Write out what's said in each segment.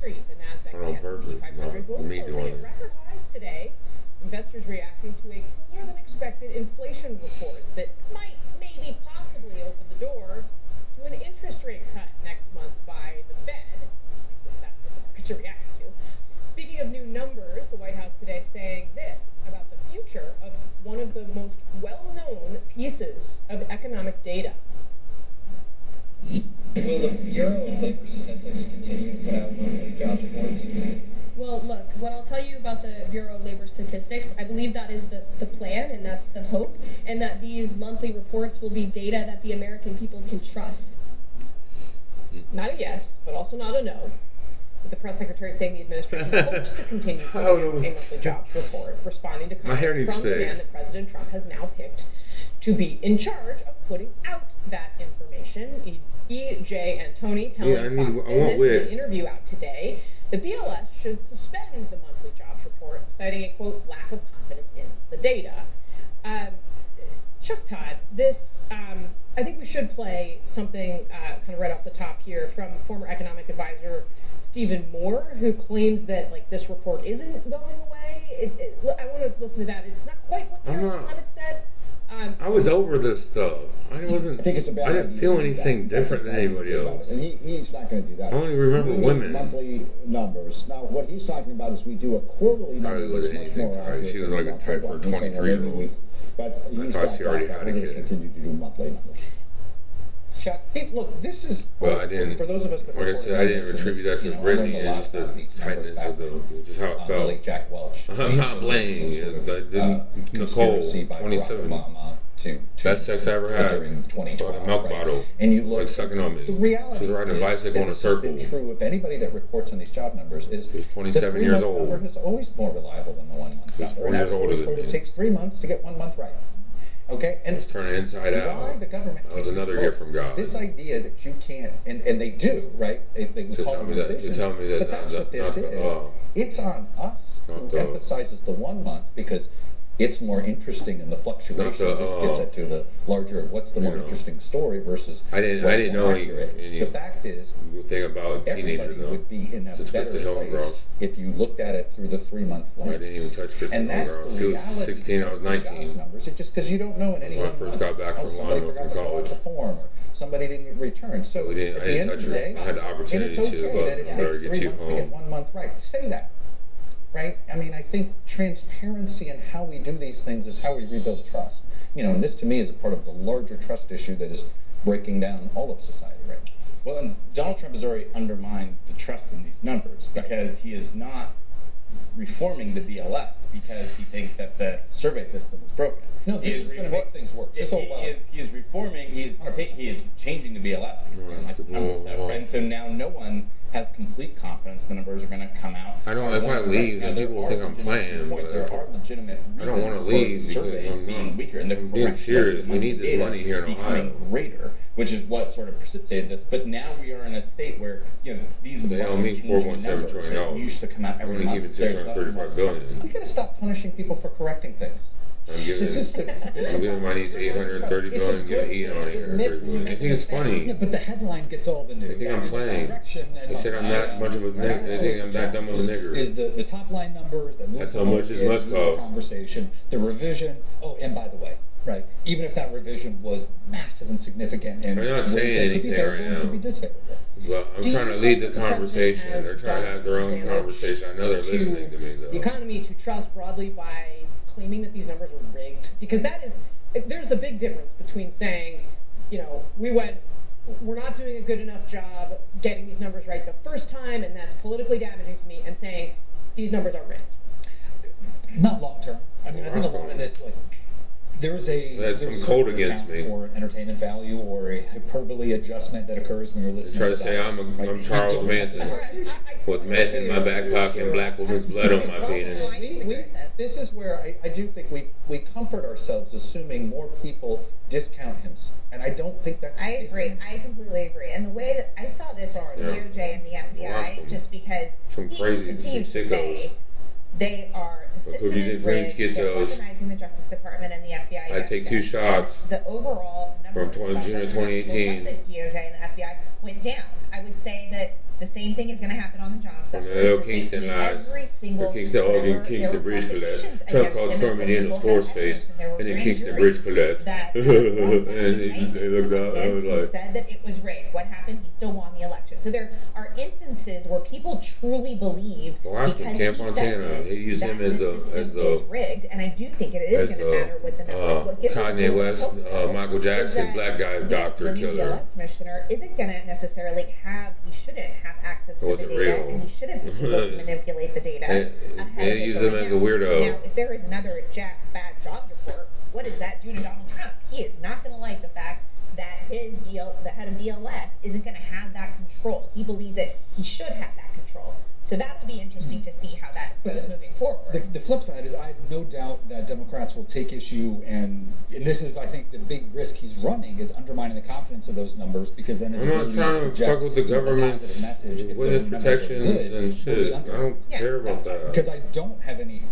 Street, the Nasdaq Not and on the S&P purpose, 500 not both me closing doing at it. record highs today. Investors reacting to a cooler than expected inflation report that might maybe possibly open the door to an interest rate cut next month by the Fed. That's what the markets are reacting to. Speaking of new numbers, the White House today saying this about the future of one of the most well-known pieces of economic data. Will the Bureau of Labor Statistics continue to put out monthly jobs reports? Well, look, what I'll tell you about the Bureau of Labor Statistics, I believe that is the plan and that's the hope, and that these monthly reports will be data that the American people can trust. Not a yes, but also not a no. With the press secretary saying the administration hopes to continue putting out a monthly jobs report, responding to comments from the man that President Trump has now picked to be in charge of putting out that information. E.J. and Tony telling Fox Business in an interview out today, the BLS should suspend the monthly jobs report, citing a, quote, lack of confidence in the data. Chuck Todd, this, I think we should play something kind of right off the top here from former economic advisor Stephen Moore, who claims that like this report isn't going away. I want to listen to that. It's not quite what Carol Levitt said. I was over this stuff. I wasn't. I think it's a bad I didn't feel anything different than anybody else. And he's not going to do that. I only remember women. Monthly numbers. Now, what he's talking about is we do a quarterly number that's much more accurate. She was like a type for a 23-year-old. But he's I thought she already had a kid. Continue to do monthly numbers. Look, this is. Well, I didn't. For those of us that like I said, I didn't attribute that to Brittany. It's just the tightness of just how it felt. Late Jack Welch. I'm not blaming. Nicole, 27. Best sex I ever had. During 2012, a milk bottle. And you look like sucking on me. The reality She's riding a bicycle in a circle. This has been true of anybody that reports on these job numbers. Is 27 years old. The 3-month number is always more reliable than the 1 month number. 4 years older than me. It takes 3 months to get 1 month right. Okay, and it's turning inside out. Why the government? That was another gift from God. This idea that you can't, and they do, right? They call it revisions. To tell me that, but that's what this is. It's on us who emphasizes the 1 month because it's more interesting in the fluctuation. This gets it to the larger. What's the more interesting story versus? I didn't know accurate. The fact is, the thing about everybody would be in a better place if you looked at it through the 3 month lens. I didn't even touch Kristen and that's the reality. She was 16, I was 19. Numbers. It's just because you don't know in any when I first got back from London from college. The form or somebody didn't return. So at the end of the day, I had the opportunity and it's okay that it takes 3 months to get 1 month right. Say that. Right? I mean, I think transparency in how we do these things is how we rebuild trust. You know, and this to me is a part of the larger trust issue that is breaking down all of society right now. Well, and Donald Trump has already undermined the trust in these numbers because he is not reforming the BLS because he thinks that the survey system is broken. No, this is going to make things worse. He is reforming, he is changing the BLS because they don't like the numbers that way. And so now no one has complete confidence the numbers are going to come out. I don't. If I leave, then people will think I'm playing. But there are legitimate I don't want to leave because I'm being weaker and the being serious. We need this money here in Ohio. Becoming greater, which is what sort of precipitated this. But now we are in a state where these they owe me $4.7 trillion. Used to come out every month. I'm only keeping $635 billion. We got to stop punishing people for correcting things. I'm giving my niece $830 billion to eat on here. They think it's funny. Yeah, but the headline gets all the news. They think I'm playing. They said I'm that much of a nigger. They think I'm that dumb of a nigger. Is the top line numbers that that's how much it must cost. The conversation, the revision. Oh, and by the way, right? Even if that revision was massive and significant, and I'm not saying anything right now. Could be disfavourable. Well, I'm trying to lead the conversation. They're trying to have their own conversation. I know they're listening to me though. The economy to trust broadly by claiming that these numbers are rigged, because there's a big difference between saying, we're not doing a good enough job getting these numbers right the first time, and that's politically damaging to me, and saying these numbers are rigged. Not long term. I mean, I think a lot of this, there's some code against me, or entertainment value, or a hyperbole adjustment that occurs when you're listening. Try to say I'm Charles Manson with meth in my back pocket and black woman's blood on my penis. This is where I do think we comfort ourselves assuming more people discount him, and I don't think that's. I agree. I completely agree. And the way that I saw this on DOJ and the FBI, just because he continues to say they are the system is rigged, they're weaponizing the Justice Department and the FBI. I take 2 shots. The overall number from June of 2018. The DOJ and the FBI went down. I would say that The same thing is going to happen on the job site. Kingston lies. Kingston Bridge collapsed. Trump called storming in the score's face, and then Kingston Bridge collapsed. And they looked out and was like, he said that it was rigged. What happened? He still won the election. So there are instances where people truly believe because he used him as the is rigged, and I do think it is going to matter with the numbers. Kanye West, Michael Jackson, black guy, doctor, killer. The BLS commissioner isn't going to necessarily he shouldn't have access to the data, and he shouldn't be able to manipulate the data. And use him as a weirdo. Now, if there is another bad jobs report, what does that do to Donald Trump? He is not going to like the fact that the head of BLS isn't going to have that control. He believes that he should have that control. So that will be interesting to see how that goes moving forward. The flip side is I have no doubt that Democrats will take issue, and this is, I think, the big risk he's running is undermining the confidence of those numbers, because then his ability to project with the government, a positive message if witness protections and shit. I don't care about that. Because I don't have any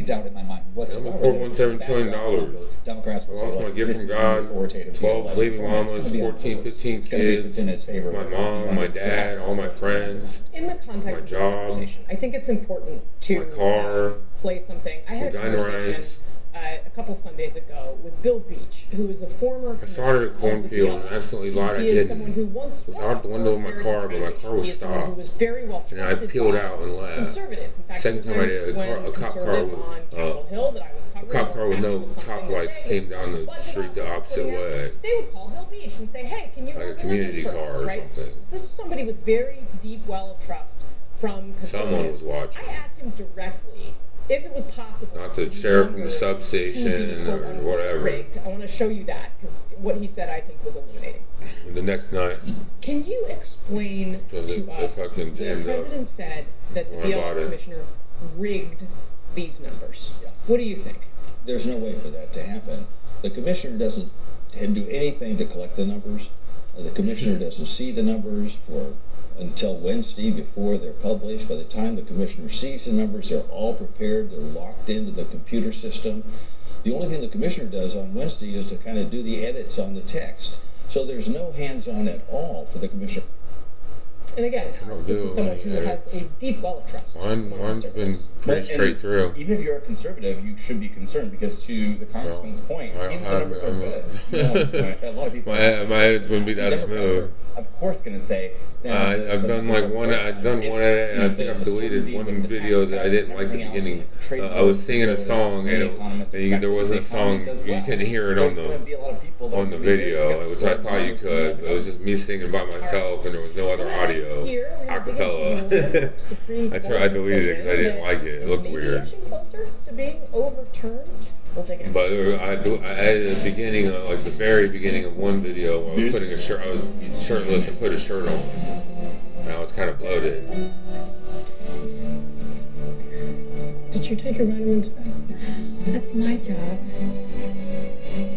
doubt in my mind whatsoever. I'm $4.7 trillion. Democrats will say, like, gift from God, 12 baby mamas, 14, 15 kids, in his favor. My mom, my dad, all my friends. In the context of this conversation, I think it's important to play something. I had a conversation a couple Sundays ago with Bill Beach, who is a former I started a cornfield and accidentally lied. I didn't. Someone who once was out the window of my car, but my car was stopped. Who was very well trusted, and I peeled out and left. Conservatives. In fact, second time I did a cop car with on Capitol Hill that I was covering, a cop car with no top lights came down the street the opposite way. They would call Bill Beach and say, "Hey, can you like a community car or something?" So this is somebody with very deep well of trust from conservatives. Someone was watching. I asked him directly if it was possible. Not the sheriff from the substation or whatever. Rigged. I want to show you that, because what he said I think was illuminating. The next night. Can you explain to us, the president said that the BLS commissioner rigged these numbers. Yeah. What do you think? There's no way for that to happen. The commissioner doesn't do anything to collect the numbers. The commissioner doesn't see the numbers until Wednesday before they're published. By the time the commissioner sees the numbers, they're all prepared. They're locked into the computer system. The only thing the commissioner does on Wednesday is to kind of do the edits on the text. So there's no hands-on at all for the commissioner. And again, this is someone who has a deep well of trust. Mine's been pretty straight through. Even if you're a conservative, you should be concerned, because to the congressman's point, even the numbers are good. A lot of people. My head's wouldn't be that smooth. Of course, going to say. I've done one edit, and I think I've deleted one video that I didn't like the beginning. I was singing a song, and there wasn't a song. You couldn't hear it on the video, which I thought you could. It was just me singing by myself, and there was no other audio. Acapella. I deleted it because I didn't like it. It looked weird. Closer to being overturned. We'll take it. But I at the beginning, like the very beginning of one video, where I was putting a shirt. I was shirtless and put a shirt on, and I was kind of bloated. Did you take your vitamins today? That's my job.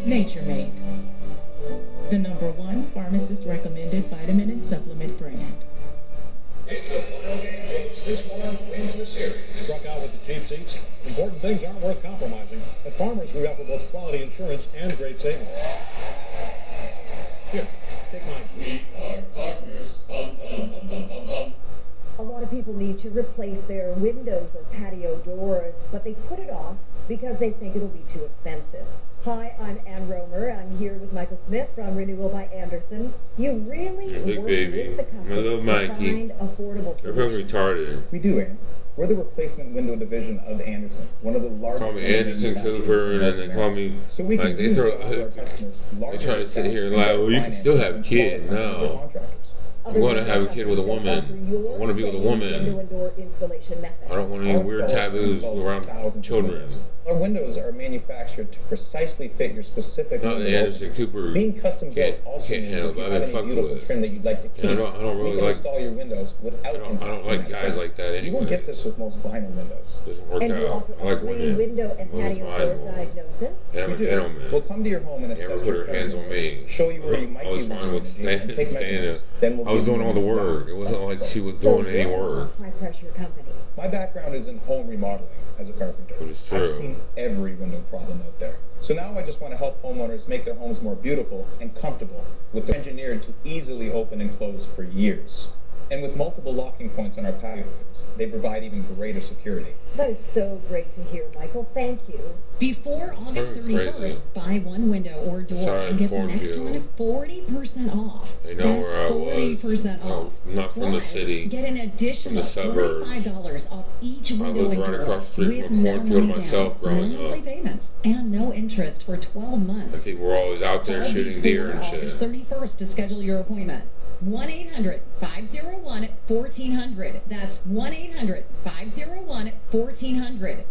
Nature Made, the #1 pharmacist recommended vitamin and supplement brand. It's the final game, folks. This one wins the series. Struck out with the cheap seats. Important things aren't worth compromising. At Farmers, we offer both quality insurance and great savings. Here, take mine. We are Farmers. Bum, bum, bum, bum, bum, bum. A lot of people need to replace their windows or patio doors, but they put it off because they think it'll be too expensive. Hi, I'm Ann Romer. I'm here with Michael Smith from Renewal by Anderson. You really work with the customers to find affordable solutions. Retarded. We do, Ann. We're the replacement window division of Anderson, one of the largest. Call me Anderson Cooper, and then they call me. So we like they try to sit here and lie. Well, you can still have a kid. No. I want to have a kid with a woman. I want to be with a woman. I don't want any weird taboos around children. Our windows are manufactured to precisely fit your specific. Not the Anderson Cooper. Being custom built also means if you have any beautiful trim that you'd like to keep, I don't really we can install your windows without. I don't like guys like that anyway. You won't get this with most vinyl windows. Doesn't work out. I like women. Window and patio door diagnosis. And I'm a gentleman. We'll come to your home and assess never put her hands on me. Show you where you might be. I was fine with staying. I was doing all the work. It wasn't like she was doing any work. High pressure company. My background is in home remodeling as a carpenter. Which is true. I've seen every window problem out there. So now I just want to help homeowners make their homes more beautiful and comfortable with the engineered to easily open and close for years. And with multiple locking points on our patios, they provide even greater security. That is so great to hear, Michael. Thank you. Before August 31st, buy one window or door and get the next one 40% off. They know That's where I was. 40% off. Not from the city. Get an additional $45 off each window and door across the street with from a no cornfield money myself down, no growing monthly up. payments, and no interest for 12 months. And people were always out there shooting deer and shit. August 31st to schedule your appointment. 1-800-501-1400. That's 1-800-501-1400.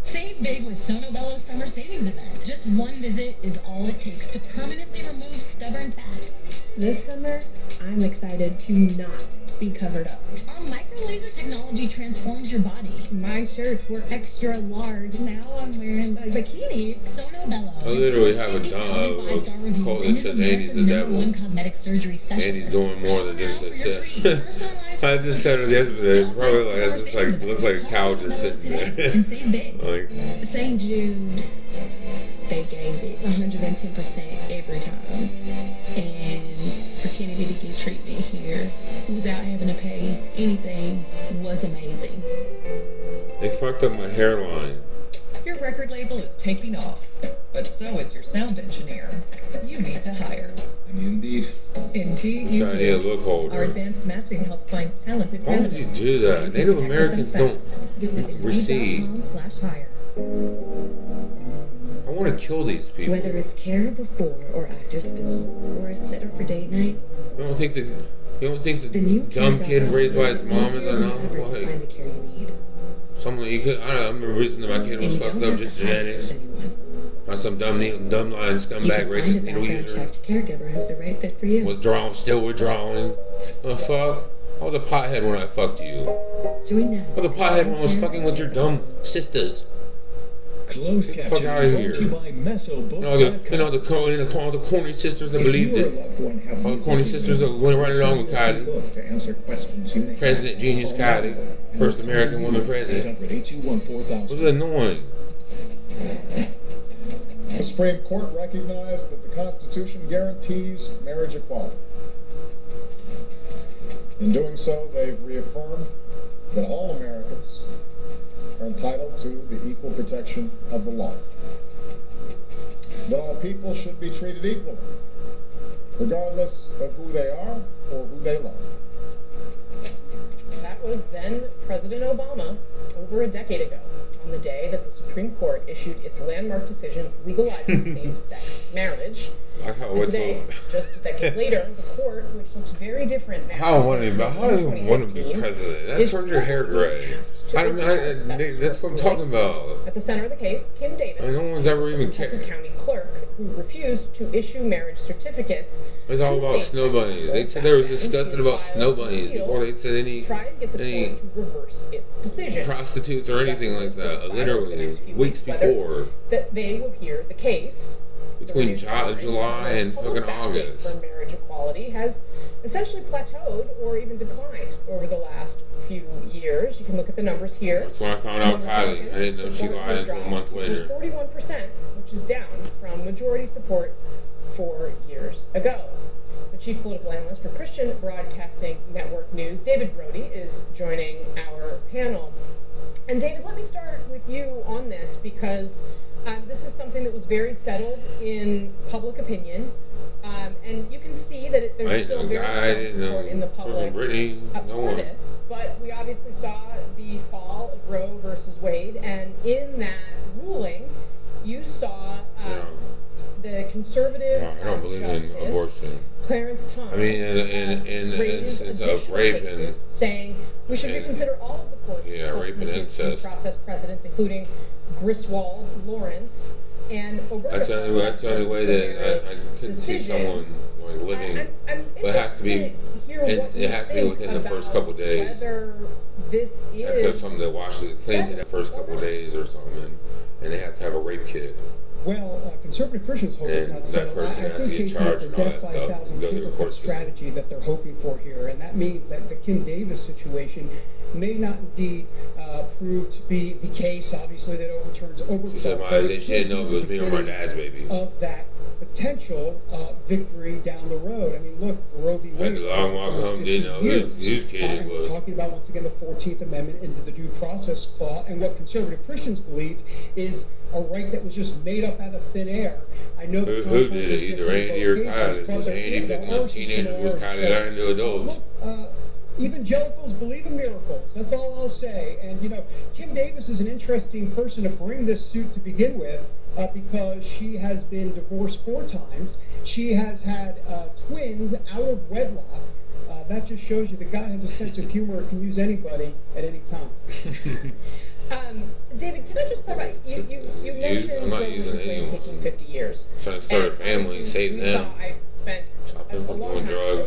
Save big with Sono Bello's summer savings event. Just one visit is all it takes to permanently remove stubborn fat. This summer, I'm excited to not be covered up. Our micro laser technology transforms your body. My shirts were extra large. Now I'm wearing a bikini. Sono Bello. I literally have a dog quote that says Andy's the devil. Cosmetic surgery specialist. Andy's doing more than just a set. I just said it yesterday. Probably like it just like looks like a cow just sitting there. And save big. Like St. Jude, they gave it 110% every time. And for Kennedy to get treatment here without having to pay anything was amazing. they fucked up my hairline. Your record label is taking off, but so is your sound engineer. You need to hire. Indeed. Indeed you Trying to do. look older. Our advanced matching helps find talented Why would you candidates. do that? Native Americans don't Visit receive. Indeed.com/hire. I want to kill these people. Whether it's care before or after school, or a sitter for date night, You don't think the dumb kid raised by its mom is enough? ever to find the care you need. Someone you could. I don't know. I'm the reason that my kid was fucked up just genetics. Not some dumb lying You scumbag can racist find a needle background user. checked caregiver who's the right fit for you. Still withdrawing. The fuck? I was a pothead when I fucked you. Join now. I was a pothead when I was fucking with your dumb sisters. Closed Get the fuck out of here. brought to you by Mesobook.com. All the corny sisters that believed it. All the corny sisters that went right along with Kylie. To answer questions you may President Genius Kylie. First American woman president. It was annoying. The Supreme Court recognized that the Constitution guarantees marriage equality. In doing so, they've reaffirmed that all Americans are entitled to the equal protection of the law. That all people should be treated equally, regardless of who they are or who they love. That was then President Obama over a decade ago, on the day that the Supreme Court issued its landmark decision legalizing same-sex marriage. And today, just a decade later, the court, which looked very different now, I don't want to be president. That turns your hair gray. That's what I'm talking about. At the center of the case, Kim Davis, no one's ever even Kentucky cared. County clerk, who refused to issue marriage certificates. It's all about snow bunnies. They said they were disgusted about snow bunnies before they said any court to reverse its decision. prostitutes or anything like that. Literally, weeks before. That they will hear the case. Between July and fucking August. For marriage equality has essentially plateaued or even declined over the last few years. You can look at the numbers here. That's when I found out Kylie. I didn't know she lied until a month later. Which is 41%, which is down from majority support 4 years ago. The chief political analyst for Christian Broadcasting Network News, David Brody, is joining our panel. And David, let me start with you on this because this is something that was very settled in public opinion, and you can see that there's still very strong support in the public for this. But we obviously saw the fall of Roe versus Wade, and in that ruling, you saw the conservative justice, Clarence Thomas, raise additional cases, saying we should reconsider all of the court's substantive due process precedents, including Griswold, Lawrence, and Oberto. That's the only way that I could see someone like living. But it has to be. It has to be within the first couple days. Whether this is have something that washes it, cleans it the first couple days or something, and they have to have a rape kit. Well, conservative Christians hope it's not settled. I think Casey has a death by 1,000 paperclip strategy that they're hoping for here, and that means that the Kim Davis situation may not indeed prove to be the case. Obviously, that overturns She said, they didn't know it was me or my dad's baby. Of that potential victory down the road. I mean, look, for Roe v. Wade, long walk home, didn't know whose kid it was. We're talking about, once again, the 14th Amendment into the Due Process Clause, and what conservative Christians believe is a right that was just made up out of thin air. I know who did it? Either Andy or Kyle. It was Andy picking up teenagers, was Kyle learning to adults. Evangelicals believe in miracles. That's all I'll say. And, Kim Davis is an interesting person to bring this suit to begin with because she has been divorced 4 times. She has had twins out of wedlock. That just shows you that God has a sense of humor, can use anybody at any time. David, can I just clarify? You mentioned Roe versus Wade taking 50 years. Trying to start a family, save them. I spent a long time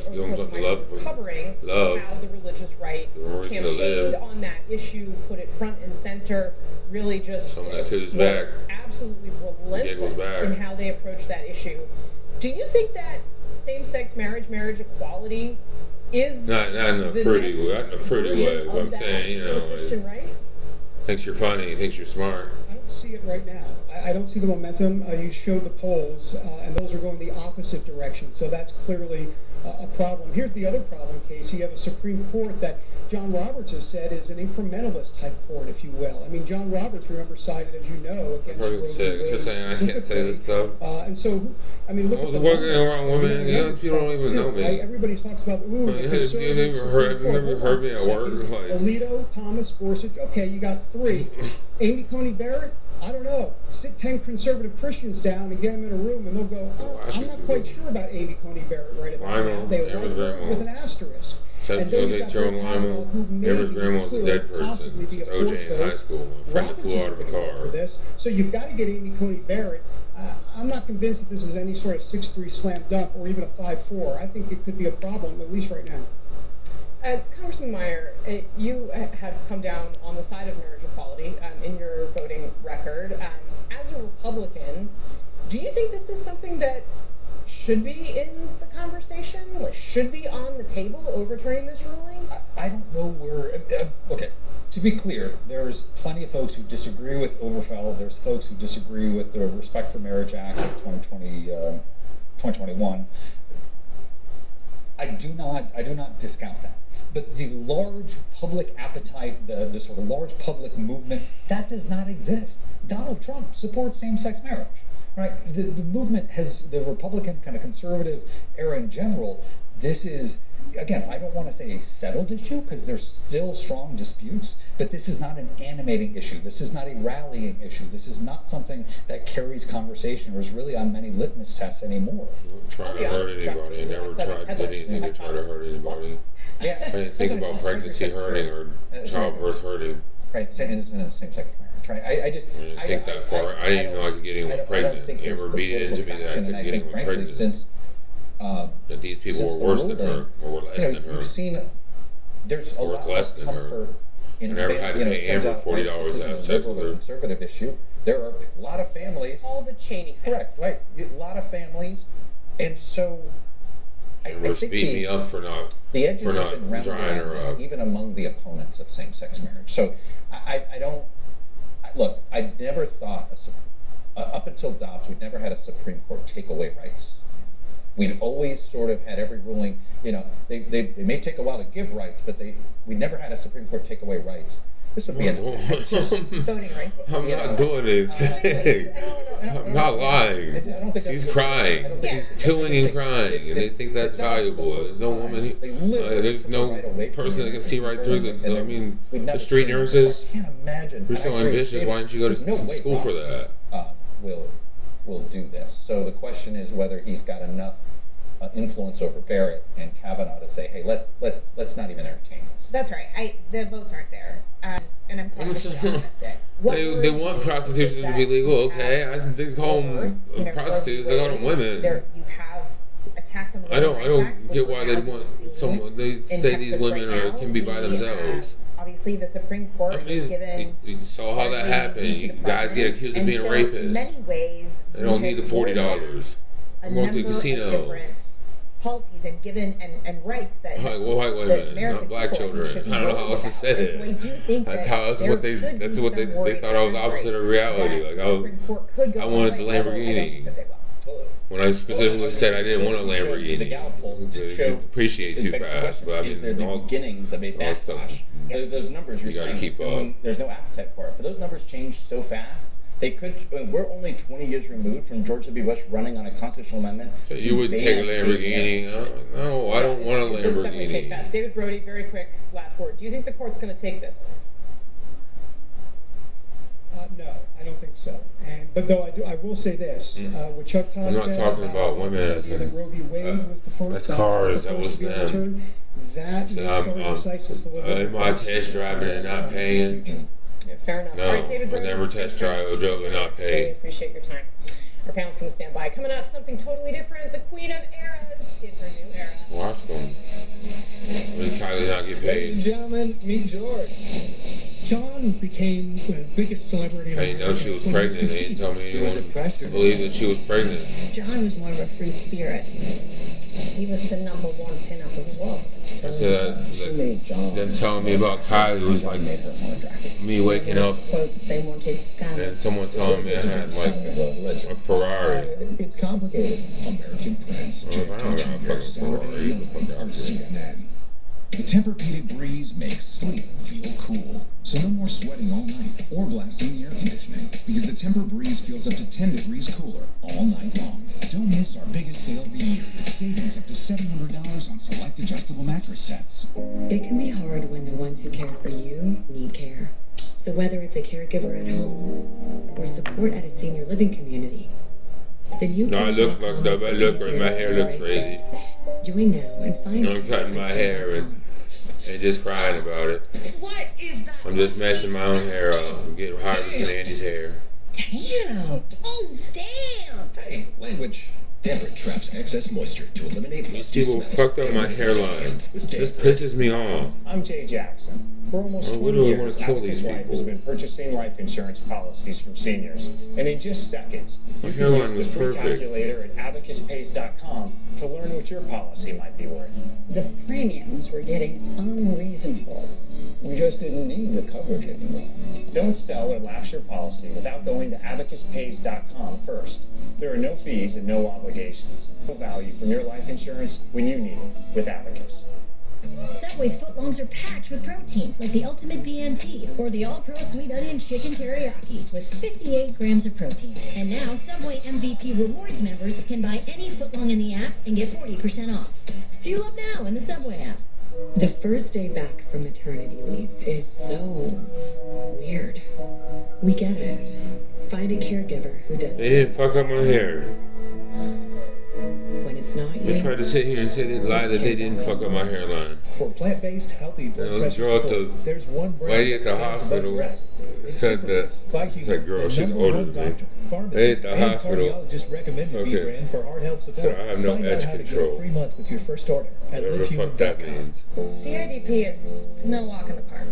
covering how the religious right campaigned on that issue, put it front and center, really just was absolutely relentless in how they approached that issue. Do you think that same-sex marriage equality is not in a fruity way? But I'm saying, Christian right? Thinks you're funny, thinks you're smart. I don't see it right now. I don't see the momentum. You showed the polls, and those are going the opposite direction. So that's clearly a problem. Here's the other problem, Casey. You have a Supreme Court that John Roberts has said is an incrementalist type court, if you will. I mean, John Roberts, remember, sided, as you know, against Roe v. Wade. I can't say this stuff. And so, I mean, look at the working around women. You don't even know me. Right? Everybody talks about, the conservatives. Have you never heard me at work? Alito, Thomas, Gorsuch. Okay, you got 3. Amy Coney Barrett. I don't know. Sit 10 conservative Christians down and get them in a room, and they'll go, I'm not quite sure about Amy Coney Barrett right about now. They like her with an asterisk. And then you've got Brett Kavanaugh, who maybe could possibly be a fourth in high school. My friend flew out of a car for this. So you've got to get Amy Coney Barrett. I'm not convinced that this is any sort of 6'3" slam dunk or even a 5'4". I think it could be a problem, at least right now. Congressman Meyer, you have come down on the side of marriage equality in your voting record. As a Republican, do you think this is something that should be in the conversation, should be on the table, overturning this ruling? I don't know where... okay, to be clear, there's plenty of folks who disagree with Obergefell. There's folks who disagree with the Respect for Marriage Act of 2021. I do not discount that. But the large public appetite, the sort of large public movement, that does not exist. Donald Trump supports same-sex marriage, right? The movement has, the Republican kind of conservative era in general, this is, again, I don't want to say a settled issue because there's still strong disputes, but this is not an animating issue. This is not a rallying issue. This is not something that carries conversation or is really on many litmus tests anymore. Trying to hurt anybody. I never tried anything to try to hurt anybody. Yeah. I didn't think about pregnancy hurting or childbirth hurting. Right, same as in a same-sex marriage, right? I didn't think that far. I didn't even know I could get anyone pregnant. You ever beat it into me that I couldn't get anyone pregnant? Since that these people were worse than her or were less than her. You've seen there's a lot of comfort in I never had to pay Amber $40 to have sex with her. Conservative issue. There are a lot of families. All the Cheney. Correct, right? A lot of families, and so. I think beat me up for not the edges have been rounded on this, even among the opponents of same-sex marriage. So I don't look. I never thought up until Dobbs, we'd never had a Supreme Court take away rights. We'd always sort of had every ruling. They may take a while to give rights, but we never had a Supreme Court take away rights. This would be just voting rights. I'm not doing anything. I'm not lying. She's crying. She's killing and crying, and they think that's valuable. There's no woman. There's no person that can see right through the. I mean, the street nurses. I can't imagine. You're so ambitious. Why didn't you go to school for that? Will do this. So the question is whether he's got enough influence over Barrett and Kavanaugh to say, hey, let's not even entertain this. That's right. The votes aren't there, and I'm cautiously optimistic. They want prostitution to be legal. Okay, I didn't call them prostitutes. They call them women. You have a tax on the I don't get why they want someone. They say these women can be by themselves. Obviously, the Supreme Court is given. You saw how that happened. You guys get accused of being rapists. In many ways, they don't need the $40. I'm going to the casino. Different policies and given and rights that white women, not black children. I don't know how else to say it. So I do think that's what they thought I was opposite of reality. Like I wanted the Lamborghini. When I specifically said I didn't want a Lamborghini, the Gallup poll did show depreciate too fast. But I is there mean, the beginnings of a backlash? Those numbers you're saying, keep up. There's no appetite for it. But those numbers change so fast. They could. We're only 20 years removed from George W. Bush running on a constitutional amendment. So you would take a Lamborghini? No, I don't want a Lamborghini. It's definitely changed fast. David Brody, very quick last word. Do you think the court's going to take this? No, I don't think so. But though I will say this: what Chuck Todd said about women as that Roe v. Wade was the first. That's cars. That was them. That am I test driving and not paying? Yeah, fair enough. No, all right, David Brody, never test drive and not pay. Really appreciate your time. Our panel's going to stand by. Coming up, something totally different. The Queen of Eras. It's her new era. Watch them. When Kylie not get paid. Ladies and gentlemen, meet George. John became the biggest celebrity. I didn't know she was pregnant. They didn't tell me anyone believed that she was pregnant. John was more of a free spirit. He was the #1 pinup in the world. I said them telling me about Kylie was like me waking up and someone telling me I had like a Ferrari. It's complicated. American Prince, Saturday on CNN. The Tempur-Pedic Breeze makes sleep feel cool. So no more sweating all night or blasting the air conditioning, because the Tempur Breeze feels up to 10 degrees cooler all night long. Don't miss our biggest sale of the year with savings up to $700 on select adjustable mattress sets. It can be hard when the ones who care for you need care. So whether it's a caregiver at home or support at a senior living community, then you I look fucked up. I look crazy. My hair looks crazy. Join now and find I'm cutting my hair and just crying about it. What is that? I'm just messing my own hair up. I'm getting harvesting Andy's hair. Damn. Oh, damn. Hey, language. Tempur traps excess moisture to eliminate musty smells. People fucked up my hairline. This pisses me off. I'm Jay Jackson. For almost 20 years, Abacus Life has been purchasing life insurance policies from seniors. And in just seconds, you can use the free calculator at abacuspays.com to learn what your policy might be worth. The premiums were getting unreasonable. We just didn't need the coverage anymore. Don't sell or lapse your policy without going to abacuspays.com first. There are no fees and no obligations. No value from your life insurance when you need it with Abacus. Subway's footlongs are packed with protein, like the Ultimate BMT or the All-Pro Sweet Onion Chicken Teriyaki with 58 grams of protein. And now Subway MVP Rewards members can buy any footlong in the app and get 40% off. Fuel up now in the Subway app. The first day back from maternity leave is so weird. We get it. Find a caregiver who does. They didn't fuck up my hair. When it's not you. They tried to sit here and say they lied that they didn't fuck up my hairline. For plant-based, healthy blood pressure support, there's one brand lady at the hospital said that. Said, girl, she's older than me. They at the hospital. Cardiologist recommended B brand for heart health support. So I have no edge control. 3 months with your first order at whatever the fuck that means. CIDP is no walk in the park.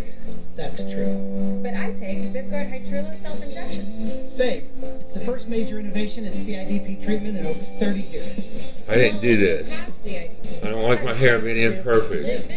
That's true. But I take Vyvgart Hytrulo self-injection. Same. It's the first major innovation in CIDP treatment in over 30 years. I didn't do this. I don't like my hair being imperfect.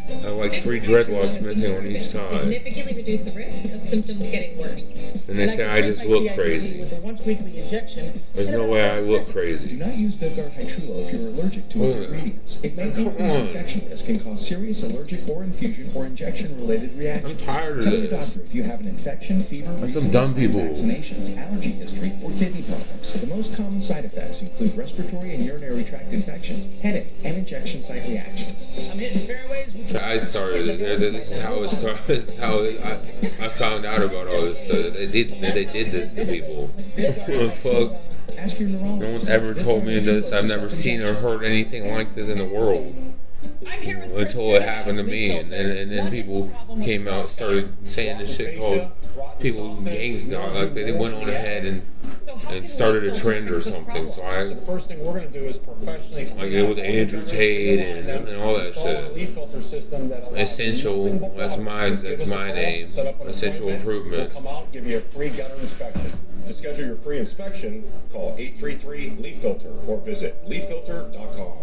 I have like 3 dreadlocks missing on each side. Significantly reduce the risk of symptoms getting worse. And they say I just look crazy. With a once-weekly injection. There's no way I look crazy. Do not use Vyvgart Hytrulo if you're allergic to its ingredients. It may increase infection risk and cause serious allergic or infusion or injection-related reactions. I'm tired of Tell this. your doctor if you have an infection, fever, That's some dumb people. vaccinations, allergy history, or kidney problems. The most common side effects include respiratory and urinary tract infections, headache, and injection site reactions. I'm hitting fairways with I started it. This is how it started. This is how I found out about all this stuff. They did this to people. Fuck. Ask your neurologist. No one's ever told me this. I've never seen or heard anything like this in the world. Until it happened to me, and then people came out and started saying this shit called people gangs now, like they went on ahead and started a trend or something. So I, the first thing we're going to do is professionally like it with Andrew Tate and all that shit. Essential, that's my name. Essential Improvement. Come out, give you a free gutter inspection. To schedule your free inspection, call 833-LEAF-FILTER or visit leaffilter.com.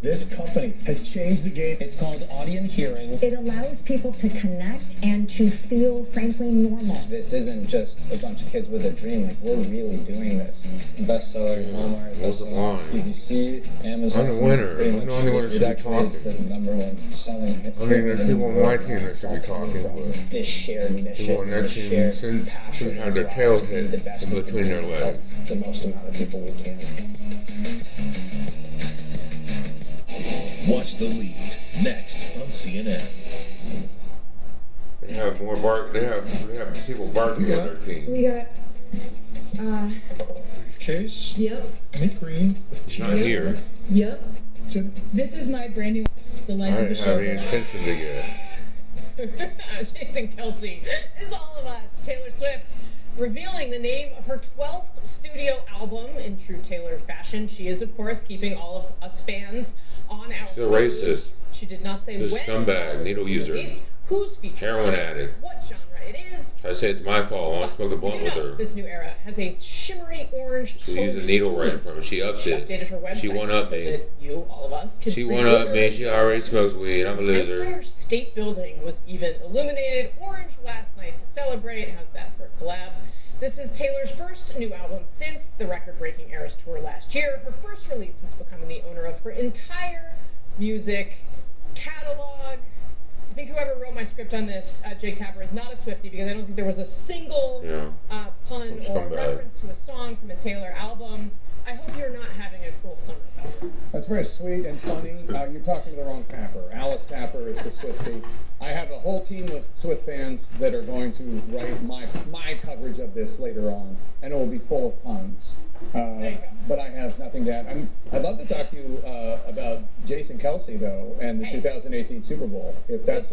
This company has changed the game. It's called audio hearing. It allows people to connect and to feel, frankly, normal. This isn't just a bunch of kids with a dream. Like, we're really doing this. Bestseller in Walmart, bestseller on BBC, Amazon. I'm the winner. I'm the only one that should be talking. It's the #1 selling hit. I mean, there's people on my team that should be talking, but this shared mission, people on their team should have their tails hit between their legs. The most amount of people we can. Watch The Lead next on CNN. They have more bark. They have people barking on their team. We got briefcase. Yep. Mint green. Not here. Yep. This is my brand new. The light of the show. I didn't have the intention to get. Jason Kelsey is all of us. Taylor Swift revealing the name of her 12th studio album in true Taylor fashion. She is, of course, keeping all of us fans on our She's a toes. racist. She did not say She's when. a scumbag, needle user, who's featured, heroin addict. what genre it is. I say it's my fault. I want to smoke the blunt with her. This new era has a shimmery orange. She used a needle right in front of me. She upped it. Updated her website She one up so me. that you, all of us, could She one up me. She already smokes weed. I'm a loser. Empire State Building was even illuminated orange last night to celebrate. How's that for a collab? This is Taylor's first new album since the record-breaking Eras Tour last year. Her first release since becoming the owner of her entire music catalog. I think whoever wrote my script on this, Jake Tapper, is not a Swiftie because I don't think there was a single pun or reference to a song from a Taylor album. I hope you're not having a cruel summer, though. That's very sweet and funny. You're talking to the wrong Tapper. Alice Tapper is the Swiftie. I have a whole team of Swift fans that are going to write my coverage of this later on, and it will be full of puns. But I have nothing to add. I'd love to talk to you about Jason Kelsey, though, and the 2018 Super Bowl. If that's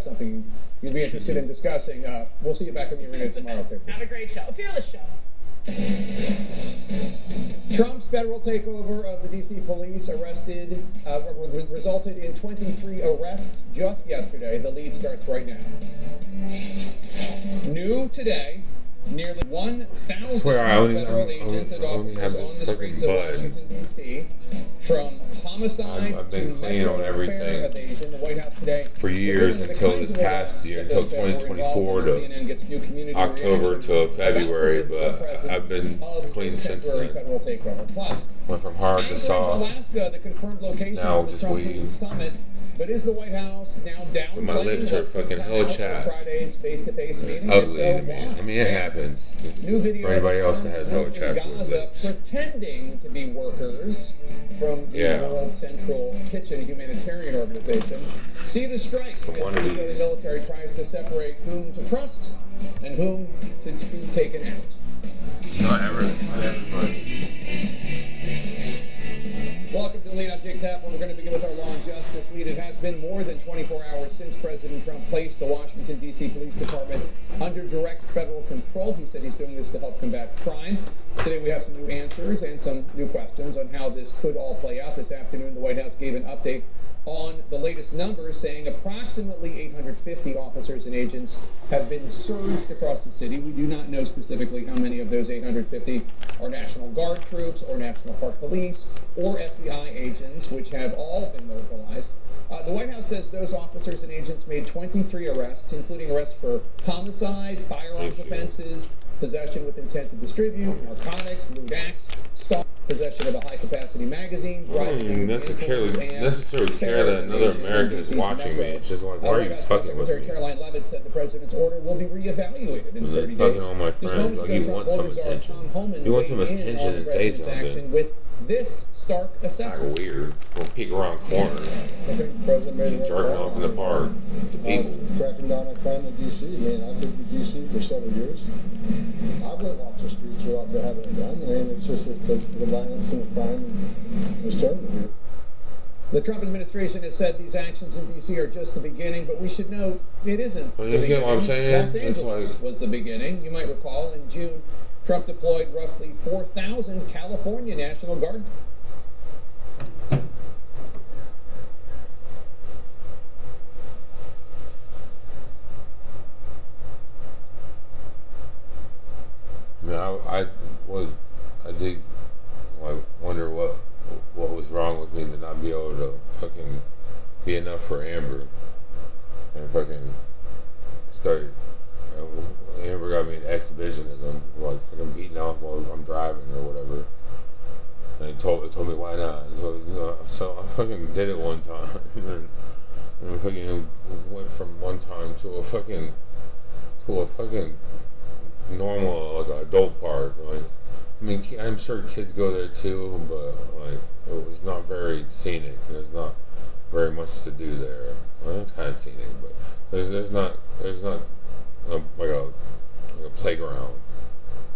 something you'd be interested in discussing, we'll see you back in the arena tomorrow. Have a great show. A fearless show. Trump's federal takeover of the D.C. police resulted in 23 arrests just yesterday. The lead starts right now. New today, nearly 1,000 federal agents and officers on the streets of Washington, D.C. From homicide to metro fare evasion. The White House today for years until this past year, until 2024 to October to February, but I've been clean since then. Federal takeover. Plus, went from hard to soft. Alaska, the confirmed location of the Trump summit. But is the White House now downplaying my lips are fucking hella chapped. Friday's face-to-face meeting? Ugly to me. I mean, it happens. New video for anybody else that has hella chapped. Gaza pretending to be workers from the World Central Kitchen humanitarian organization. See the strike as the Israeli military tries to separate whom to trust and whom to be taken out. Not ever. Welcome to the lead. I'm Jake Tapper. We're going to begin with our Law and Justice lead. It has been more than 24 hours since President Trump placed the Washington, D.C. Police Department under direct federal control. He said he's doing this to help combat crime. Today we have some new answers and some new questions on how this could all play out. This afternoon, the White House gave an update on the latest numbers, saying approximately 850 officers and agents have been surged across the city. We do not know specifically how many of those 850 are National Guard troops or National Park Police or FBI agents, which have all been mobilized. The White House says those officers and agents made 23 arrests, including arrests for homicide, firearms offenses, possession with intent to distribute, narcotics, lewd acts, stalking, possession of a high-capacity magazine, driving necessarily care that another American is watching me. It's just like, why are you fucking with me? Caroline Leavitt said the president's order will be reevaluated in 30 days. All my friends, like, you want some attention. You want some attention and say something. With this stark assessment. Like weird. We'll peek around corners. I think the president made it jerking off in the park to people. Cracking down on crime in D.C. I mean, I've lived in D.C. for several years. I've went walk the streets without having a gun. I mean, it's just the violence and the crime is terrible here. The Trump administration has said these actions in D.C. are just the beginning, but we should note it isn't. Well, you get what I'm saying? Los Angeles was the beginning. You might recall in June, Trump deployed roughly 4,000 California National Guard. I did wonder what was wrong wrong with me to not be able to fucking be enough for Amber. And fucking started, Amber got me into exhibitionism, like fucking beating off while I'm driving or whatever. And it told me why not. So I fucking did it one time, and I fucking went from one time to a fucking normal, like, adult park. Like, I mean, I'm sure kids go there too, but like, it was not very scenic. There's not very much to do there. Well, it's kind of scenic, but there's not like a playground.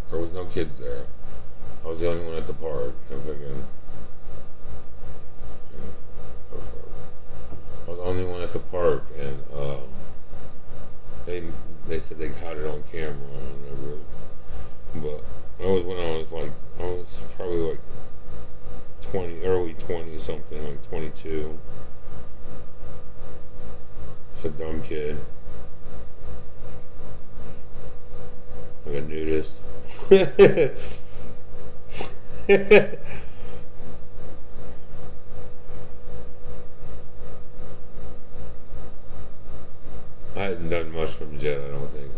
There was no kids there. I was the only one at the park. I was the only one at the park, and they said they caught it on camera, but that was when I was probably like 20, early 20 something, like 22. It's a dumb kid, like a nudist. I hadn't done much from Jet, I don't think.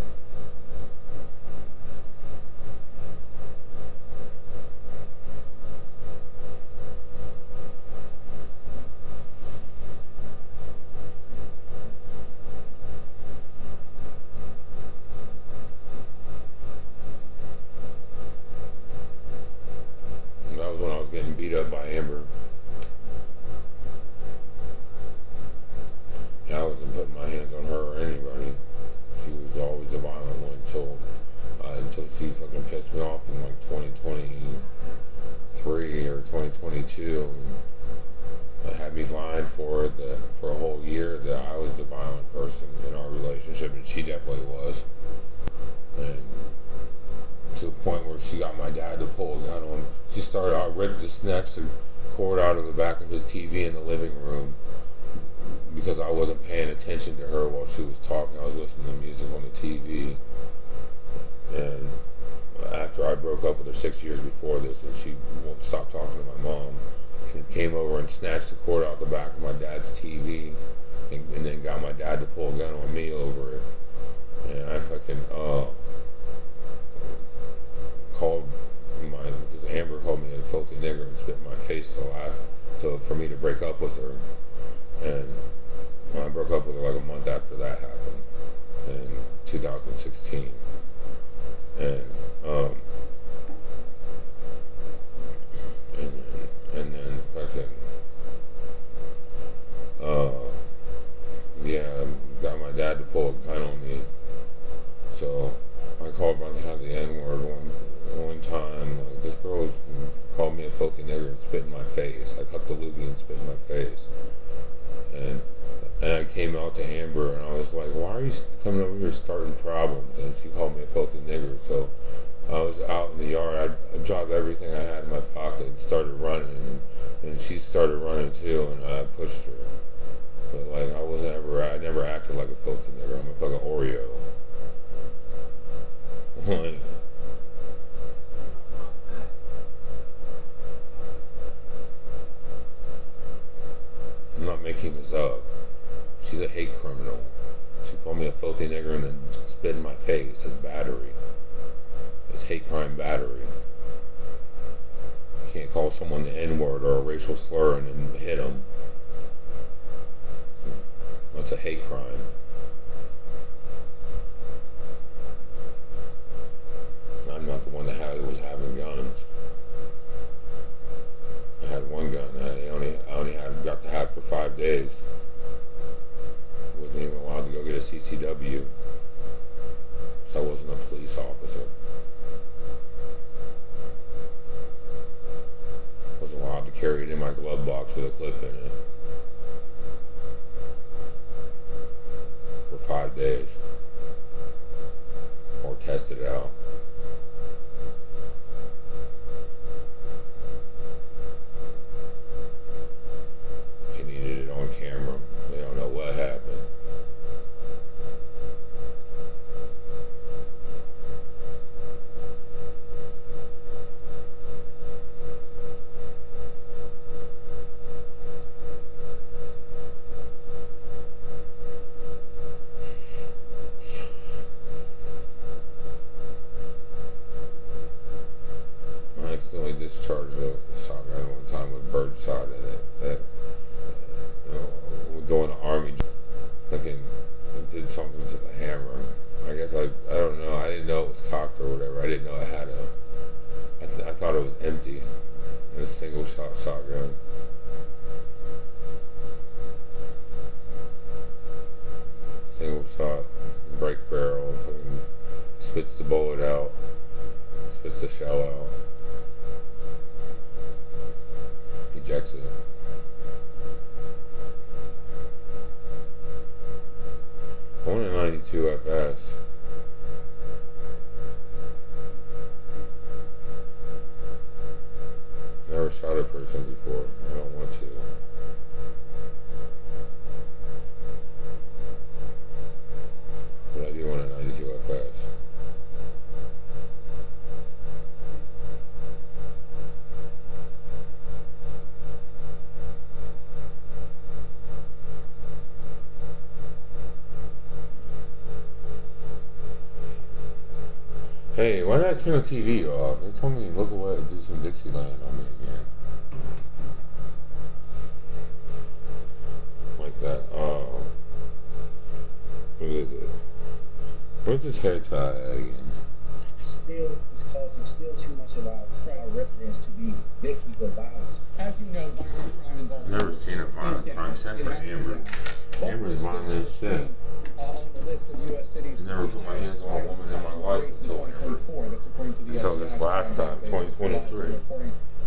That was when I was getting beat up by Amber. Yeah, I wasn't putting my hands on her or anybody. She was always the violent one until she fucking pissed me off in like 2023 or 2022. And had me lying for a whole year that I was the violent person in our relationship, and she definitely was. And to the point where she got my dad to pull a gun on him. She started, I ripped the snatch the cord out of the back of his TV in the living room because I wasn't paying attention to her while she was talking. I was listening to music on the TV. And after I broke up with her 6 years before this, and she won't stop talking to my mom, she came over and snatched the cord out the back of my dad's TV, and then got my dad to pull a gun on me over it. And I fucking, because Amber called me a filthy nigger and spit in my face for me to break up with her. And I broke up with her like a month after that happened, in 2016. And then fucking, got my dad to pull a gun on me. So I called my dad the N-word one time. Like, this girl called me a filthy nigger and spit in my face. I cut the loogie and spit in my face. And I came out to Amber and I was like, why are you coming over here starting problems? And she called me a filthy nigger. So I was out in the yard. I dropped everything I had in my pocket and started running. And she started running too, and I pushed her. But like, I never acted like a filthy nigger. I'm a fucking Oreo. Like, I'm not making this up. She's a hate criminal. She called me a filthy nigger and then spit in my face. That's battery. It's hate crime battery. You can't call someone the N-word or a racial slur and then hit them. That's a hate crime. And I'm not the one that was having guns. I had one gun. I only got to have for 5 days. Wasn't even allowed to go get a CCW. So I wasn't a police officer. Wasn't allowed to carry it in my glove box with a clip in it. For 5 days. Or test it out. They needed it on camera. They don't know what happened. shot at it. Doing the army, fucking did something to the hammer. I guess I don't know. I didn't know it was cocked or whatever. I didn't know it had I thought it was empty. It was a single shot shotgun. Single shot, break barrel, fucking spits the bullet out, spits the shell out, ejects it. I want a 92 FS. Never shot a person before. I don't want to. But I do want a 92 FS. Hey, why did I turn the TV off? They told me to look away and do some Dixieland on me again. Like that. Oh. What is it? Where's this hair tie at again? Still is causing too much of our residents to be victims of violence. As you know, violent crime in Baltimore. I've never seen a violent crime except for Amber. Amber's violent as shit. On the list of U.S. cities. I've never put my hands on a woman in my life until 2024. That's according to the until this last time, 2023.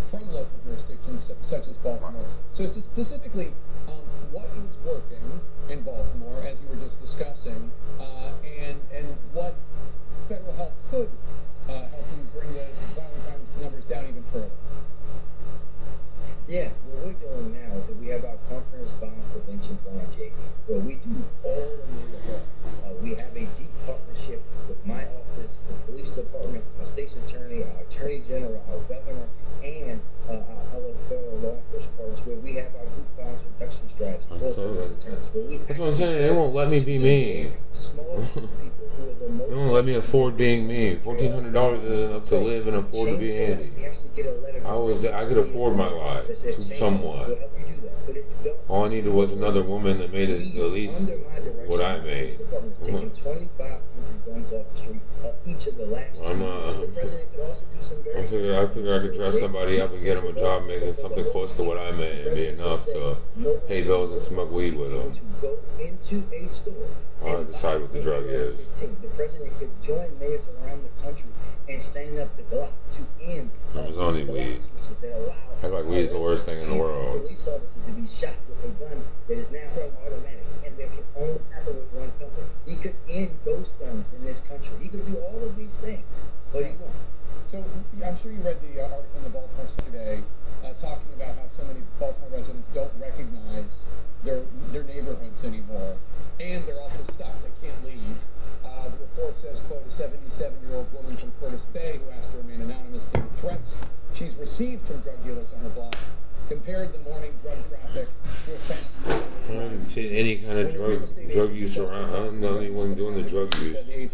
From local jurisdictions such as Baltimore. So specifically, what is working in Baltimore, as you were just discussing, and what federal help could help you bring the violent crime numbers down even further? Yeah, what we're doing now is that we have our Comprehensive Violence Prevention Plan, Jake, where we do all of the above. We have a deep partnership with my office, the police department, our state's attorney, our attorney general, our governor, and our federal law enforcement partners, where we have our group violence reduction strategy. That's what I'm saying. They won't let me be me. They won't let me afford being me. $1,400 isn't enough to live and afford to be Andy. I could afford my life somewhat. All I needed was another woman that made it at least what I made. Taking 2,500 guns off the street each of the last 2 years. The president could also do some very I figure I could dress somebody up and get them a job making something close to what I made and be enough to pay bills and smoke weed with them. Go into a store. I'll decide what the drug is. The president could join mayors around the country and stand up the Glock to end. It was only weed. I feel like weed is the worst thing in the world. Police officers to be shot with a gun that is now automatic, and that can only happen with one company. He could end ghost guns in this country. He could do all of these things, but he won't. So I'm sure you read the article in the Baltimore Sun today talking about how so many Baltimore residents don't recognize their neighborhoods anymore, and they're also stuck. They can't leave. The report says, quote, a 77-year-old woman from Curtis Bay who asked to remain anonymous due to threats she's received from drug dealers on her block compared the morning drug traffic with fast food. I haven't seen any kind of drug use around. I don't know anyone doing the drug use. I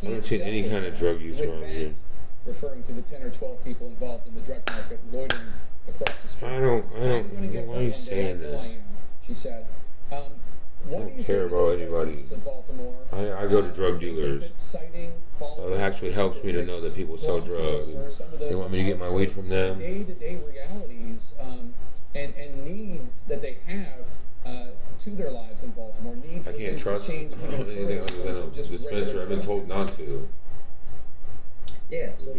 haven't seen any kind of drug use around here. Referring to the 10 or 12 people involved in the drug market loitering across the street. I don't. Why are you saying this? She said. I don't care about anybody. I go to drug dealers. So it actually helps me to know that people sell drugs. They want me to get my weed from them. Day-to-day realities and needs that they have to their lives in Baltimore. Needs I can't trust anything other than a dispenser. I've been told not to. Yeah, so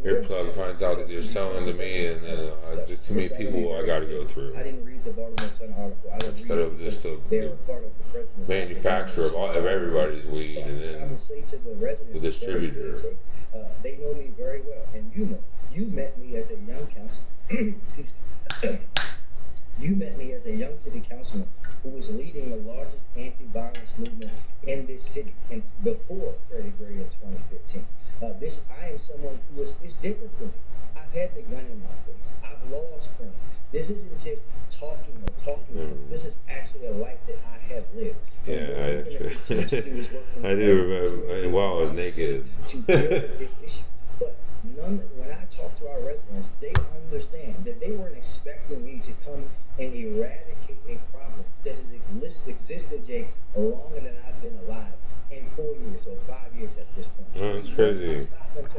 your plug finds out that they're selling to me, and then there's too many people I got to go through. I didn't read the Baltimore Sun article. Instead of just the manufacturer of everybody's weed, and then the distributor. They know me very well, and you met me as a young council. Excuse me. You met me as a young city councilman who was leading the largest anti-violence movement in this city, and before Freddie Gray in 2015. I am someone who is different from me. I've had the gun in my face. I've lost friends. This isn't just talking. This is actually a life that I have lived. Yeah, I do remember while I was naked. To deal with this issue. But when I talk to our residents, they understand that they weren't expecting me to come and eradicate a problem that has existed, Jake, longer than I've been alive, in 4 years or 5 years at this point. Yeah, that's crazy.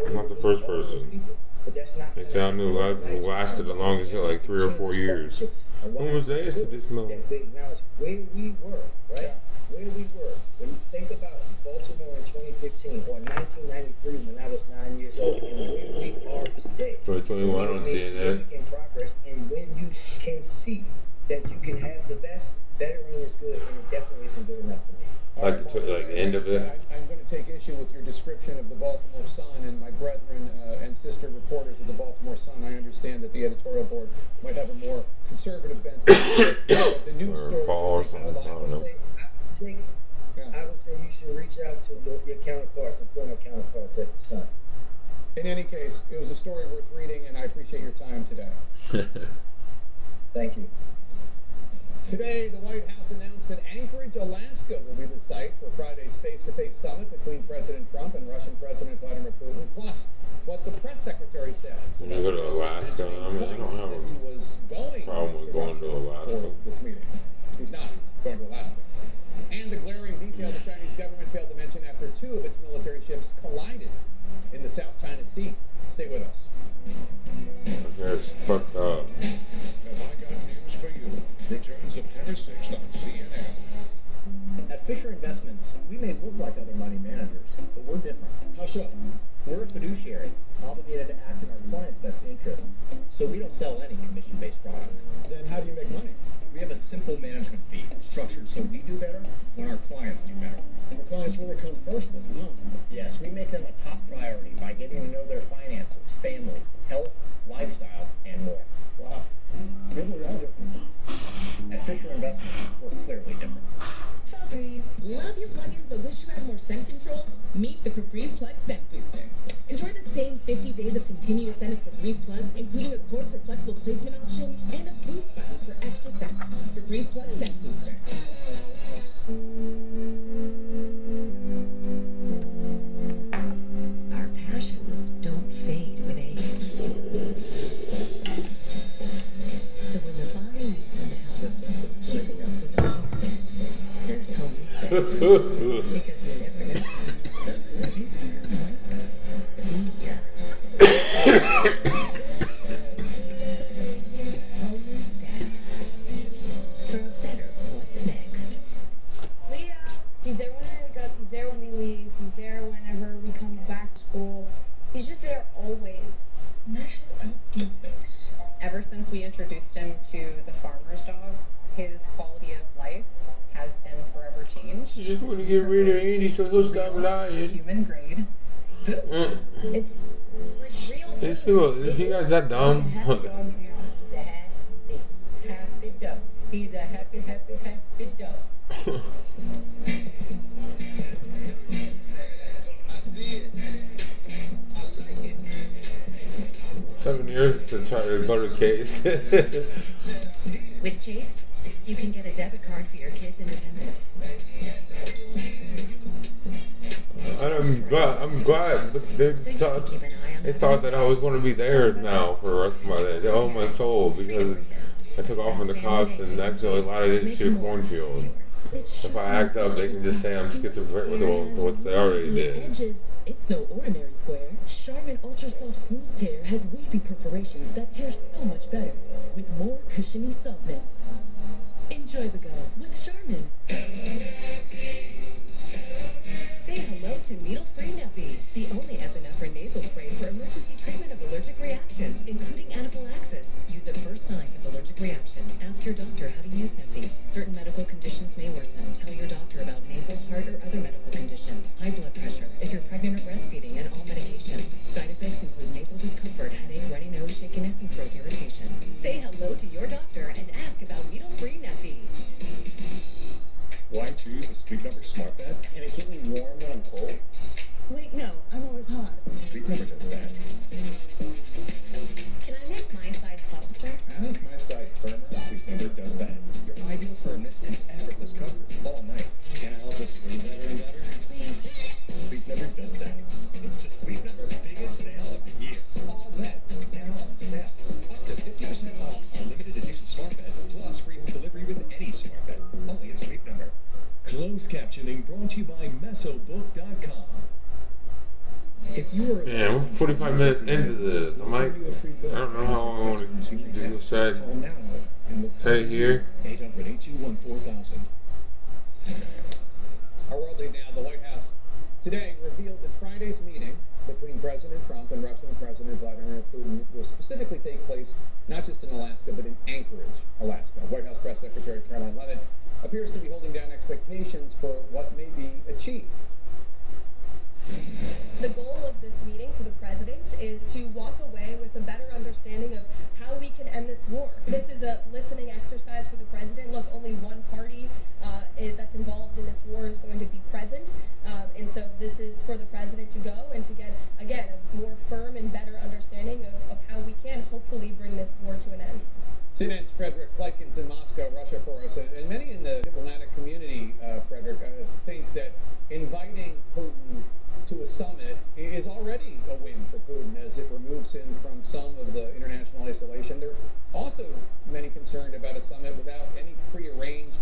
I'm not the first person. But that's not. They say I knew I lasted the longest, like 3 or 4 years. When was the last of this month? That we acknowledge where we were, right? Where we were. When you think about Baltimore in 2015 or 1993 when I was 9 years old, and where we are today. 2021, I don't see it. Significant progress, and when you can see that you can have the best, bettering is good, and it definitely isn't good enough for me. Like the end of it. I'm going to take issue with your description of the Baltimore Sun and my brethren and sister reporters of the Baltimore Sun. I understand that the editorial board might have a more conservative bent. The news or fall or something. I don't know. Jake, I would say you should reach out to your counterparts and former counterparts at the Sun. In any case, it was a story worth reading, and I appreciate your time today. Thank you. Today, the White House announced that Anchorage, Alaska will be the site for Friday's face-to-face summit between President Trump and Russian President Vladimir Putin, plus what the press secretary says. When you go to Alaska, I mean, I don't have a problem with going to Alaska. For this meeting. He's not. He's going to Alaska. And the glaring detail the Chinese government failed to mention after 2 of its military ships collided in the South China Sea. Stay with us. That's fucked up. Have I got news for you? Return September 6th on CNN. At Fisher Investments, we may look like other money managers, but we're different. How so? We're a fiduciary, obligated to act in our clients' best interest, so we don't sell any commission-based products. Then how do you make money? We have a simple management fee, structured so we do better when our clients do better. Our clients really come first then, huh? Yes, we make them a top priority by getting to know their finances, family, health, lifestyle, and more. Wow. Maybe we are different. At Fisher Investments, we're clearly different. Febreze. Love your plugins but wish you had more scent control? Meet the Febreze Plug Scent Booster. Enjoy the same 50 days of continuous scent as Febreze Plug, including a cord for flexible placement options and a boost button for extra scent. Febreze Plug Scent Booster. Our passions don't fade with age. So when the body needs some help keeping up with the heart, there's home instead. Because you never know. This year might be here. Home instead. For a better what's next. Leo, he's there when we wake up, he's there when we leave, he's there whenever we come back to school. He's just there always. Measure out do this. Ever since we introduced him to the farmer's dog, his quality of life has been forever changed. You just want to get rid of Andy so he'll stop lying. Human grade food. It's like real food. These people, you guys that dumb? He's a happy dog. He's a happy dog. 7 years to try to go to Case. With Chase, you can get a debit card for your kids' independence. I'm glad, but they thought that I was going to be theirs now for the rest of my day. They own my soul because I took off from the cops and actually lied into a cornfield. If I act up, they can just say I'm schizophrenic with what they already did. It's no ordinary square. Charmin Ultra Soft Smooth Tear has wavy perforations that tear so much better, with more cushiony softness. Enjoy the go with Charmin. Say hello to needle-free Neffy, the only epinephrine nasal spray for emergency treatment of allergic reactions, including anaphylaxis. Use at first signs of allergic reaction. Ask your doctor how to use Neffy. Certain medical conditions may worsen. Tell your doctor about nasal, heart, or other medical conditions. High blood pressure, if you're pregnant or breastfeeding, and all medications. Side effects include nasal discomfort, headache, runny nose, shakiness, and throat irritation. Say hello to your doctor and ask about needle-free Neffy. Why choose a Sleep Number smart bed? Can it keep me warm when I'm cold? Wait, no, I'm always hot. Sleep Number does that. Can I make my side softer? I make my side firmer. Sleep Number does that. Your ideal firmness and effortless comfort all night. Can it help us sleep better and better? Please. Sleep Number does that. It's the Sleep Number biggest sale of the year. Closed captioning brought to you by mesobook.com. If you were we're 45 minutes into this. I'm like, I don't know how long I want to keep this said. Say it here. 800-821-4000. Our world lead now, the White House today revealed that Friday's meeting between President Trump and Russian President Vladimir Putin will specifically take place not just in Alaska, but in Anchorage, Alaska. White House Press Secretary Caroline Leavitt appears to be holding down expectations for what may be achieved. The goal of this meeting for the president is to walk away with a better understanding of how we can end this war. This is a listening exercise for the president. Look, only one party that's involved in this war is going to be present. And so this is for the president to go and to get, again, a more firm and better understanding of how we can hopefully bring this war to an end. CNN's Frederick Pleitkins in Moscow, Russia for us. And many in the diplomatic community, Frederick, think that inviting Putin to a summit is already a win for Putin as it removes him from some of the international isolation. There are also many concerned about a summit without any prearranged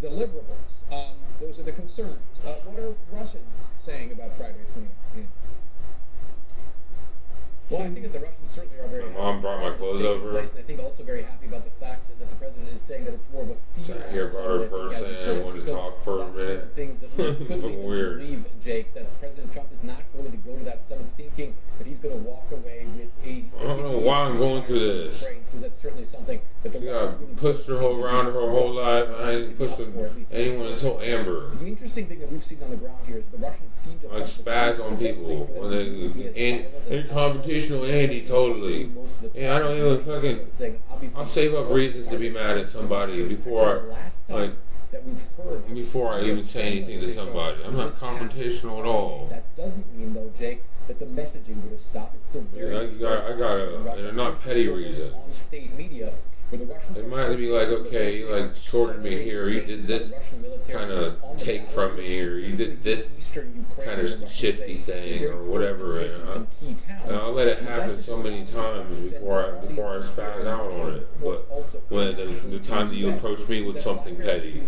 deliverables. Those are the concerns. What are Russians saying about Friday's meeting? Well, I think that the Russians certainly are very happy. My mom brought my clothes over. And I think also very happy about the fact that the president is saying that it's more of a feel. Sat here about her person and wanted to talk for a minute. Things that could lead them to believe, Jake, that President Trump is not going to go to that summit thinking that he's going to walk away with a. I don't know why I'm going through this. Because that's certainly something that the Russians really pushed her around her whole life. I ain't pushed anyone until Amber. The interesting thing that we've seen on the ground here is the Russians seem to. I spaz on people when they confrontational Andy totally. Yeah, I don't even fucking. I'll save up reasons to be mad at somebody before I even say anything to somebody. I'm not confrontational at all. That doesn't mean though, Jake, that the messaging would have stopped. It's still very. I got and they're not petty reasons. On state media. It might be like, okay, you like shorted me here, you did this kind of take from me, or you did this kind of shifty thing, or whatever, and I'll let it happen so many times before I spaz out on it. But when the time that you approach me with something petty,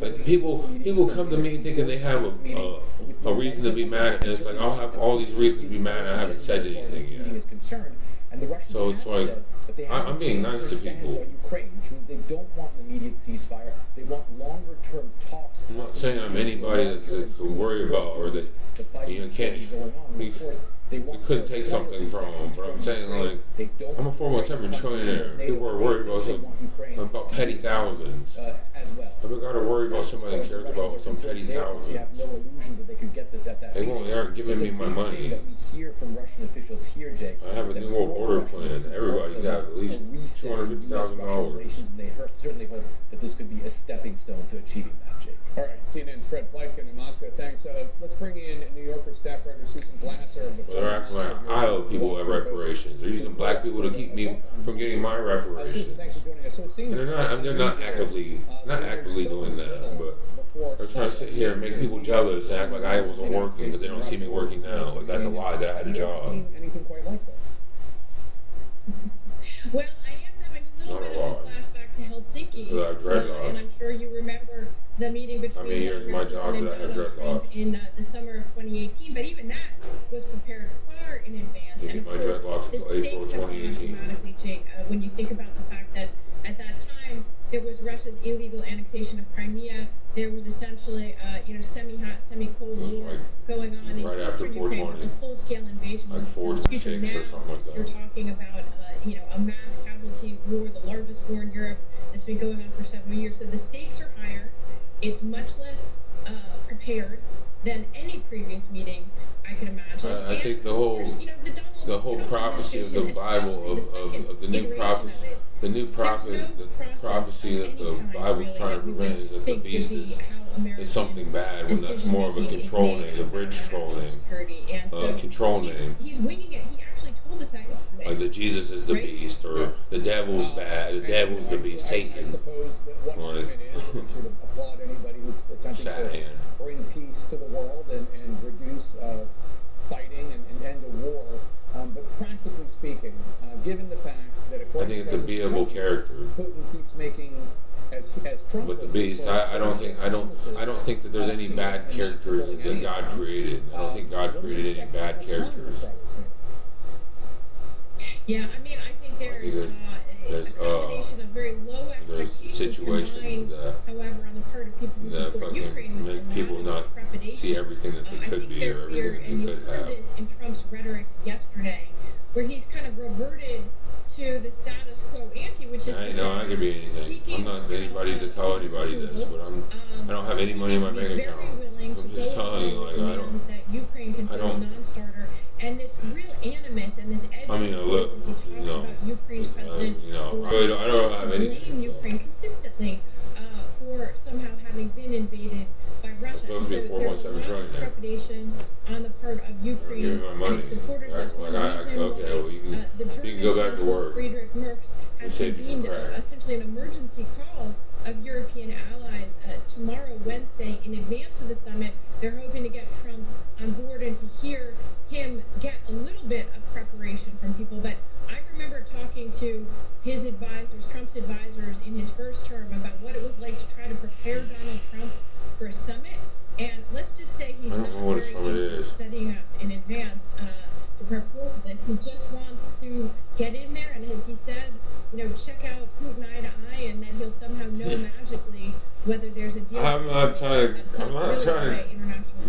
like people come to me thinking they have a reason to be mad, and it's like I'll have all these reasons to be mad, and I haven't said anything yet. So it's like I'm being nice to people. Ukraine, which means they don't want an immediate ceasefire. They want longer-term talks. I'm not saying I'm anybody that's to worry about or that can't. They couldn't take something from them, but I'm saying like I'm a 417 trillionaire. People are worried about petty thousands. I've got to worry about somebody that cares about some petty thousands. They have no illusions that they could get this at that. They aren't giving me my money. That we hear from Russian officials here, Jake. I have a new world order plan. Everybody's got at least $250,000. And they certainly hope that this could be a stepping stone to achieving that, Jake. All right, CNN's Fred Pleitkin in Moscow. Thanks. Let's bring in New Yorker staff writer Susan Glasser. They're acting like I owe people reparations. They're using black people to keep me from getting my reparations. Susan, thanks for joining us. So it seems and they're not actively doing that, but they're trying to sit here and make people jealous and act like I wasn't working because they don't see me working now. Like that's a lie that I had a job. Seen anything quite like this? Well, I am having a little bit of a flashback to Helsinki, and I'm sure you remember the meeting between Trump in the summer of 2018. But even that was prepared far in advance. And of course, the stakes have gone dramatically, Jake. When you think about the fact that at that time there was Russia's illegal annexation of Crimea. There was essentially, semi-hot, semi-cold war going on in eastern Ukraine with a full-scale invasion. Like 4 to 6 or something like that. You're talking about, a mass casualty war, the largest war in Europe that's been going on for several years. So the stakes are higher. It's much less prepared than any previous meeting I could imagine. I think the whole prophecy of the Bible of the new prophecy. The new prophecy that the Bible's trying to prevent is that the beast is something bad when that's more of a control name, a bridge troll name, control name. He's winging it. He actually told us that yesterday. Like that Jesus is the beast, or the devil's bad, the devil's the beast, Satan. I suppose that what argument is, and we should applaud anybody who's attempting to bring peace to the world and reduce fighting and end a war. But practically speaking, given the fact that according I think it's a beable character. Putin keeps making as Trump with the beast. I don't think that there's any bad characters that God created. I don't think God created any bad characters. Yeah, I mean, I think there's a combination of very low expectations situations combined, however, on the part of people who support Ukraine, with make people not see everything that they could be or everything that they could have. And you heard this in Trump's rhetoric yesterday, where he's kind of reverted to the status quo ante, which is I could be anything. I'm not anybody to tell anybody this, but I don't have any money in my bank account. I'm just telling you, like, I don't. Non-starter, and this real animus and this edge as he talks about Ukraine's president I don't have anything. blame Ukraine consistently for somehow having been invaded by Russia. So there's a lot of trepidation on the part of Ukraine and its supporters. That's one reason why the German go back to work. Friedrich Merz has convened essentially an emergency call of European allies tomorrow, Wednesday, in advance of the summit. They're hoping to get Trump on board and to hear him get a little bit of preparation from people. But I remember talking to his advisors, Trump's advisors, in his first term about what it was like to try to prepare Donald Trump for a summit. And let's just say he's not very into studying up in advance to prepare for this. He just wants to get in there, and as he said, check out Putin eye to eye, and then he'll somehow know magically whether there's a deal. I'm not trying to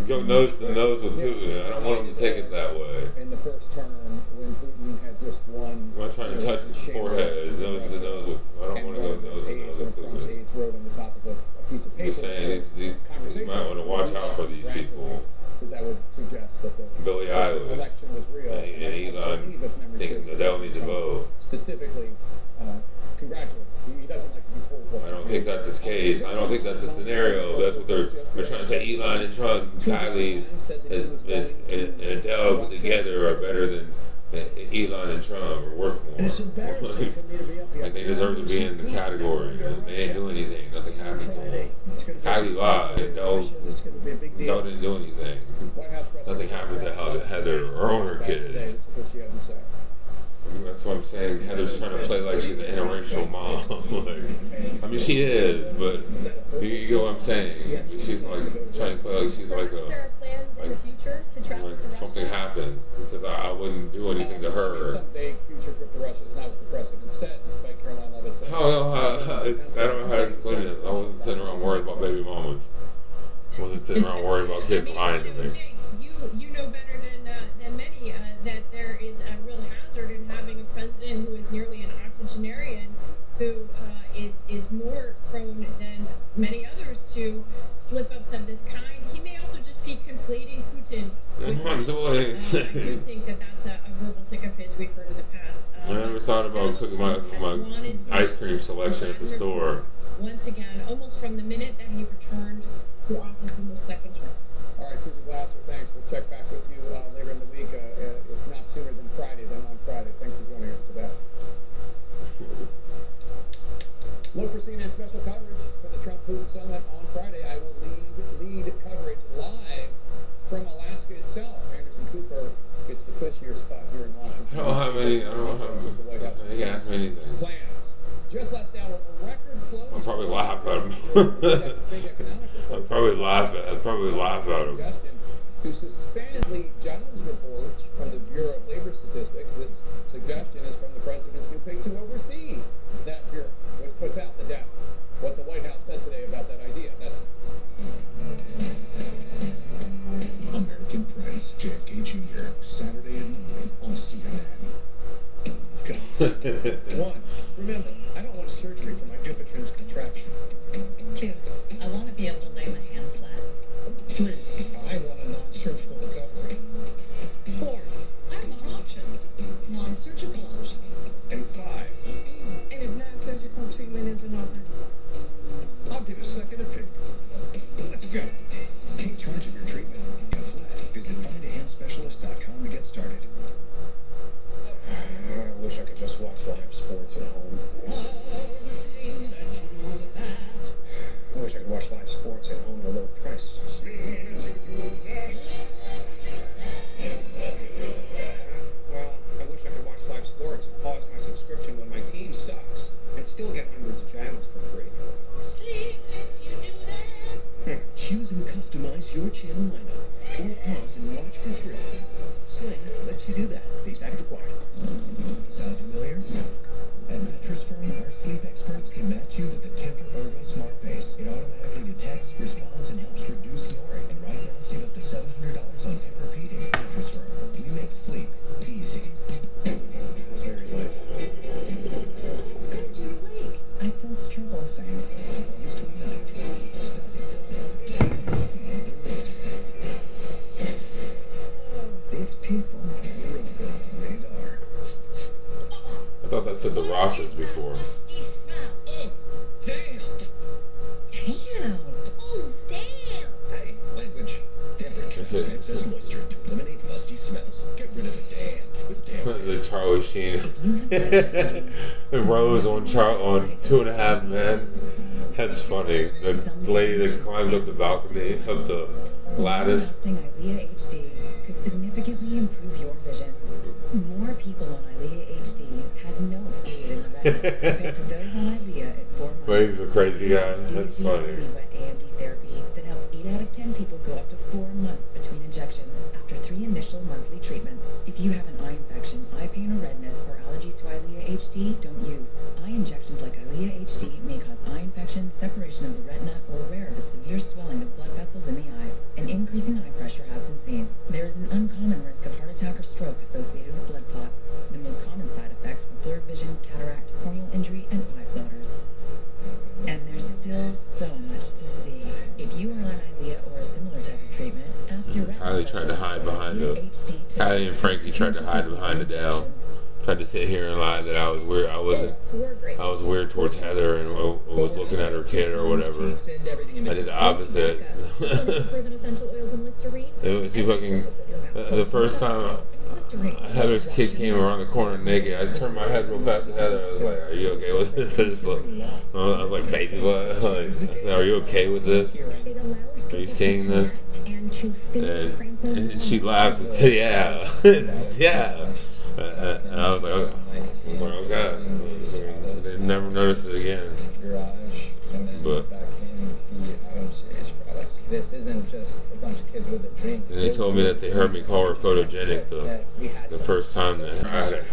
go nose to nose with Putin. I don't want him to take it that way. In the first term, when Putin had just won, I'm not trying to touch his forehead, nose to nose with. I don't want to go nose to nose with Trump's aides wrote on the top of a piece of paper. I'm saying you might want to watch out for these people. Because that would suggest that the election was real. And Elon thinking the devil needs a vote. Specifically, congratulate. He doesn't like to be told what. I don't think that's his case. I don't think that's a scenario. That's what they're trying to say. Elon and Trump, Kylie, and Adele put together are better than Elon and Trump, or worth more. It's embarrassing for me to be up here. Like they deserve to be in the category. They ain't do anything. Nothing happened to them. Kylie lied. Adele didn't do anything. Nothing happened to Heather or her kids. This is what she had to say. That's what I'm saying. Heather's trying to play like she's an interracial mom. I mean, she is, but you get what I'm saying. She's like trying to play like she's like a. Like something happened because I wouldn't do anything to her. Some vague future trip to Russia is not what the president said, despite Caroline Levitt's. I don't know how to explain it. I wasn't sitting around worried about baby mamas. I wasn't sitting around worried about kids lying to me. You know better than many that there is a real hazard in having a president who is nearly an octogenarian, who is more prone than many others to slip-ups of this kind. He may also just be conflating Putin with Russia. I do think that that's a verbal tick of his we've heard in the past. I never thought about cooking my ice cream selection at the store. Once again, almost from the minute that he returned to office in the second term. All right, Susan Glasser, thanks. We'll check back with you later in the week, if not sooner than Friday, then on Friday. Thanks for joining us today. Look for CNN special coverage for the Trump-Putin summit on Friday. I will lead coverage live from Alaska itself. Anderson Cooper gets the cushier spot here in Washington. I don't have any. You can ask me anything. Plans. Just last hour, a record close. I'll probably laugh at him. I'll probably laugh at him. To suspend Lee Jones reports from the Bureau of Labor Statistics. This suggestion is from the president's new pick to oversee that bureau, which puts out the doubt. What the White House said today about that idea. That's next. American Prince JFK Jr. Saturday at 9 on CNN. God. 1. Remember, I don't want surgery for my Dupuytren's contraction. 2. I want to be able to lay my hand flat. 3. I want a non-surgical recovery. 4. I want options. Non-surgical options. And 5. And if non-surgical treatment isn't offered? I'll get a second opinion. Let's go. Take charge of your treatment. Get flat. Visit findahandspecialist.com to get started. I wish I could just watch live sports at home. I wish I could watch live sports at home at a low price. Well, I wish I could watch live sports and pause my subscription when my team sucks and still get hundreds of channels for free. Choose and customize your channel lineup, or pause and watch for free. Sling lets you do that. Face package required. Sound familiar? At Mattress Firm, our sleep experts can match you with the Tempur Ergo Smart Base. It automatically detects, responds, and helps reduce snoring. And right now, save up to $700 on Tempur-Pedic. Mattress Firm, we make sleep easy. How's Mary's life? Good, you're awake. I sense trouble. Same. On August 29th, stunning. Let's see the roses. These people. The roses. Rated R. I thought that said the Rosses before. Damn! Damn. Oh, damn. Hey, language. Denver trims excess moisture to eliminate musty smells. Get rid of the damn with damn. The Charlie Sheen. The Rose on 2.5 Men. That's funny. The lady that climbed up the balcony, up the lattice. EYLEA HD could significantly improve your vision. More people on EYLEA HD had no fluid in the retina compared to those on EYLEA at 4 months. But he's a crazy guy. That's funny. Wet AMD therapy that helped 8 out of 10 people go up to 4 months between injections after 3 initial monthly treatments. If you have an eye infection, eye pain or redness, or allergies to EYLEA HD, don't use. Eye injections like EYLEA HD may cause eye infection, separation of the retina, or rare but severe swelling of blood vessels in the eye. An increase in eye pressure has been seen. There is an uncommon risk of heart attack or stroke associated with blood clots. The most common side effects were blurred vision, cataract, corneal injury, and eye floaters. And there's still so much to see. If you are on EYLEA or a similar type of treatment, ask your retina Kylie tried to hide behind the. Kylie and Frankie tried to hide behind the Dell. Tried to sit here and lie that I was weird. I was weird towards Heather and was looking at her kid or whatever. I did the opposite. She fucking. The first time Heather's kid came around the corner naked, I turned my head real fast to Heather. I was like, "Are you okay with this?" I was like, "Baby, what?" I said, "Are you okay with this? Are you seeing this?" And she laughed and said, "Yeah, yeah." And I was like, okay. They never noticed it again. But this isn't just a bunch of kids with a dream. And they told me that they heard me call her photogenic the first time that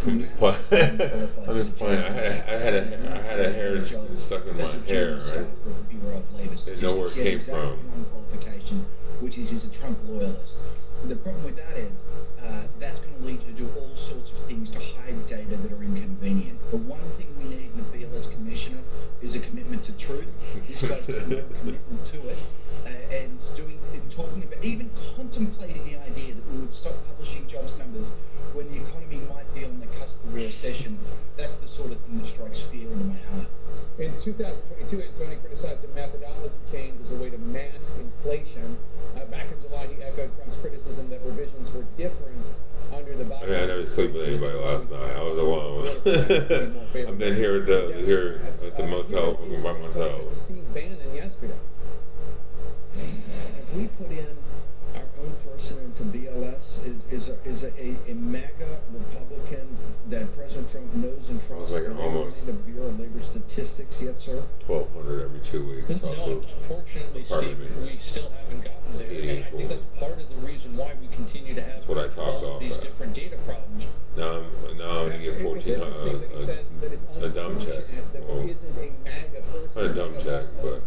I'm just playing. I had a hair stuck in my hair. Right? Didn't know where it came from. Which is he's a Trump loyalist. The problem with that is that's going to lead you to do all sorts of things to hide data that are inconvenient. The one thing we need in a BLS commissioner is a commitment to truth. This guy's got no commitment to it, and talking about, even contemplating the idea that we would stop publishing jobs numbers when the economy might be on the cusp of a recession. That's the sort of thing that strikes fear into my heart. In 2022, Antony criticized a methodology change as a way to mask inflation. Back in July, he echoed Trump's criticism that revisions were different under the Biden. I never slept with anybody last night. I was alone. I've been here at the motel by myself. Steve Bannon yesterday. If we put in our own person into BLS, is a MAGA Republican that President Trump knows and trusts? Like almost the Bureau of Labor Statistics yet, sir? 1,200 every 2 weeks. No, unfortunately, Steve, we still haven't gotten there. And I think that's part of the reason why we continue to have all of these different data problems. Now I'm going to get 1,400. A dumb check. Well, there isn't a MAGA person. Not a dumb check, but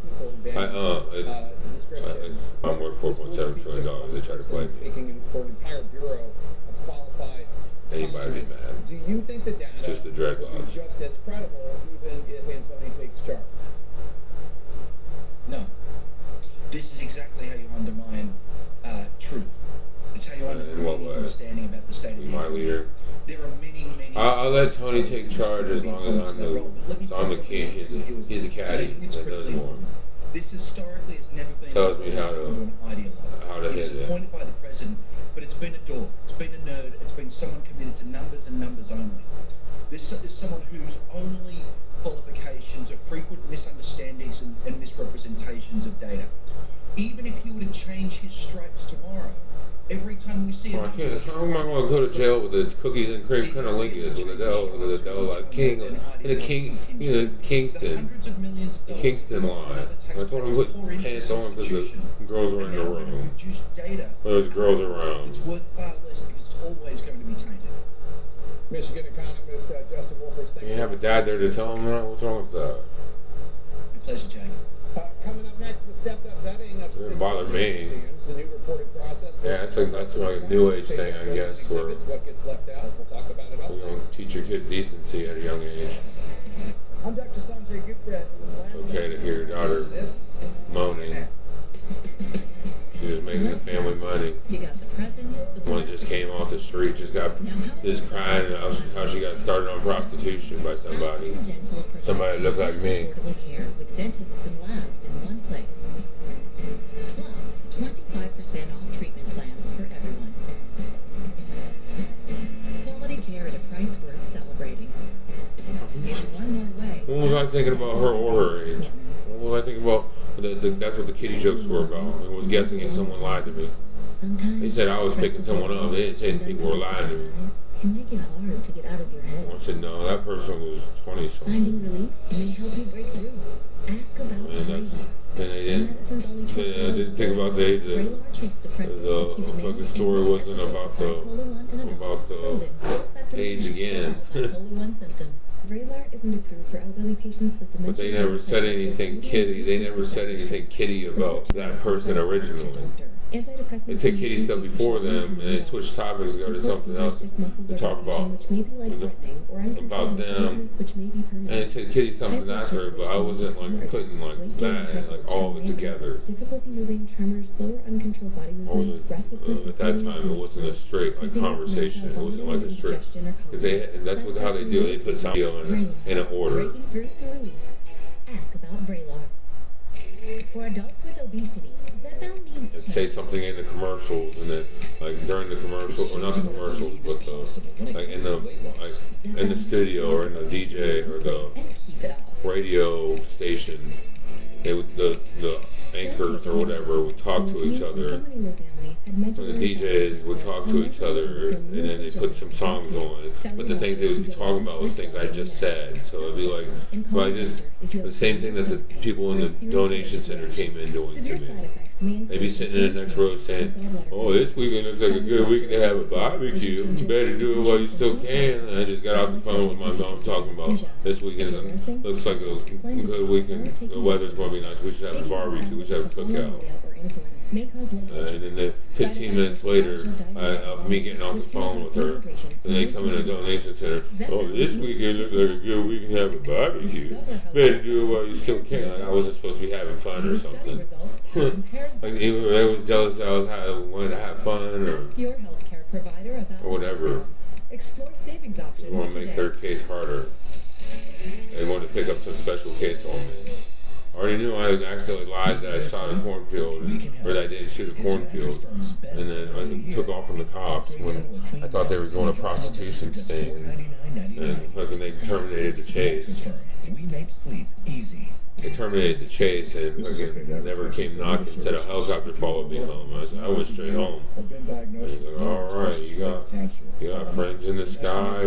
I'm worth $4.7 trillion. They try to play me. Speaking for an entire bureau of qualified anybody be mad. Do you think the data just the will be just as credible even if Antony takes charge? No. This is exactly how you undermine truth. It's how you undermine understanding about the state of the economy. Leader. There are many. I'll let Tony take charge as long as I'm the king. He's the caddy that knows more. This historically has never been tells me how to hit it. Appointed by the president, but it's been a dork, it's been a nerd, it's been someone committed to numbers and numbers only. This is someone whose only qualifications are frequent misunderstandings and misrepresentations of data. Even if he were to change his stripes tomorrow, Every time we see how am I going to go to jail with the cookies and cream cunnilingus with Adele like King in the Kingston line? I told him to put pants on because the girls were in the room. There's girls around. It's worth far less because it's always going to be tainted. Michigan economist Justin Wolfers, thanks. You have a dad there to tell him that? What's wrong with that? Your pleasure, Jake. Coming up next, the stepped-up vetting of Smithsonian museums, the new reported process. Yeah, that's like a new age thing, I guess. Where what gets left out. We'll talk about it all. You know, teach your kids decency at a young age. I'm Dr. Sanjay Gupta. It's okay to hear your daughter moaning. She was making the family money. You got the presents. One just came off the street, just crying how she got started on prostitution by somebody. Somebody that looked like me. Affordable care with dentists and labs in one place. Plus, 25% off treatment plans for everyone. Quality care at a price worth celebrating. It's one more way. What was I thinking about her or her age? What was I thinking about? That's what the kitty jokes were about. I was guessing if someone lied to me. He said I was picking someone up. They didn't say people were lying to me. Can make it hard to get out of your head. I said no, that person was 20 something. Finding relief may help you break through. Ask about Vraylar. And they didn't think about the age. The fucking story wasn't about the age again. Vraylar isn't approved for elderly patients with dementia. But they never said anything kitty. They never said anything kitty about that person originally. They take kitty stuff before them and they switch topics and go to something else to talk about them. And they take kitty something after it, but I wasn't like putting like that and like all of it together. Difficulty moving, tremors, slower uncontrolled body movements, restlessness. At that time, it wasn't a straight like conversation. It wasn't like a straight. Because that's how they do it. They put something in an order. Breaking through to relief. Ask about Vraylar. For adults with obesity, Zepbound means and say something in the commercials, and then like during the commercial, or not the commercials, but like in the studio or in the DJ or the radio station, they would the anchors or whatever would talk to each other. And the DJs would talk to each other, and then they put some songs on. But the things they would be talking about was things I just said. So it'd be like, the same thing that the people in the donation center came in doing to me. They'd be sitting in the next row saying, "Oh, this weekend looks like a good weekend to have a barbecue. You better do it while you still can." And I just got off the phone with my mom talking about this weekend looks like a good weekend. The weather's going to be nice. We should have a barbecue. We should have a cookout. And then 15 minutes later, of me getting off the phone with her, and they come in the donation center. "Oh, this weekend looks like a good weekend to have a barbecue. Better do it while you still can." Like I wasn't supposed to be having fun or something. Like they was jealous that I wanted to have fun or whatever. Explore savings options. They want to make their case harder. They wanted to pick up some special case on me. I already knew I accidentally lied that I shot a cornfield, or that I didn't shoot a cornfield, and then I took off from the cops when I thought they were doing a prostitution sting, and fucking they terminated the chase. We make sleep easy. They terminated the chase and fucking never came knocking. Said a helicopter followed me home. I went straight home. He's like, "All right, you got friends in the sky,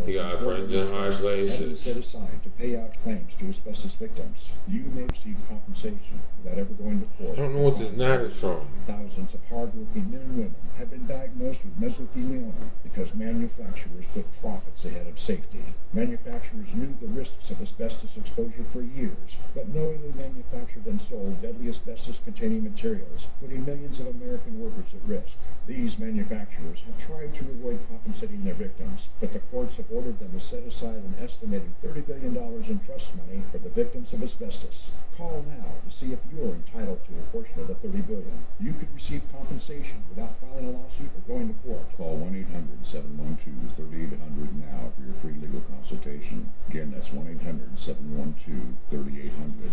you got friends in high places." Set aside to pay out claims to asbestos victims. You may receive compensation without ever going to court. I don't know what this gnat is from. Thousands of hardworking men and women have been diagnosed with mesothelioma because manufacturers put profits ahead of safety. Manufacturers knew the risks of asbestos exposure for years, but knowingly manufactured and sold deadly asbestos-containing materials, putting millions of American workers at risk. These manufacturers have tried to avoid compensating their victims, but the courts have ordered them to set aside an estimated $30 billion in trust money for the victims of asbestos. Call now to see if you're entitled to a portion of the $30 billion. You could receive compensation without filing a lawsuit or going to court. Call 1-800-712-3800 now for your free legal consultation. Again, that's 1-800-712-3800.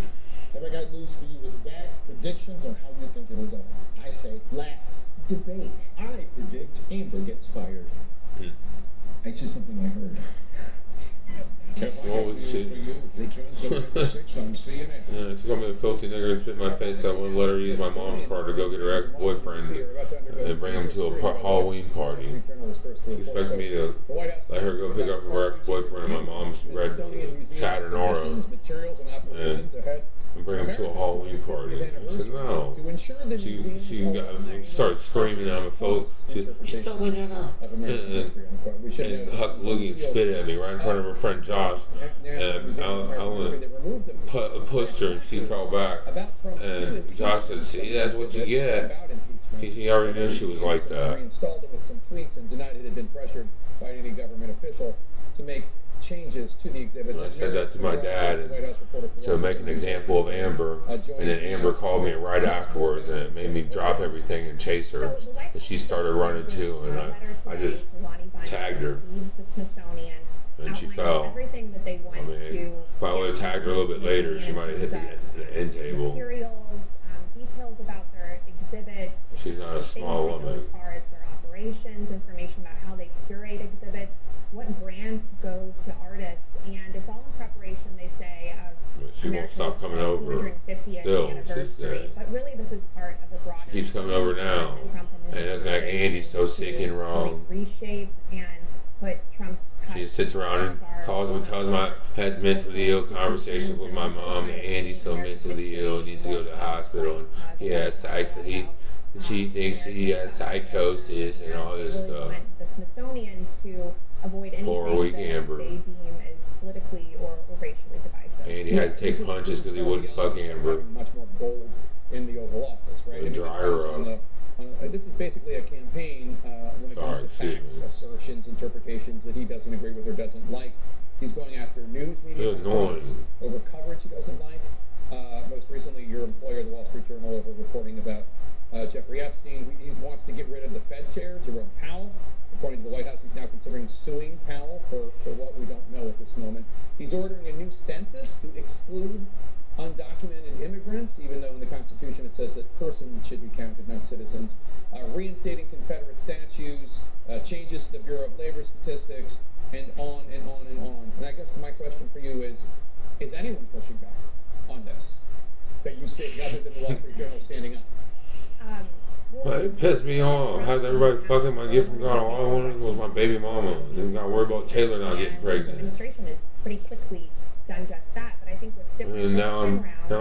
Have I got news for you? It's back. Predictions on how you think it'll go. I say laugh. Debate. I predict Amber gets fired. It's just something I heard. What was she? Yeah, she called me a filthy nigger and spit in my face. I wouldn't let her use my mom's car to go get her ex-boyfriend and bring him to a Halloween party. She expected me to let her go pick up her ex-boyfriend in my mom's red Saturn Aura and bring him to a Halloween party. I said, no. She started screaming at me, folks. She said, you filthy nigger. And hugged Loogie and spit at me right in front of her friend Josh. And I went pushed her and she fell back. And Josh said, see, that's what you get. He already knew she was like that. Reinstalled it with some tweets and denied it had been pressured by any government official to make changes to the exhibits. I said that to my dad to make an example of Amber, and then Amber called me right afterwards, and it made me drop everything and chase her. And she started running too, and I just tagged her. And she fell. I mean, if I would have tagged her a little bit later, she might have hit the end table. Details about their exhibits. She's not a small woman. As far as their operations, information about how they curate exhibits, what grants go to artists, and it's all in preparation, they say, of she won't stop coming over. Still, she's there. But really, this is part of a broader. She keeps coming over now, and looking like Andy's so sick and wrong. Reshape and put Trump's. She just sits around and calls me, tells me I has mentally ill conversations with my mom. And Andy's so mentally ill, needs to go to the hospital, and he has she thinks he has psychosis and all this stuff. The Smithsonian to avoid anything that they deem is politically or racially divisive. And he had to take punches because he wouldn't fuck Amber. Much more bold in the Oval Office, right? And dry her up. This is basically a campaign when it comes to facts, assertions, interpretations that he doesn't agree with or doesn't like. He's going after news media over coverage he doesn't like. Most recently, your employer, the Wall Street Journal, over reporting about Jeffrey Epstein. He wants to get rid of the Fed chair, Jerome Powell. According to the White House, he's now considering suing Powell for what we don't know at this moment. He's ordering a new census to exclude undocumented immigrants, even though in the Constitution it says that persons should be counted, not citizens. Reinstating Confederate statues, changes to the Bureau of Labor Statistics, and on and on and on. And I guess my question for you is anyone pushing back on this that you see, other than the Wall Street Journal standing up? It pissed me off. Had everybody fucking my gift from God. All I wanted was my baby mama. Then got worried about Taylor not getting pregnant. The administration has pretty quickly done just that, but I think what's different. And now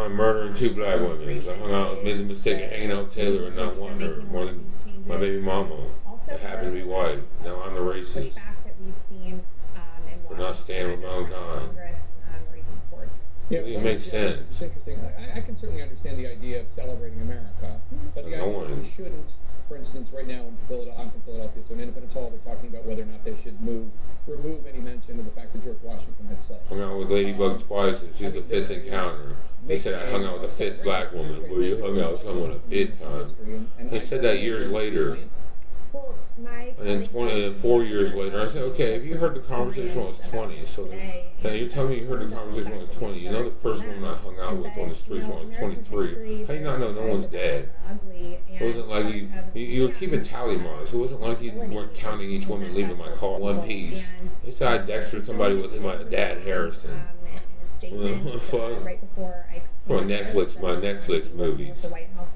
I'm murdering 2 black women because I hung out, made the mistake of hanging out with Taylor and not wanting her more than my baby mama. That happened to be white. Now I'm the racist. For not standing with my own kind. Yeah, it makes sense. It's interesting. I can certainly understand the idea of celebrating America, but the idea that we shouldn't, for instance, right now in Philadelphia, I'm from Philadelphia, so in Independence Hall, they're talking about whether or not they should remove any mention of the fact that George Washington had slaves. Hung out with Ladybug twice, and she's the 5th encounter. They said I hung out with a 5th black woman. Well, you hung out with someone a 5th time. They said that years later. And then 4 years later, I said, okay, if you heard the conversation when I was 20, so then you're telling me you heard the conversation when I was 20. You know the first woman I hung out with on the streets when I was 23. How do you not know no one's dead? It wasn't like you were keeping tally marks. It wasn't like you weren't counting each woman leaving my car one piece. They said I dextered somebody with my dad, Harrison. For my Netflix movies.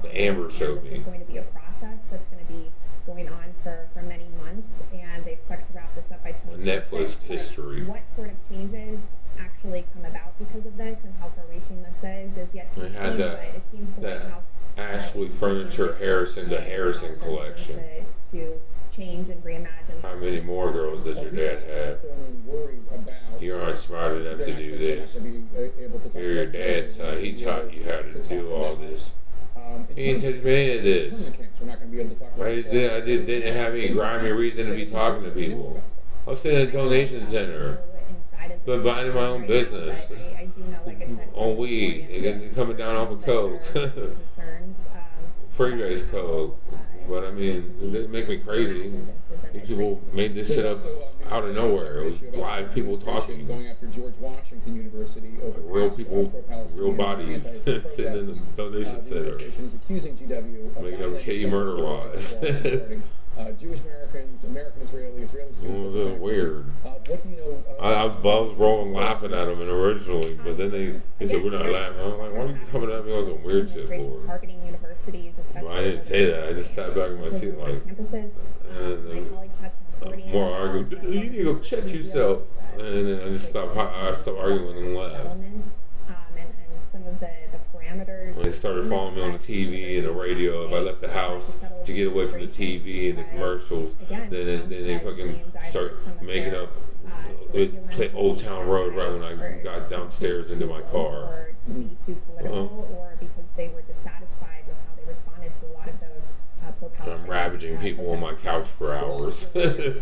The Amber showed me. This is going to be a process that's going to be going on for many months, and they expect to wrap this up by 2026. Netflix history. What sort of changes actually come about because of this, and how far-reaching this is yet to be seen. But it seems the White House Ashley Furniture Harrison, the Harrison collection. To change and reimagine. How many more girls does your dad have? You aren't smart enough to do this. You're your dad's son. He taught you how to do all this. He didn't teach me any of this. I didn't have any grimy reason to be talking to people. I was sitting at a donation center. Been minding my own business. On weed. They're coming down off of coke. Free race coke. But I mean, it make me crazy. People made this shit up out of nowhere. It was live people talking. Going after George Washington University over real people, real bodies sitting in the donation center. Accusing GW of making up K murder laws. Jewish Americans, American Israeli students. It was a little weird. What do you know? I was rolling laughing at them originally, but then they said, we're not laughing. I'm like, why are you coming at me on some weird shit for? Targeting universities, especially. Well, I didn't say that. I just sat back in my seat like, campuses. My colleagues had to more arguing. You need to go check yourself. And then I just stopped arguing and left. And some of the parameters. When they started following me on the TV and the radio, if I left the house to get away from the TV and the commercials, then they fucking start making up. It play Old Town Road right when I got downstairs into my car. Or to be too political, or because they were dissatisfied with how they responded to a lot of those I'm ravaging people on my couch for hours. Thank you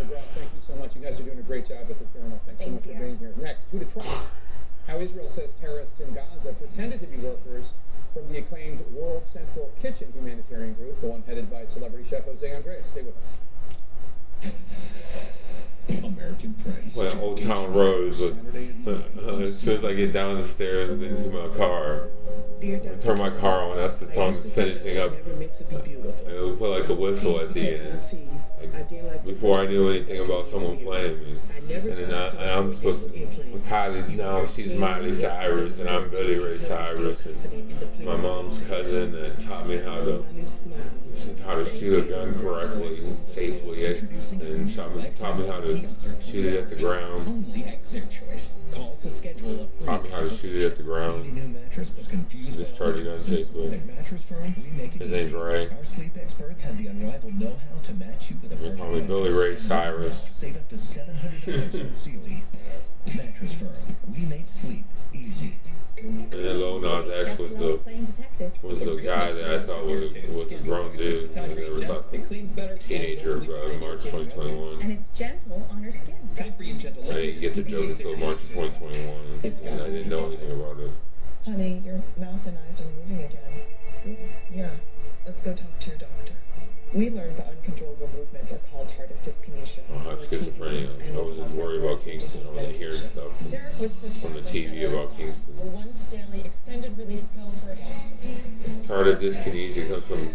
so much. You guys are doing a great job at the Journal. Thanks so much for being here. Next, Who to Trump? How Israel says terrorists in Gaza pretended to be workers from the acclaimed World Central Kitchen humanitarian group, the one headed by celebrity chef Jose Andres. Stay with us. American Prince. Well, Old Town Road is as soon as I get down the stairs and into my car, I turn my car on, that's the song that's finishing up. It would put like the whistle at the end. Like, before I knew anything about someone playing me. And then I'm supposed to, Kylie's now, she's Miley Cyrus and I'm Billy Ray Cyrus. And my mom's cousin that taught me how to shoot a gun correctly and safely. And taught me how to shoot it at the ground. Taught me how to shoot it at the ground. Just charge a gun safely. His name's Ray. Our sleep experts have the unrivaled know-how to match you with a They call me Billy Ray Cyrus. Save up to $700 on Sealy. Mattress Firm. We make sleep easy. And then Lil Nas X was the guy that I thought was a grown dude. I never thought teenager by March 2021. And it's gentle on her skin. I didn't get the joke until March 2021, and I didn't know anything about it. Honey, your mouth and eyes are moving again. Yeah, let's go talk to your doctor. We learned the uncontrollable movements are called tardive dyskinesia. I have schizophrenia. I wasn't worried about Kingston. I wasn't hearing stuff from the TV about Kingston. A once daily extended release pill for adults. Tardive dyskinesia comes from,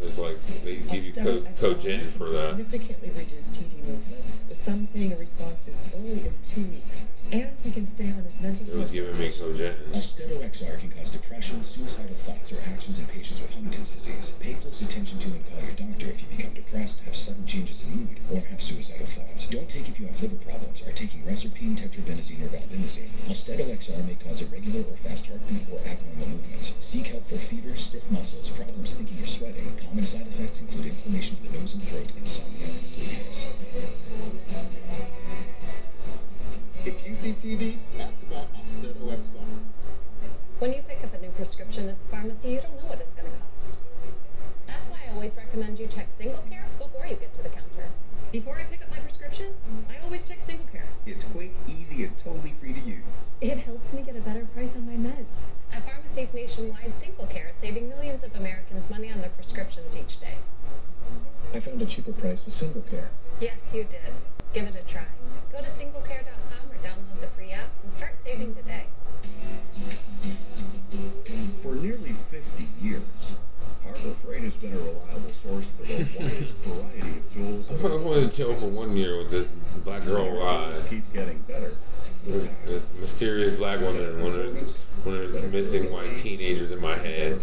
it's like they give you cogen for that. Significantly reduced TD movements, with some seeing a response as early as 2 weeks. And he can stay on his mental health. It was giving me cogen. Austedo XR can cause depression, suicidal thoughts, or actions in patients with Huntington's disease. Pay close attention to and call your doctor if you become depressed, have sudden changes in mood, or have suicidal thoughts. Don't take if you have liver problems, are taking reserpine, tetrabenazine, or valbenazine. Austedo XR may cause irregular or fast heartbeat or abnormal movements. Seek help for fever, stiff muscles, problems thinking or sweating. Common side effects include inflammation of the nose and throat, insomnia, and sleepiness. If you see TD, ask about Austedo XR. When you pick up a new prescription at the pharmacy, you don't know what it's going to cost. That's why I always recommend you check SingleCare before you get to the counter. Before I pick up my prescription, I always check SingleCare. It's quick, easy, and totally free to use. It helps me get a better price on my meds. At pharmacies nationwide, SingleCare is saving millions of Americans money on their prescriptions each day. I found a cheaper price with SingleCare. Yes, you did. Give it a try. Go to singlecare.com or download the free app and start saving today. For nearly 50 years, Harbor Freight has been a reliable source for the widest variety of fuels. I went in jail for 1 year with this black girl lies. Keep getting better. The mysterious black woman when there's missing white teenagers in my head.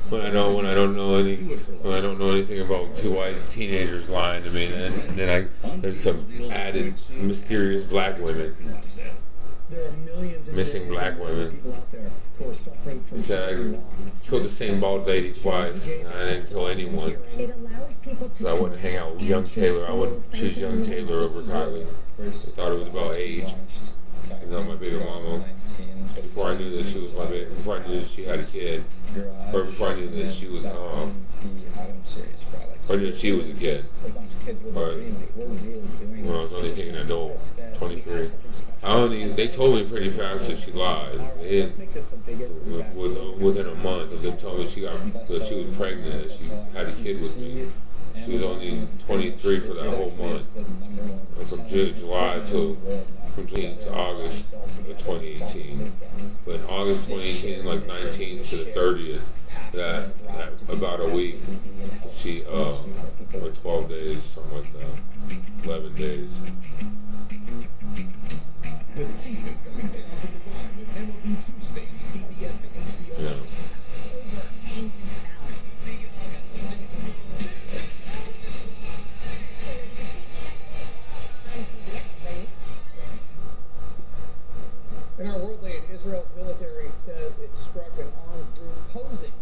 When I don't know anything about two white teenagers lying to me, and then there's some added mysterious black women. There are millions and missing black women. People out there who are suffering from He said I killed the same bald lady twice, and I didn't kill anyone. It allows people to. So I wouldn't hang out with young Taylor. I wouldn't choose young Taylor over Kylie. I thought it was about age. You know, my baby mama. Before I knew that she was my baby, before I knew that she had a kid, or before I knew that she was I knew she was a kid. But when I was only taking an adult, 23. They told me pretty fast that she lied. Within a month of them telling me that she was pregnant, that she had a kid with me. She was only 23 for that whole month. And from July from June to August of 2018. But in August 2018, like 19th to the 30th, that about a week, she or 12 days, something like that, 11 days. The season's coming down to the wire with MLB Tuesday on TBS and HBO Max. October hangs in the balance. In our world lead, Israel's military says it struck an armed group posing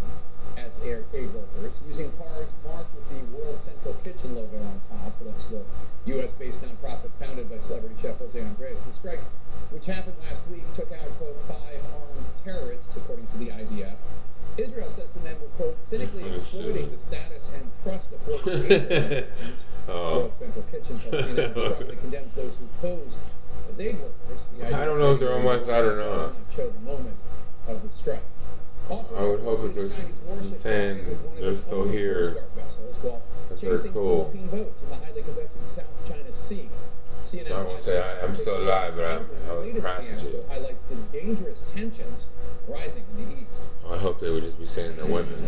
as aid workers, using cars marked with the World Central Kitchen logo on top. That's the U.S.-based nonprofit founded by celebrity chef Jose Andres. The strike, which happened last week, took out, quote, 5 armed terrorists, according to the IDF. Israel says the men were, quote, cynically exploiting the status and trust afforded to aid organizations. World Central Kitchen tells CNN strongly condemns those who posed as aid workers. I don't know if they're on my side or not. Does not show the moment of the strike. Also, I would hope that they're saying they're still here. That's very cool. Philippine boats in the highly contested South China Sea. I won't say I'm still alive, but I was crashing. Highlights the dangerous tensions rising in the east. I hope they would just be saying they're women.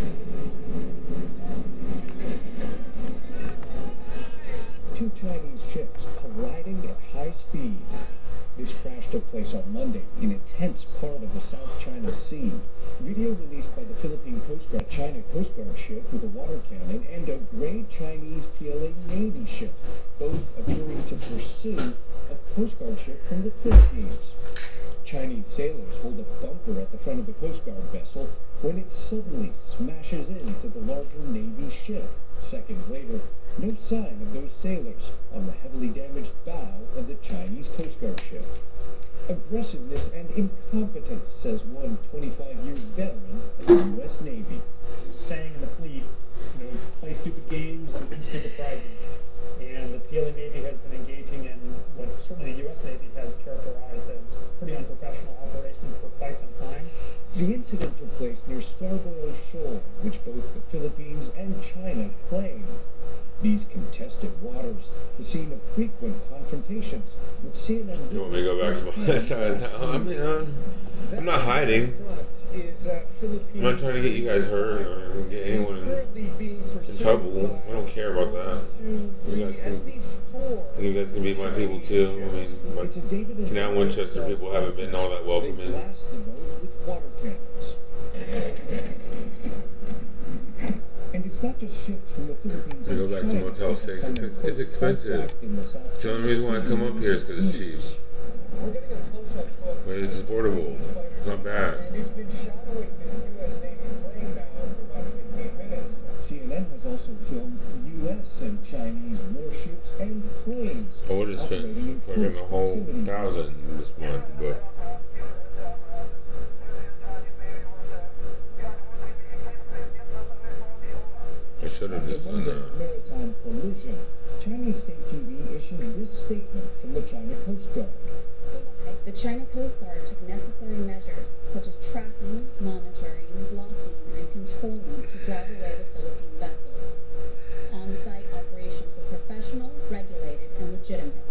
2 Chinese ships colliding at high speed. This crash took place on Monday in a tense part of the South China Sea. Video released by the Philippine Coast Guard, China Coast Guard ship with a water cannon, and a gray Chinese PLA Navy ship, both appearing to pursue a Coast Guard ship from the Philippines. Chinese sailors hold a bunker at the front of the Coast Guard vessel when it suddenly smashes into the larger Navy ship. Seconds later, no sign of those sailors on the heavily damaged bow of the Chinese Coast Guard ship. Aggressiveness and incompetence, says one 25-year veteran of the U.S. Navy. There's a saying in the fleet, play stupid games and win stupid prizes. And the PLA Navy has been engaging in what certainly the U.S. Navy has characterized as pretty unprofessional operations for quite some time. The incident took place near Scarborough Shoal, which both the Philippines and China claim. These contested waters, the scene of frequent confrontations, with CNN. You want me to go back to my side of town? I'm not hiding. I'm not trying to get you guys hurt or get anyone in trouble. I don't care about that. You guys can be my people too. I mean, Canal Winchester people haven't been all that welcoming. And it's not just ships from the Philippines. We go back to Motel 6. It's expensive. The only reason why I come up here is because it's cheap. But it's affordable. It's not bad. CNN has also filmed U.S. and Chinese warships and planes. I would have spent fucking a whole 1,000 this month, but. I should have just done that. Maritime collision. Chinese state TV issued this statement from the China Coast Guard. The China Coast Guard took necessary measures such as tracking, monitoring, blocking, and controlling to drive away the Philippine vessels. On-site operations were professional, regulated, and legitimate.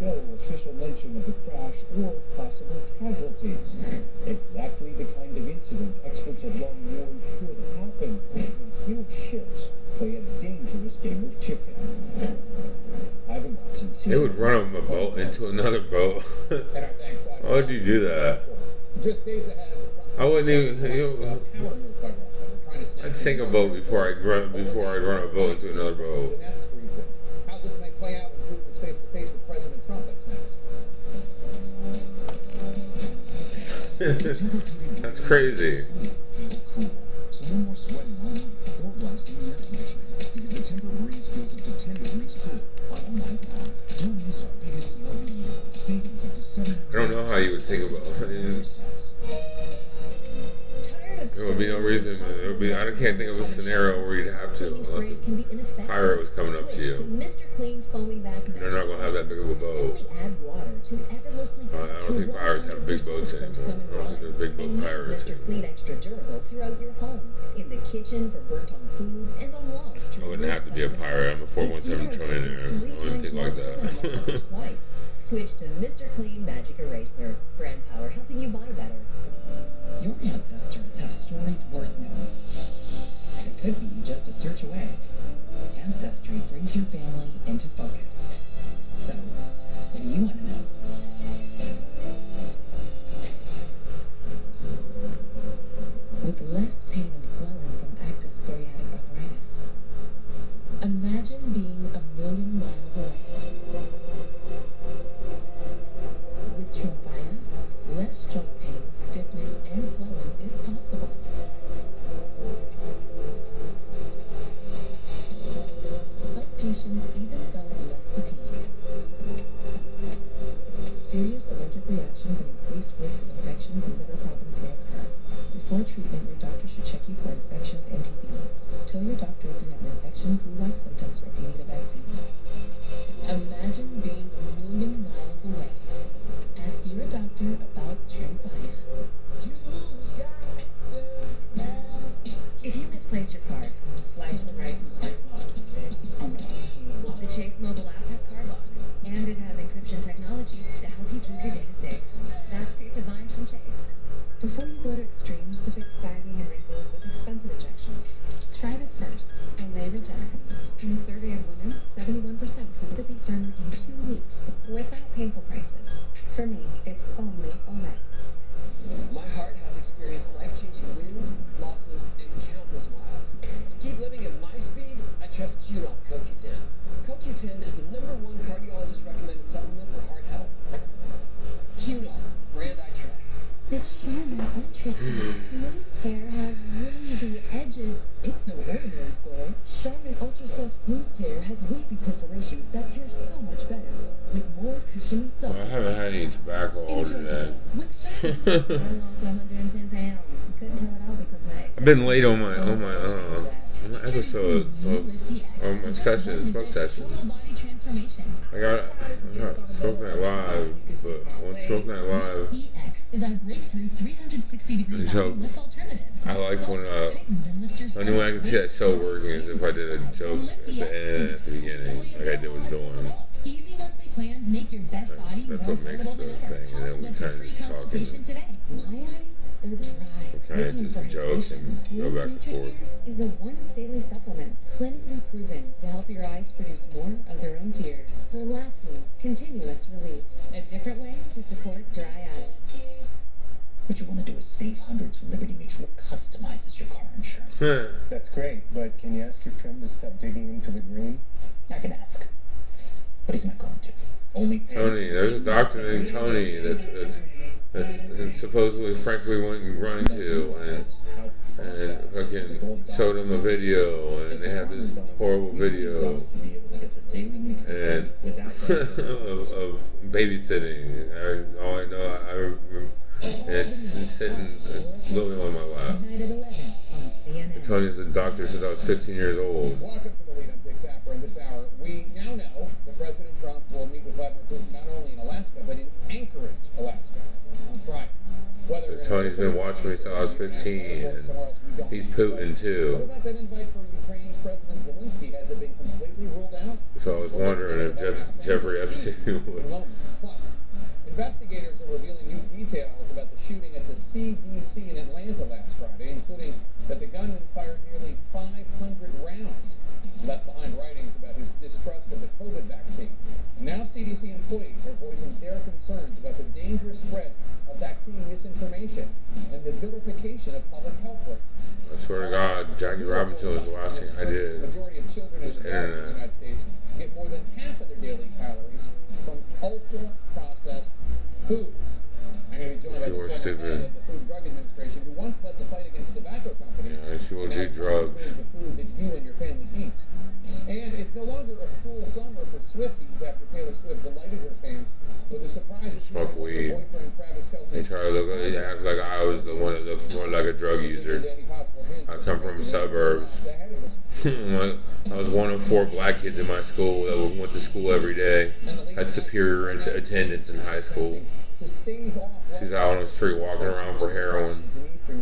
No official mention of the crash or possible casualties. Exactly the kind of incident experts have long warned could happen when huge ships play a dangerous game of chicken. Ivan Watson. They would run a boat into another boat. Why would you do that? Just days ahead of the Trump. I wouldn't even. I'd sink a boat before I'd run a boat into another boat. How this may play out when Putin is face to face with President Trump. That's next. That's crazy. Feel cool. So no more sweating all night or blasting the air conditioning because the temper breeze feels up to 10 degrees cool all night long. Don't miss our biggest sale of the year with savings up to $700. I don't know how you would think about it. Tired of There would be no reason. There would be. I can't think of a scenario where you'd have to, unless a pirate was coming up to you. Mr. Clean foaming back They're not going to have that big of a boat. Simply add water to effortlessly I don't think pirates have big boats anymore. I don't think there's big boat pirates Mr. Clean Extra Durable throughout your home, in the kitchen for burnt on food, and on walls to I wouldn't have to be a pirate. I'm a 417 trillionaire. I wouldn't think like that. Switch to Mr. Clean Magic Eraser. Brand power helping you buy better. Your ancestors have stories worth knowing. It could be just a search away. Ancestry brings your family into focus. So, what do you want to know? With less pain and swelling from active psoriatic arthritis, imagine being 1,000,000 miles away. With Tremfya, less joint pain, stiffness, and swelling is possible. Some patients even felt less fatigued. Serious allergic reactions and increased risk of infections and liver problems may occur. Before treatment, your doctor should check you for infections and TB. Tell your doctor if you have an infection, flu-like symptoms, or if you need a vaccine. Imagine being 1,000,000 miles away. Ask your doctor about Tremfya. If you misplace your card, slide to the right and place lock. The Chase mobile app has card lock, and it has encryption technology to help you keep your data safe. That's peace of mind from Chase. Before you go to extremes to fix sagging and wrinkles with expensive injections, try this first, Olay Regenerist. In a survey of women, 71% said to be firmer in 2 weeks without painful crisis. For me, it's only Olay. My heart has experienced life-changing wins, losses, and countless miles. To keep living at my speed, I trust Qunol CoQ10. CoQ10 is the #1 cardiologist-recommended supplement for heart health. Qunol, the brand I trust. This Charmin Ultra Smooth Tear has wavy edges. It's no ordinary square. Charmin Ultra Soft Smooth Tear has wavy perforations that tear so much better, with more cushiony softness. I haven't had any tobacco all today. With Charmin, I lost 110 pounds. You couldn't tell it all because my I've been late on my episode on my sessions, smoke sessions. I got Smoke Night Live, but on Smoke Night Live, Is our breakthrough 360-degree lift alternative. I like when only way I can see that show working is if I did a joke at the end and at the beginning, like I was doing. Easy monthly plans make your best body That's what makes the thing, and then we kind of just talk and My eyes, they're dry. kind of just joke and go back and forth. is a once daily supplement clinically proven to help your eyes produce more of their own tears for lasting, continuous relief. A different way to support dry eyes. What you want to do is save hundreds when Liberty Mutual customizes your car insurance. That's great, but can you ask your friend to stop digging into the green? I can ask, but he's not going to. Only Tony, there's a doctor named Tony that's supposedly Frankly went and run into and fucking showed him a video, and they have this horrible video and of babysitting. All I know, it's sitting literally on my lap. Tony's a doctor since I was 15 years old. Welcome to the Lead on Big Tapper. In this hour, we now know that President Trump will meet with Vladimir Putin not only in Alaska, but in Anchorage, Alaska, on Friday. Tony's been watching me since I was 15, and he's Putin too. What about that invite for Ukraine's President Zelensky? Has it been completely ruled out? So I was wondering if Jeffrey Epstein would. Plus, investigators are revealing new details about the shooting at the CDC in Atlanta last Friday, including that the gunman fired nearly 500 rounds, left behind writings about his distrust of the COVID vaccine. And now CDC employees are voicing their concerns about the dangerous spread of vaccine misinformation and the vilification of public health workers. I swear to God, Jackie Robinson was the last thing I did. The majority of children and adults in the United States get more than half of their daily calories from ultra-processed foods. I'm going to be joined by the former head of the Food and Drug Administration, who once led the fight against tobacco companies. Yeah, she will do drugs. The food that you and your family eat. And it's no longer a cruel summer for Swifties after Taylor Swift delighted her fans with the surprise Smoke weed. He try to look. He acts like I was the one that looked more like a drug user. I come from the suburbs. I was one of 4 black kids in my school that went to school every day. Had superior attendance in high school. She's out on the street walking around for heroin,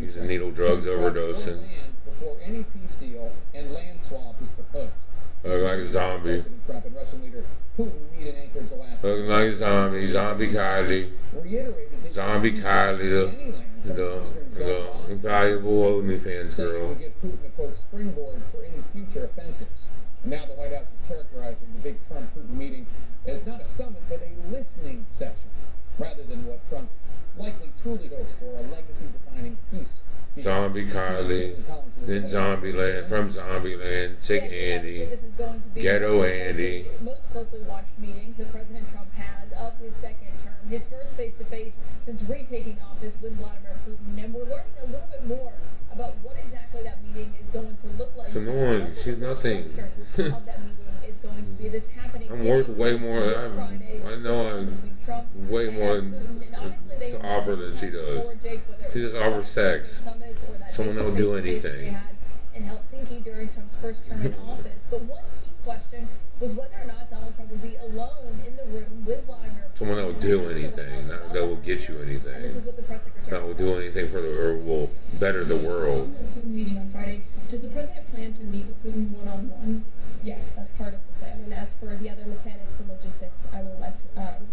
using needle drugs, overdosing. Before any peace deal and land swap is proposed. Looking like a zombie. Trump and Russian leader Putin meet in Anchorage, Alaska. Looking like a zombie. Zombie Kylie. Zombie Kylie, the valuable OnlyFans girl. Would give Putin a quote springboard for any future offensives. Now the White House is characterizing the big Trump-Putin meeting as not a summit, but a listening session, rather than what Trump likely truly hopes for, a legacy-defining peace deal. Zombie Kylie, then Zombieland, from Zombieland, Sick Andy, Ghetto Andy. Most closely watched meetings that President Trump has of his second term, his first face-to-face since retaking office with Vladimir Putin, and we're learning a little bit more about what exactly that meeting is going to look like. It's annoying. She's nothing. of that meeting is going to be that's happening. I'm worth way more. I know I'm way more to offer than she does. She just offers sex. Someone that will do anything. In Helsinki during Trump's first term in office, but one key question was whether or not Donald Trump would be alone in the room with Vladimir Putin. Someone that will do anything, not that will get you anything. This is what the press secretary that will do anything for or will better the world. Meeting on Friday. Does the president plan to meet with Putin one-on-one? Yes, that's part of the plan. And as for the other mechanics and logistics, I will let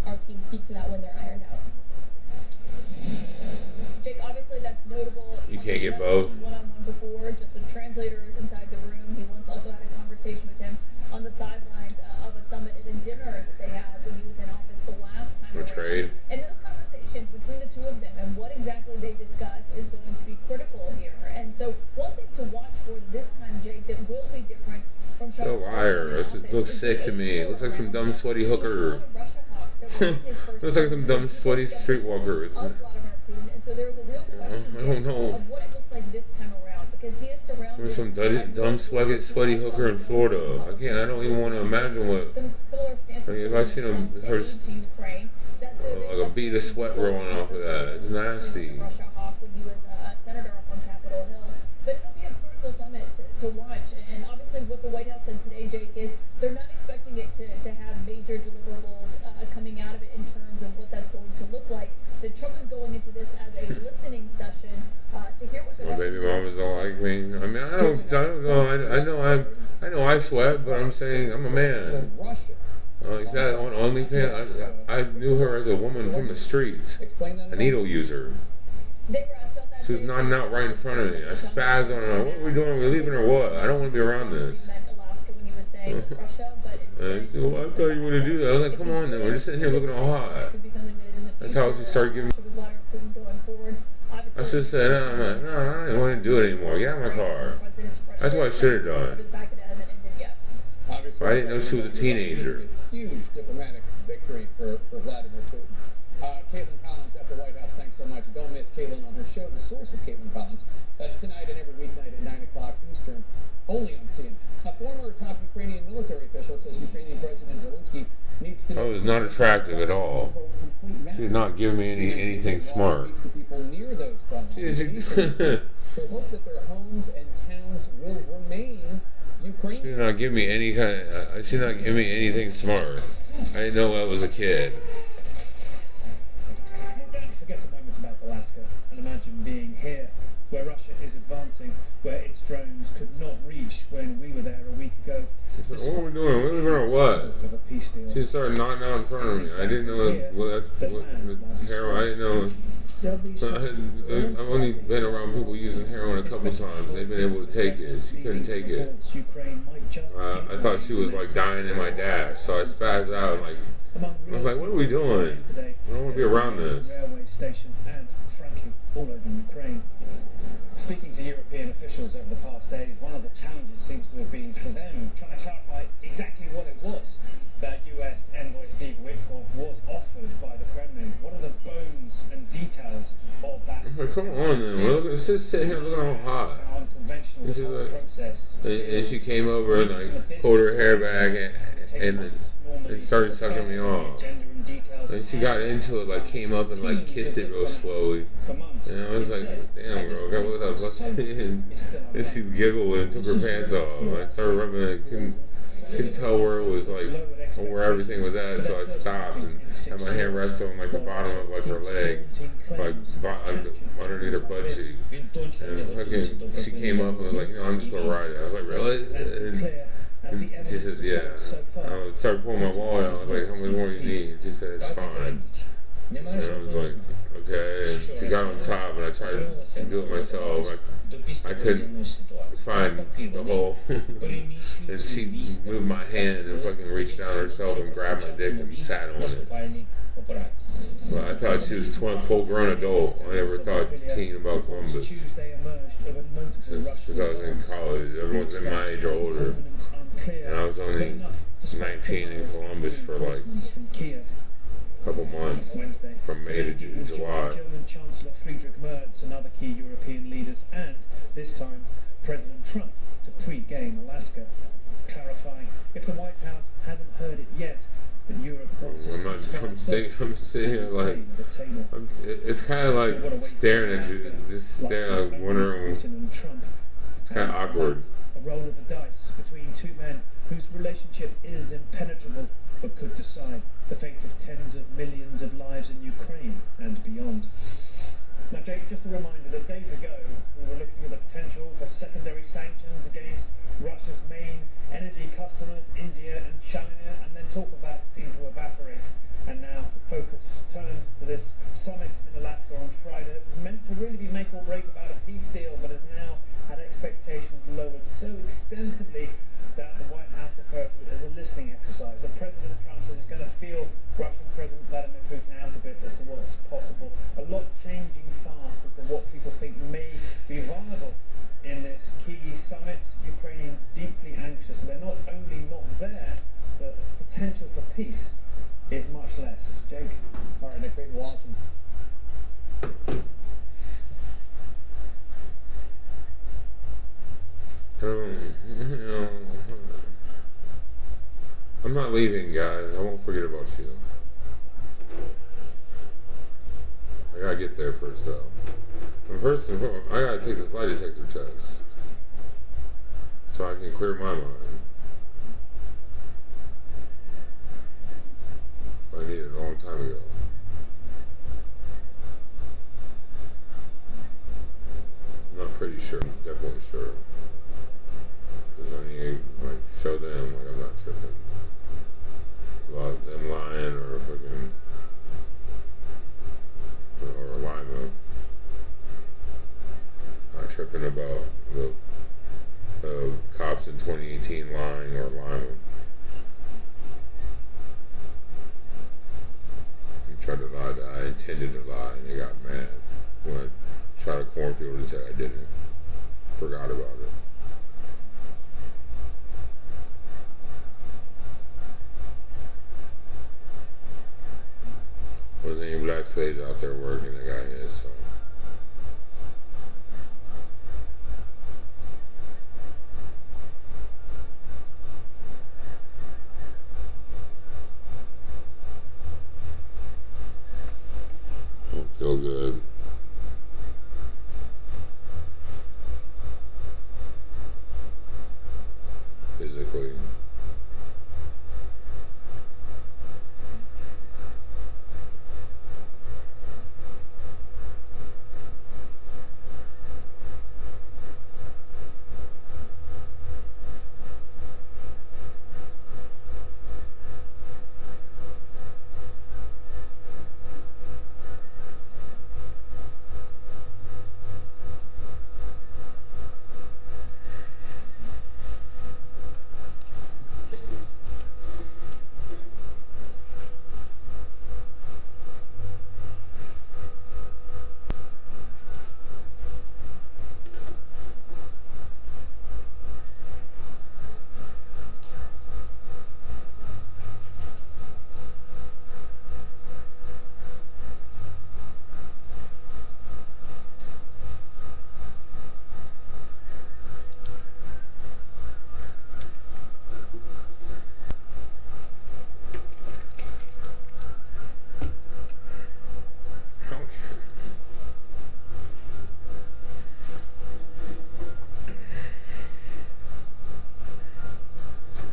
our team speak to that when they're ironed out. Jake, obviously that's notable. You can't get both. One-on-one before, just with translators inside the room. He once also had a conversation with him on the sidelines of a summit at a dinner that they had when he was in office the last time around. Trade. And those conversations between the two of them and what exactly they discuss is going to be critical here. And so one thing to watch for this time, Jake, that will be different from Trump's a liar. It looks sick to me. It looks like some dumb sweaty hooker. Looks like some dumb sweaty streetwalker. And so there's a real question I don't know. of what it looks like this time around, because he is surrounded There's some dumb sweaty hooker in Florida. I don't even want to imagine what. Similar stances If I seen her like a bead of sweat rolling off of that, it's nasty. Russia Hawk when he was a senator up on Capitol Hill. But it'll be a critical summit to watch. And obviously what the White House said today, Jake, is they're not expecting it to have major deliverables coming out of it in terms of what that's going to look like. That Trump is going into this as a listening session to hear what the My baby mamas don't like me. I mean, I don't know. I know I sweat, but I'm saying I'm a man. Is that on OnlyFans? I knew her as a woman from the streets, a needle user. She was nodding out right in front of me. I spazzed on her. What are we doing? Are we leaving or what? I don't want to be around this. Well, I thought you would do that. I was like, come on then. We're just sitting here looking all hot. That's how she started giving. I should have said, no, I don't want to do it anymore. Get out of my car. That's what I should have done. I didn't know she was a teenager. A huge diplomatic victory for Vladimir Putin. Caitlin Collins at the White House, thanks so much. Don't miss Caitlin on her show, The Source with Caitlin Collins. That's tonight and every weeknight at 9 o'clock Eastern, only on CNN. A former top Ukrainian military official says Ukrainian President Zelensky needs to... I was not attractive at all. She did not give me anything smart. To people near those front lines. They hope that their homes and towns will remain Ukrainian. She did not give me any kind of... she did not give me anything smart. I didn't know I was a kid. Forget a moment about Alaska and imagine being here, where Russia is advancing, where its drones could not reach when we were there a week ago. What are we doing? We're leaving or what? She started knocking out in front of me. I didn't know what heroin. I didn't know. I've only been around people using heroin a couple times. They've been able to take it. She couldn't take it. I thought she was like dying in my dash, so I spazzed out. I was like, what are we doing? I don't want to be around this. Railway station and, frankly, all over Ukraine. Speaking to European officials over the past days, one of the challenges seems to have been for them trying to clarify exactly what it was that US envoy Steve Witkoff was offered by the Kremlin. What are the bones and details of that? Come on, then. We're just sitting here looking all hot. And she's like, and she came over and like pulled her hair back and started sucking me off. And she got into it, like came up and like kissed it real slowly. And I was like, damn, girl, what was I? And she giggled and took her pants off. I started rubbing it. Couldn't tell where it was, like, or where everything was at, so I stopped and had my hand rest on like the bottom of like her leg, like underneath her butt cheek. And fucking, she came up and was like, I'm just gonna ride it. I was like, really? And she said, yeah. I started pulling my wallet out. I was like, how much more do you need? She said, it's fine. And I was like, okay. And she got on top, and I tried to do it myself. I couldn't find the hole. And she moved my hand and fucking reached down herself and grabbed my dick and sat on it. Well, I thought she was a full-grown adult. I never thought teen about Columbus. Since I was in college, everyone's in my age or older. And I was only 19 in Columbus for like a couple months, from May to July. German Chancellor Friedrich Merz and other key European leaders, and this time President Trump, to pre-game Alaska, clarifying if the White House hasn't heard it yet, that Europe wants to I'm sitting here like, it's kind of like staring at you, just staring, like wondering. It's kind of awkward. A roll of the dice between two men whose relationship is impenetrable, but could decide the fate of tens of millions of lives in Ukraine and beyond. Now, Jake, just a reminder that days ago we were looking at the potential for secondary sanctions against Russia's main energy customers, India and China, and then talk of that seemed to evaporate. And now the focus turns to this summit in Alaska on Friday. It was meant to really be make or break about a peace deal, but has now had expectations lowered so extensively that the White House referred to it as a listening exercise. The President Trump says he's going to feel Russian President Vladimir Putin out a bit as to what's possible. A lot changing fast as to what people think may be viable in this key summit. Ukrainians deeply anxious. They're not only not there, but potential for peace is much less. Jake? All right, Nick, great watching. I'm not leaving, guys. I won't forget about you. I gotta get there first, though. And first and foremost, I gotta take this lie detector test so I can clear my mind. I needed it a long time ago. I'm not pretty sure. I'm definitely sure. Because I need to like show them like I'm not tripping about them lying or fucking or Lima. Not tripping about the cops in 2018 lying or Lima. I tried to lie that I intended to lie and they got mad when I shot a cornfield and said I didn't. Forgot about it. Wasn't any black slaves out there working that got hit, so. Don't feel good. Physically.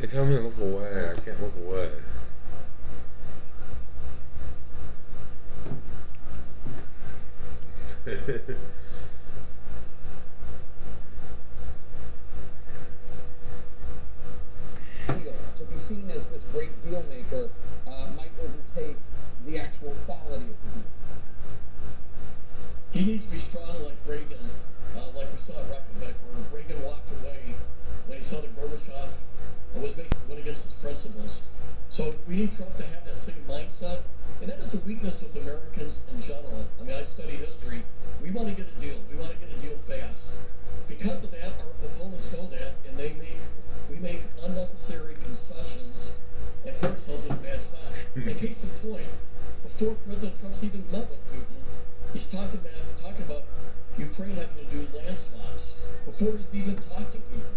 They tell me to look away. I can't look away. To be seen as this great deal maker might overtake the actual quality of the deal. He needs to be strong like Reagan, like we saw at Reykjavik, where Reagan walked away when he saw that Gorbachev went against his principles. So we need Trump to have that same mindset, and that is the weakness with Americans in general. I mean, I study history. We want to get a deal. We want to get a deal fast. Because of that, our opponents know that, and we make unnecessary concessions and put ourselves in a bad spot. In case in point, before President Trump's even met with Putin, he's talking about Ukraine having to do land swaps before he's even talked to Putin.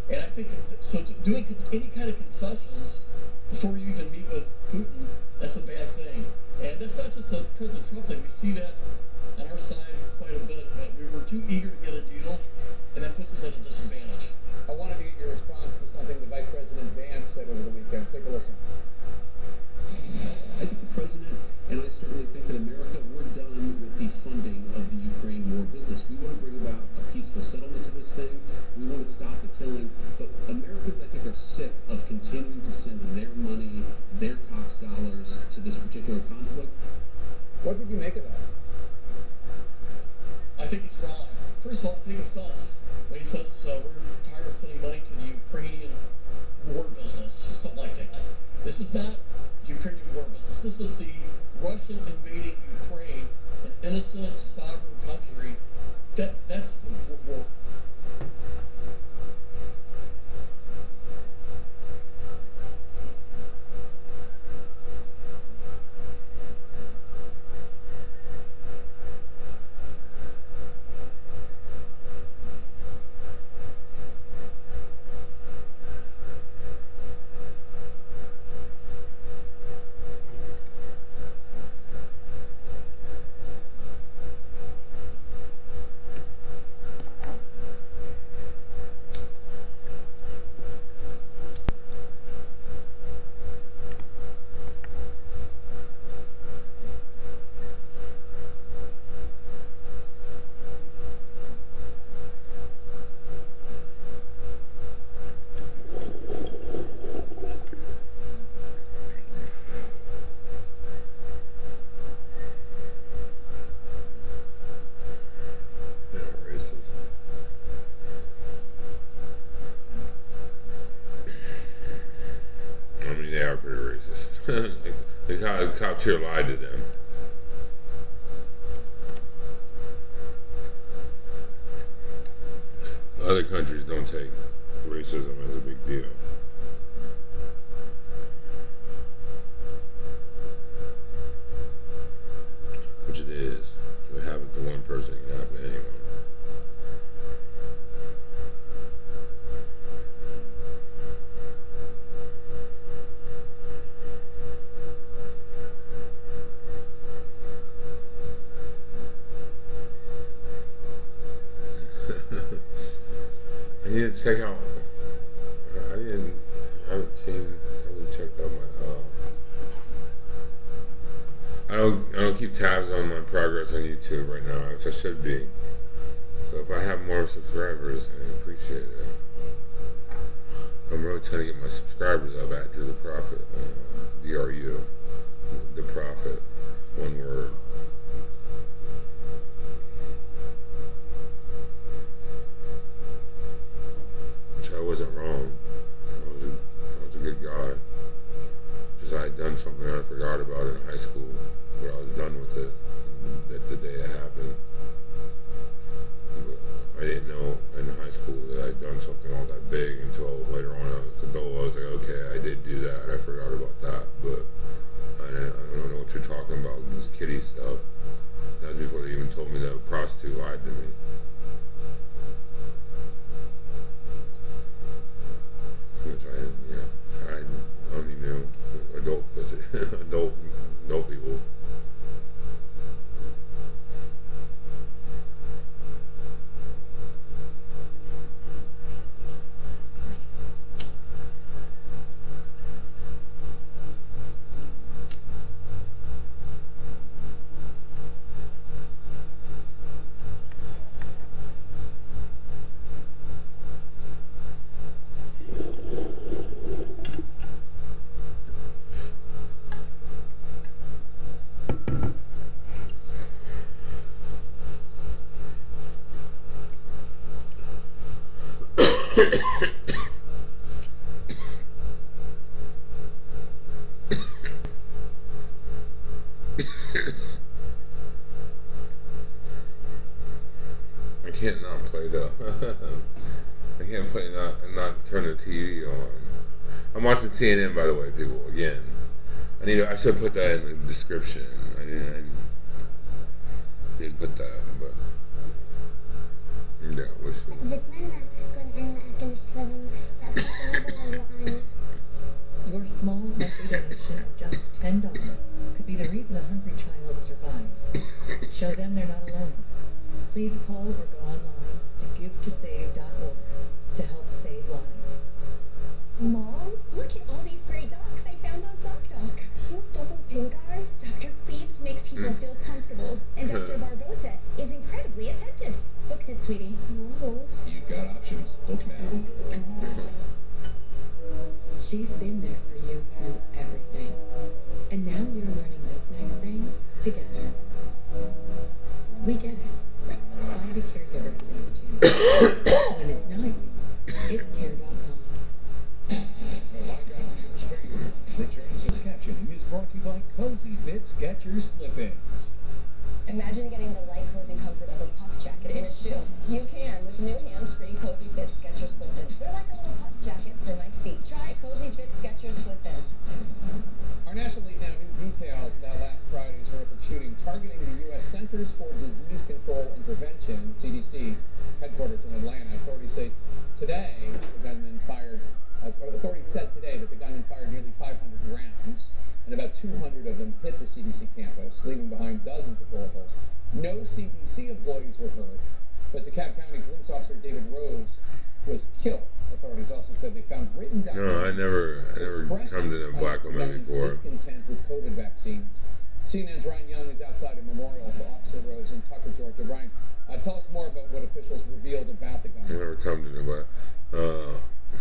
And I think so. Doing any kind of concessions before you even meet with Putin, that's a bad thing. And that's not just a President Trump thing. We see that on our side quite a bit. We're too eager to get a deal, and that puts us at a disadvantage. I wanted to get your response to something the Vice President Vance said over the weekend. Take a listen. I think the president, and I certainly think that America, we're done with the funding of the Ukraine war business. We want to bring about a peaceful settlement to this thing. We want to stop the killing. But Americans, I think, are sick of continuing to send their money, their tax dollars to this particular conflict. What did you make of that? I think he's wrong. First of all, take offense when he says we're tired of sending money to the Ukrainian war business or something like that. This is not the Ukrainian war business. This is the Russian invading Ukraine, an innocent, sovereign country. That's the war. I mean, they are pretty racist. The cops here lied to them. Other countries don't take racism as a big deal. Which it is. If it happens to one person, it can happen to anyone. I need to check out. I haven't checked out my. I don't keep tabs on my progress on YouTube right now, which I should be. So if I have more subscribers, I appreciate it. I'm really trying to get my subscribers up at DruTheProphet. DRU, the Prophet, one word. Which I wasn't wrong. I was a good guy. Just I had done something I forgot about in high school, but I was done with it the day it happened. But I didn't know in high school that I'd done something all that big until later on I was adult. I was like, okay, I did do that. I forgot about that, but I don't know what you're talking about, this kiddie stuff. That's before they even told me that a prostitute lied to me. Which I only knew adult people. I can't not play though. I can't play not turn the TV on. I'm watching CNN, by the way, people. Again, I should put that in the description. I didn't put that, but yeah, we should. Your small monthly donation of just $10 could be the reason a hungry child survives. Show them they're not alone. Please call or go online to givetosave.org to help save lives. Mom, look at all these great docs I found on ZocDoc. Do you have double pink eye? Dr. Cleaves makes people feel comfortable, and Dr. Barbosa is incredibly attentive. Booked it, sweetie. Almost. You've got options. Book now. She's been there for you through everything. And now you're learning this nice thing together. We get it. Find a caregiver who does too. When it's not you, it's care.com. Returns as captioning is brought to you by Cozy Fit Skechers Slip-ins. Imagine getting the light, cozy comfort of a puff jacket in a shoe. You can with new hands-free Cozy Fit Skechers Slip-ins. They're like a little puff jacket for my feet. Try Cozy Fit Skechers Slip-ins. Our national lead now, new details about last Friday's horrific shooting targeting the U.S. Centers for Disease Control and Prevention, CDC, headquarters in Atlanta. Authorities say today the gunman fired, authorities said today that the gunman fired nearly 500 rounds, and about 200 of them hit the CDC campus, leaving behind dozens of bullet holes. No CDC employees were hurt, but DeKalb County police officer David Rose was killed. Authorities also said they found written documents. No, I never come to a black woman before. Discontent with COVID vaccines. CNN's Ryan Young is outside a memorial for Officer Rose in Tucker, Georgia. Ryan, tell us more about what officials revealed about the gun. I never come to the black.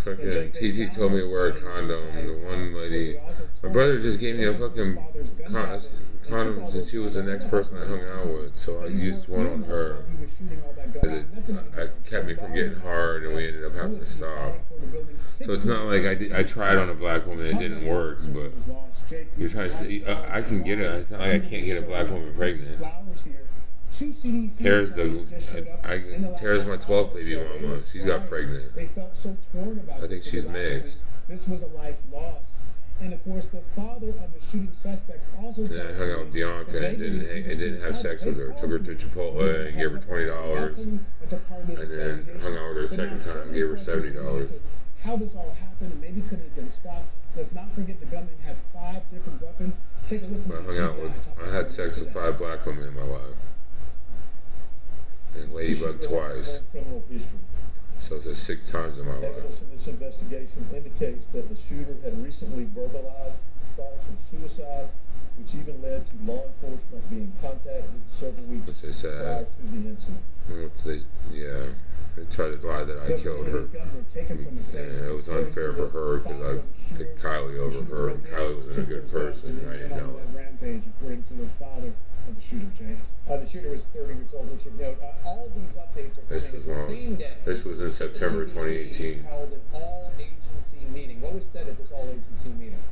Fucking TT told me to wear a condom. The one lady, my brother just gave me a fucking condom since she was the next person I hung out with, so I used one on her because it kept me from getting hard, and we ended up having to stop. So it's not like I tried on a black woman, it didn't work, but you're trying to see, I can get it. It's not like I can't get a black woman pregnant. Tara's Tara's my 12th baby mama. She's got pregnant. They felt so torn about I think she's mixed. This was a life lost. And of course, the father of the shooting suspect also. And I hung out with Bianca and didn't have sex with her. Took her to Chipotle and gave her $20. And then hung out with her second time, gave her $70. How this all happened and maybe could have been stopped. Let's not forget the gunman had 5 different weapons. Take a listen. I had sex with 5 black women in my life. And Ladybug twice. So it's 6 times in my life. Evidence in this investigation indicates that the shooter had recently verbalized thoughts of suicide, which even led to law enforcement being contacted several weeks prior to the incident. They tried to lie that I killed her. And it was unfair for her because I picked Kylie over her, and Kylie wasn't a good person, and I didn't know it. Rampage, according to the father of the shooter, Jay. The shooter was 30 years old. We should note all these updates are coming the same day. This was in September 2018. Held an all-agency meeting. What was said at this all-agency meeting?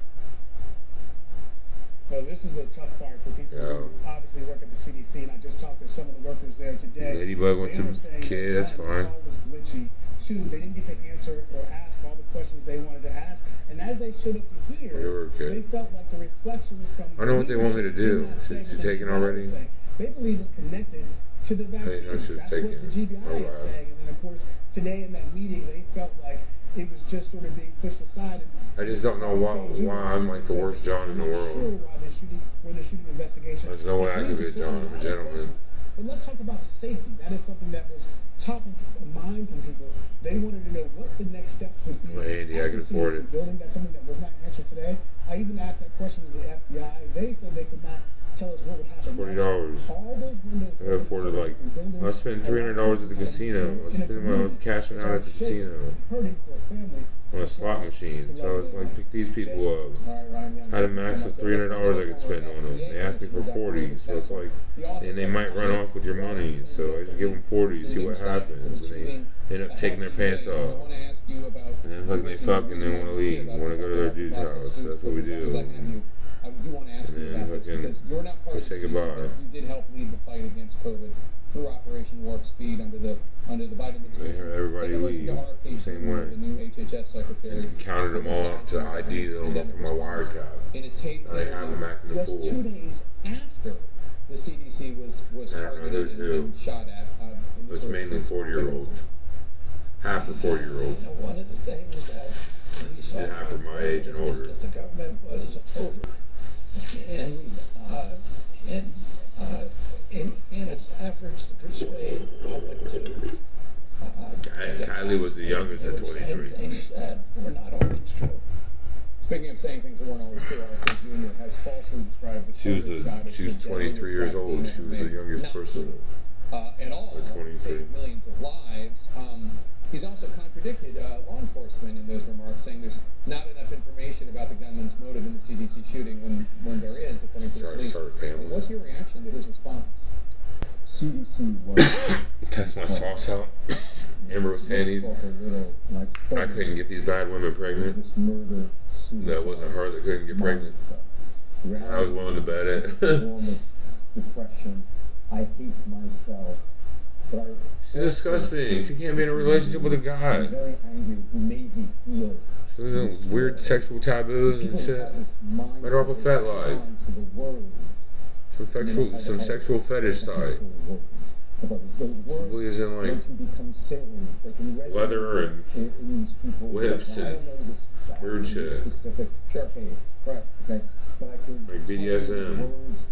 Well, this is the tough part for people who obviously work at the CDC, and I just talked to some of the workers there today. Ladybug went to kid, that's fine. The call was glitchy. 2, they didn't get to answer or ask all the questions they wanted to ask, and as they showed up to hear, they felt like the reflections from I know what they want me to do. Is she taken already? They believe it's connected to the vaccine. That's what the GBI is saying, and then of course today in that meeting they felt like it was just sort of being pushed aside. I just don't know why I'm like the worst John in the world. Sure why the shooting investigation. There's no way I could be a John. I'm a gentleman. But let's talk about safety. That is something that was top of mind from people. They wanted to know what the next steps would be. Andy, I can afford it. Building. That's something that was not answered today. I even asked that question to the FBI. They said they could not tell us what would happen. $40. All those windows I afforded like I spent $300 at the casino. I was cashing out at the casino hurting for a family. on a slot machine. So I was like, pick these people up. Had a max of $300 I could spend on them. They asked me for 40, so it's like, and they might run off with your money. So I just give them 40, see what happens, and they end up taking their pants off. And then fucking they fuck and they want to leave, want to go to their dude's house. So that's what we do. I do want to ask you about this because you're not part of the CDC, but you did help lead the fight against COVID through Operation Warp Speed under the Biden administration. Everybody leave same way. The new HHS secretary counted them all up to ID them up from my wiretap. In a tape I have them acting the just fool. 2 days after the CDC was targeted and shot at. It's mainly 40-year-olds. Half the 40-year-olds. One of the things that we saw And half are my age and older. that the government was over. In its efforts to persuade the public to Kylie was the youngest at 23. things that were not always true. Speaking of saying things that weren't always true, RFK Jr. has falsely described the COVID shot as She was 23 years old. She was the youngest person. At all, saved millions of lives. He's also contradicted law enforcement in those remarks, saying there's not enough information about the gunman's motive in the CDC shooting when there is, according to the police. What's your reaction to his response? CDC was Test my sauce out. Amber was saying I couldn't get these bad women pregnant. That wasn't her that couldn't get pregnant. I was willing to bet it. Depression. I hate myself. But She's disgusting. She can't be in a relationship with a guy. I'm very angry who made me feel. She was in weird sexual taboos and shit. Better off a fat life. Some sexual fetish side. Believes in like leather and whips and weird shit. Right. Okay. But I can like BDSM. Words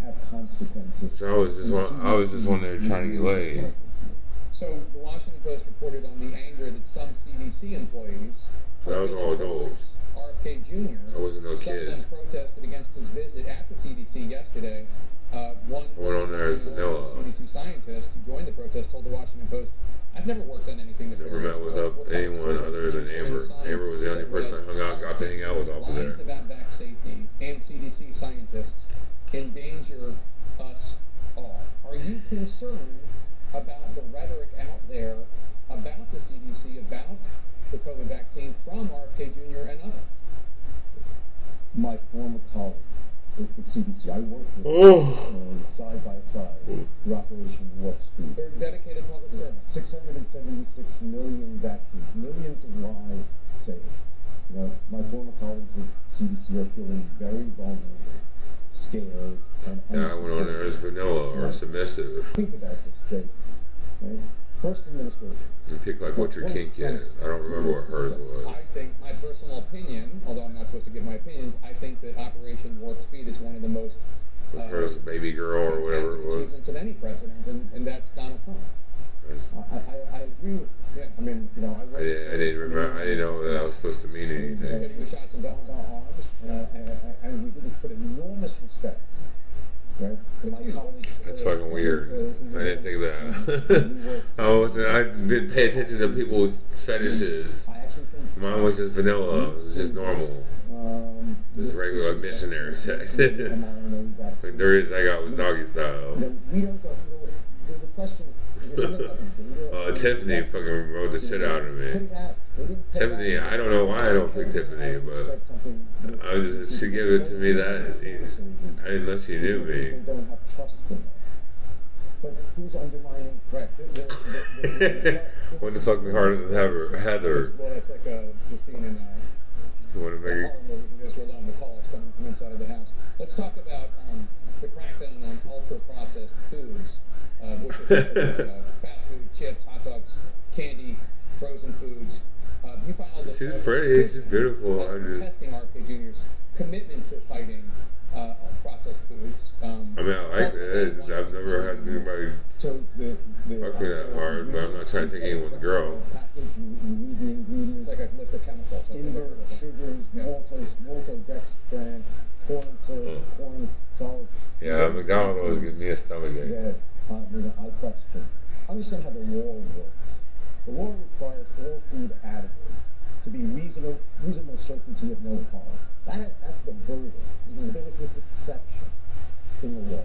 have consequences. So I was just one there trying to get laid. So the Washington Post reported on the anger that some CDC employees, That was all adults. RFK Jr. That wasn't no some of them kids. protested against his visit at the CDC yesterday. One on there is vanilla. CDC scientist who joined the protest told the Washington Post, "I've never worked on anything that Never met with anyone other than Amber. Amber was the only person I hung out, got to hang out with off of there. Lies about vac safety and CDC scientists endanger us all. Are you concerned about the rhetoric out there about the CDC, about the COVID vaccine from RFK Jr. and others?" My former colleagues with CDC, I worked with side by side through Operation Warp Speed. They're dedicated public servants. 676 million vaccines, millions of lives saved. You know, my former colleagues at CDC are feeling very vulnerable, scared, and I went on there as vanilla or submissive. Think about this, Jake. Right? First administration. You pick like what your kink is. I don't remember what hers was. I think my personal opinion, although I'm not supposed to give my opinions, I think that Operation Warp Speed is one of the most Hers baby girl or whatever it was. achievements of any president, and that's Donald Trump. I agree with you. I mean, you know, I didn't remember. I didn't know that was supposed to mean anything. Getting the shots into arms. And we did put enormous respect. Right? For my colleagues. That's fucking weird. I didn't think that. I didn't pay attention to people's fetishes. Mine was just vanilla. It was just normal. Just regular missionary sex. Like the dirtiest I got was doggy style. We don't go. The question is there something about the data? Tiffany fucking rode the shit out of me. Tiffany, I don't know why I don't pick Tiffany, but I was just, she gave it to me that I didn't know she knew me. They don't have trust in it. But who's undermining? Right. Wouldn't fuck me harder than Heather. It's like the scene in Want to make horror movie from Israel on the calls coming from inside the house. Let's talk about the crackdown on ultra-processed foods, which is fast food, chips, hot dogs, candy, frozen foods. You filed a She's pretty. She's beautiful. Testing RFK Jr.'s commitment to fighting processed foods. I mean, I like it. I've never had anybody fuck me that hard, but I'm not trying to take anyone's girl. It's like a list of chemicals. Invert, sugars, maltose, maltodextran, corn syrup, corn solids. Yeah, McDonald's always gives me a stomach ache. That I question. Understand how the law works. The law requires all food additives to be reasonable certainty of no harm. That's the burden. There was this exception in the law.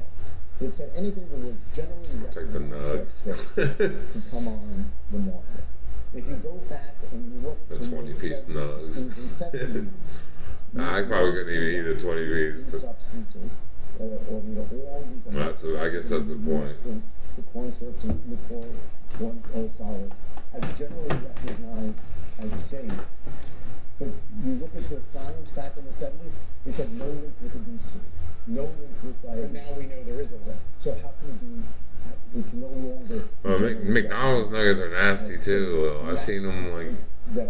It said anything that was generally recognized as safe could come on the market. If you go back and you look the 20-piece nugs. in 70s, I probably couldn't even eat a 20-piece. Substances, or all these. I guess that's the point. The corn syrups and the corn solids as generally recognized as safe. But you look at the science back in the 70s, they said no link with obesity, no link with diabetes. But now we know there is a link. So how can it be? We can no longer. Well, McDonald's nuggets are nasty too. I've seen them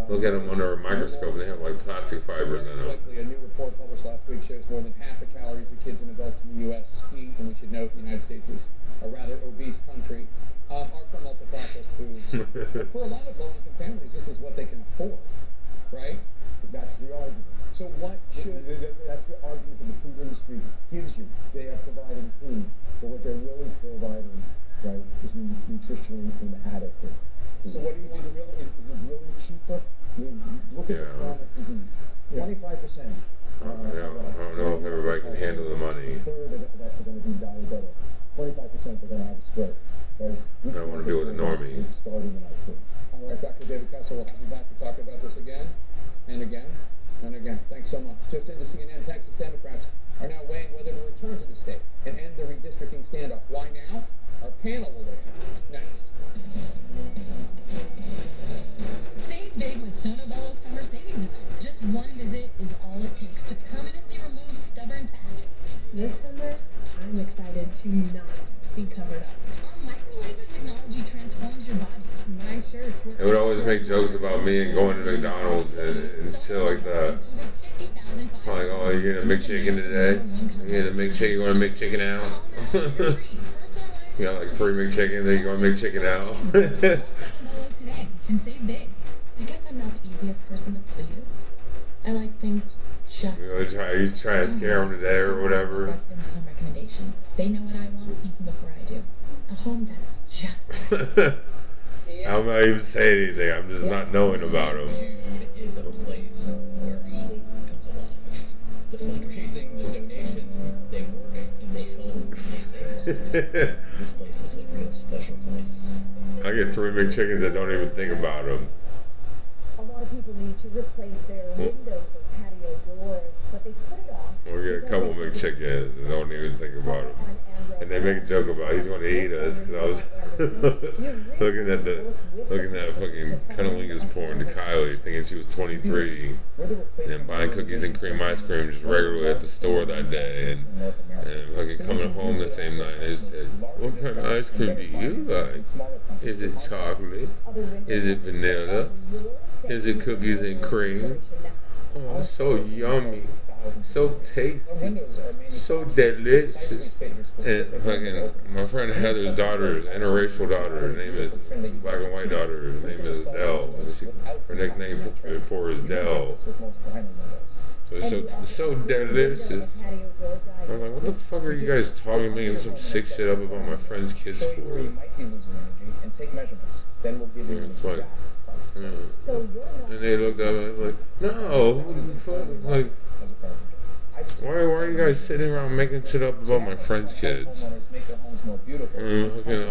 look at them under a microscope and they have plastic fibers in them. Likely, a new report published last week shows more than half the calories that kids and adults in the U.S. eat, and we should note the United States is a rather obese country, are from ultra-processed foods. But for a lot of low-income families, this is what they can afford, right? That's the argument. So what should... That's the argument that the food industry gives you. They are providing food, but what they're really providing, right, is nutritionally inadequate. So what do you think? Is it really cheaper? I mean, look at the chronic disease. 25%. I don't know if everybody can handle the money. A third of us are going to be diabetic. 25% are going to have a stroke. Right? I don't want to be with a normie. It's starting in our kids. All right, Dr. David Kessler, we'll have you back to talk about this again and again and again. Thanks so much. Just into CNN, Texas Democrats are now weighing whether to return to the state and end the redistricting standoff. Why now? Our panel will weigh in next. Save big with Sono Bello's summer savings event. Just one visit is all it takes to permanently remove stubborn fat. This summer, I'm excited to not be covered up. Our micro laser technology transforms your body. My shirts were... They would always make jokes about me and going to McDonald's and shit like that. Like, oh, you're getting a McChicken today? You're getting a McChicken? You want a McChicken out? You got like 3 McChickens, then you're going to McChicken out. Today and save big. I guess I'm not the easiest person to please. I like things just... He's trying to scare him today or whatever. Home recommendations. They know what I want even before I do. A home that's just right. I'm not even saying anything. I'm just not knowing about him. Jude is a place where hope comes alive. The fundraising, the donations, they work and they help and they save lives. This place is a real special place. I get 3 McChickens that don't even think about them. A lot of people need to replace their windows or patio doors, but they put it off. Or get a couple McChickens and don't even think about them. And they make a joke about he's going to eat us because I was looking at fucking Cunnilingus porn to Kylie, thinking she was 23 and buying cookies and cream ice cream just regularly at the store that day, and fucking coming home the same night. And said, "What kind of ice cream do you like? Is it chocolate? Is it vanilla? Is it cookies and cream? Oh, so yummy. So tasty, so delicious." And fucking my friend Heather's daughter, interracial daughter, her name is black and white daughter, her name is Dell. Her nickname for is Dell. So so delicious. I'm like, what the fuck are you guys talking, making some sick shit up about my friend's kids for? And take measurements. Then we'll give you an exact price. And they looked up and was like, no, what the fuck? Like, why are you guys sitting around making shit up about my friend's kids? The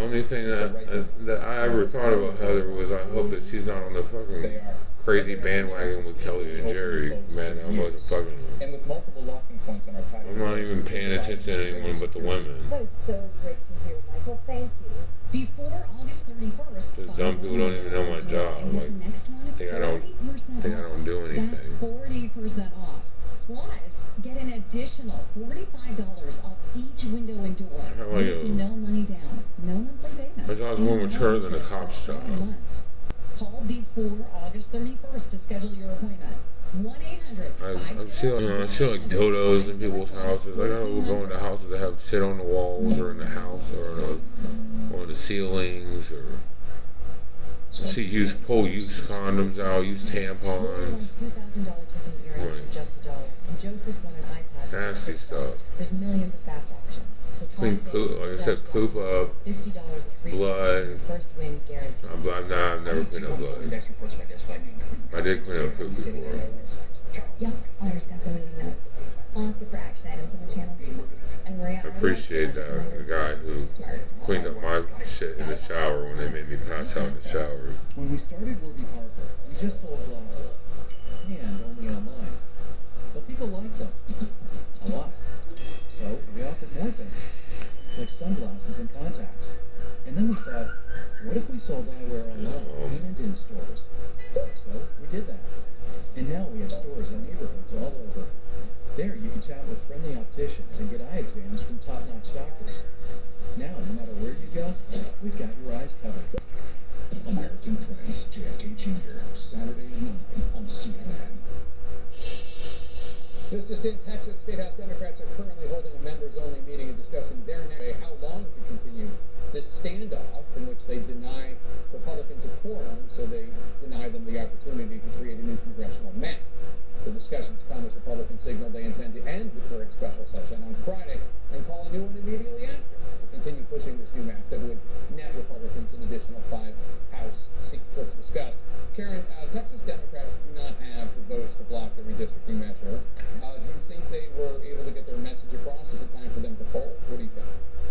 only thing that I ever thought about Heather was I hope that she's not on the fucking crazy bandwagon with Kelly and Jerry. Man, I wasn't fucking. And with multiple locking points on our pattern. I'm not even paying attention to anyone but the women. That is so great to hear, Michael. Thank you. Before August 31st, The dumb people don't even know my job. Like, think I don't do anything. That's 40% off. Plus, get an additional $45 off each window and door. With no money down, no monthly payment. My job's more mature than a cop's job. Call before August 31st to schedule your appointment. 1-800-501. I see like dildos in people's houses. Like, I will go into houses that have shit on the walls or in the house or on the ceilings or. See, use condoms out, use tampons. $2,000 Tiffany earrings for just $1, and Joseph won an iPad for just Nasty stuff. There's millions of fast options. So try Clean today poop, like I said, poop up, $50 of free blood. first win guaranteed. I've never cleaned up blood. I did clean up poop before. Yeah, Otter's got the meeting notes. I'll ask you for action items on the channel. And Maria, I appreciate that, the guy who cleaned up my shit in the shower when they made me pass out in the shower. When we started Warby Parker, we just sold glasses. And only online. But people liked them. A lot. So we offered more things. Like sunglasses and contacts. And then we thought, what if we sold eyewear online and in stores? So we did that. And now we have stores in neighborhoods all over. There you can chat with friendly opticians and get eye exams from top-notch doctors. Now, no matter where you go, we've got your eyes covered. American Prince JFK Jr. Saturday at 9 on CNN. Just in Texas, State House Democrats are currently holding a members-only meeting and discussing their next way how long to continue this standoff in which they deny Republicans a quorum, so they deny them the opportunity to create a new congressional map. The discussions come as Republicans signal they intend to end the current special session on Friday and call a new one immediately after to continue pushing this new map that would net Republicans an additional 5 House seats. Let's discuss. Karen, Texas Democrats do not have the votes to block the redistricting measure. Do you think they were able to get their message across? Is it time for them to fold? What do you think?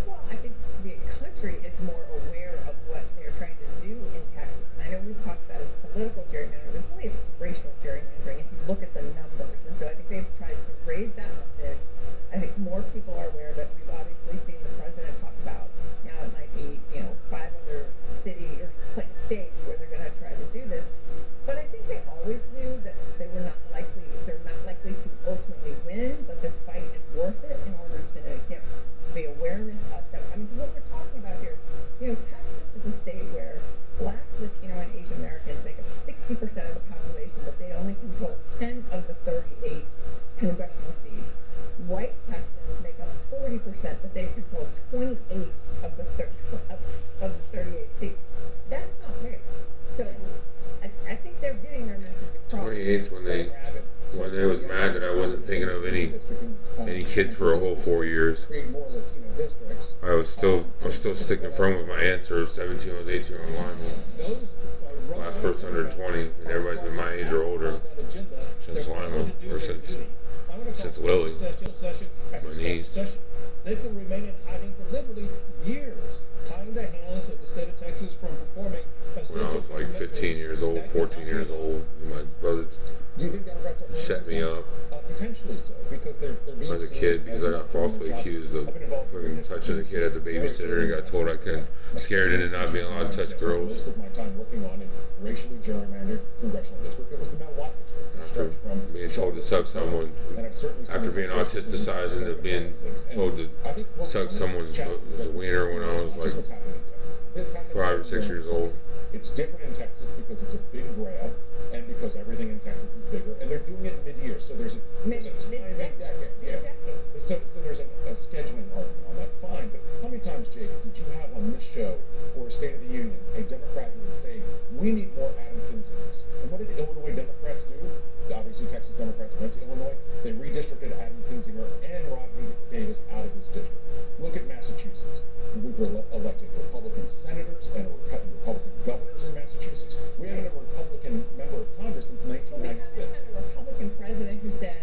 Well, I think the country is more aware of what they're trying to do in Texas. And I know we've talked about it as political gerrymandering, but really it's racial gerrymandering if you look at the numbers. And so I think they've tried to raise that message. I think more people are aware of it. We've obviously seen the president talk about now it might be, 5 other city or states where they're going to try to do this. But I think they always knew that they're not likely to ultimately win, but this fight is worth it in order to get the awareness up that, because what we're talking about here, Texas is a state where Black, Latino, and Asian Americans make up 60% of the population, but they only control 10 of the 38 congressional seats. White Texans make up 40%, but they control 28 of the 38 seats. That's not fair. So I think they're getting their message across. 28's when they was mad that I wasn't thinking of any kids for a whole 4 years. I was still sticking firm with my answer. 17 was 18 on Lima. Last person under 20, and everybody's been my age or older since Lima, or since Lily. My niece. They could remain in hiding for literally years, tying the hands of the state of Texas from performing when I was like 15 years old, 14 years old, my brother set me up. Potentially so, because they're being as a kid, because I got falsely accused of fucking touching a kid at the babysitter and got told I couldn't, scared into not being allowed to touch girls. Most of my time working on a racially gerrymandered congressional district. It was the Mel Watkins. After being told to suck someone, after being autisticized and being told to suck someone's wiener when I was like 5 or 6 years old. It's different in Texas because it's a big grab, and because everything in Texas is bigger, and they're doing it mid-year, so there's a time decade. Yeah. So there's a scheduling argument on that. Fine, but how many times, Jake, did you have on this show or State of the Union a Democrat who would say, we need more Adam Kinzingers? And what did Illinois Democrats do? Obviously, Texas Democrats went to Illinois. They redistricted Adam Kinzinger and Rodney Davis out of his district. Look at Massachusetts. We've elected Republican senators and Republican governors in Massachusetts. We haven't had a Republican member of Congress since 1996. A Republican president who said,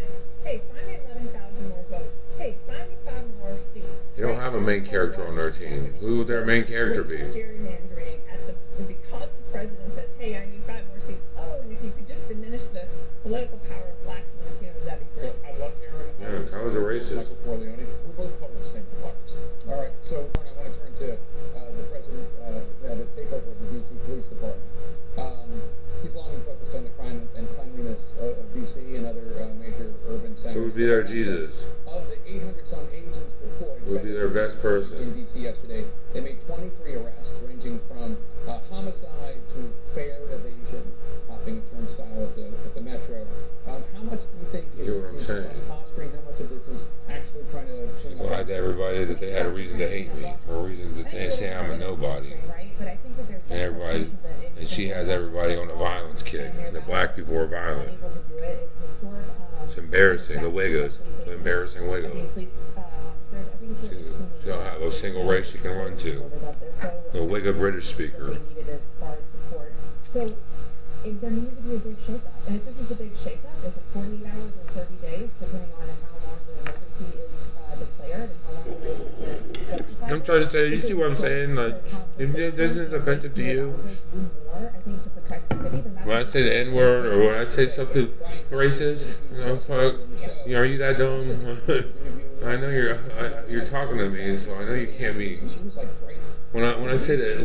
hey, find me 11,000 more votes. Hey, find me 5 more seats. They don't have a main character on their team. Who would their main character be? Gerrymandering because the president says, hey, I need 5 more seats. Oh, and if you could just diminish the political power of blacks and Latinos, that'd be great. So I love Aaron. Yeah, I was a racist. Michael Corleone. We're both part of the same hypocrisy. All right, so I want to turn to the president who had a takeover of the D.C. Police Department. He's long been focused on the crime and cleanliness of D.C. and other major urban centers. Who would be their Jesus? Of the 800-some agents deployed, who would be their best person in D.C. yesterday? They made 23 arrests, ranging from homicide to fare evasion, hopping a turnstile at the metro. How much do you think You know what I'm saying? Posturing, how much of this is actually trying to lied to everybody that they had a reason to hate me, or a reason to say I'm a nobody. And everybody, and she has everybody on a violence kick. The black people are violent. It's embarrassing. The Wiggos, the embarrassing Wiggos. She don't have a single race she can run to. The Wigga British speaker. So there needs to be a big shakeup. And if this is the big shakeup, if it's 48 hours or 30 days, depending on how long the emergency is declared and how long the emergency is justified. I'm trying to say, you see what I'm saying? Like, if this isn't offensive to you, when I say the N-word or when I say something racist, you know, fuck, you know, are you that dumb? I know you're talking to me, so I know you can't be. When I say the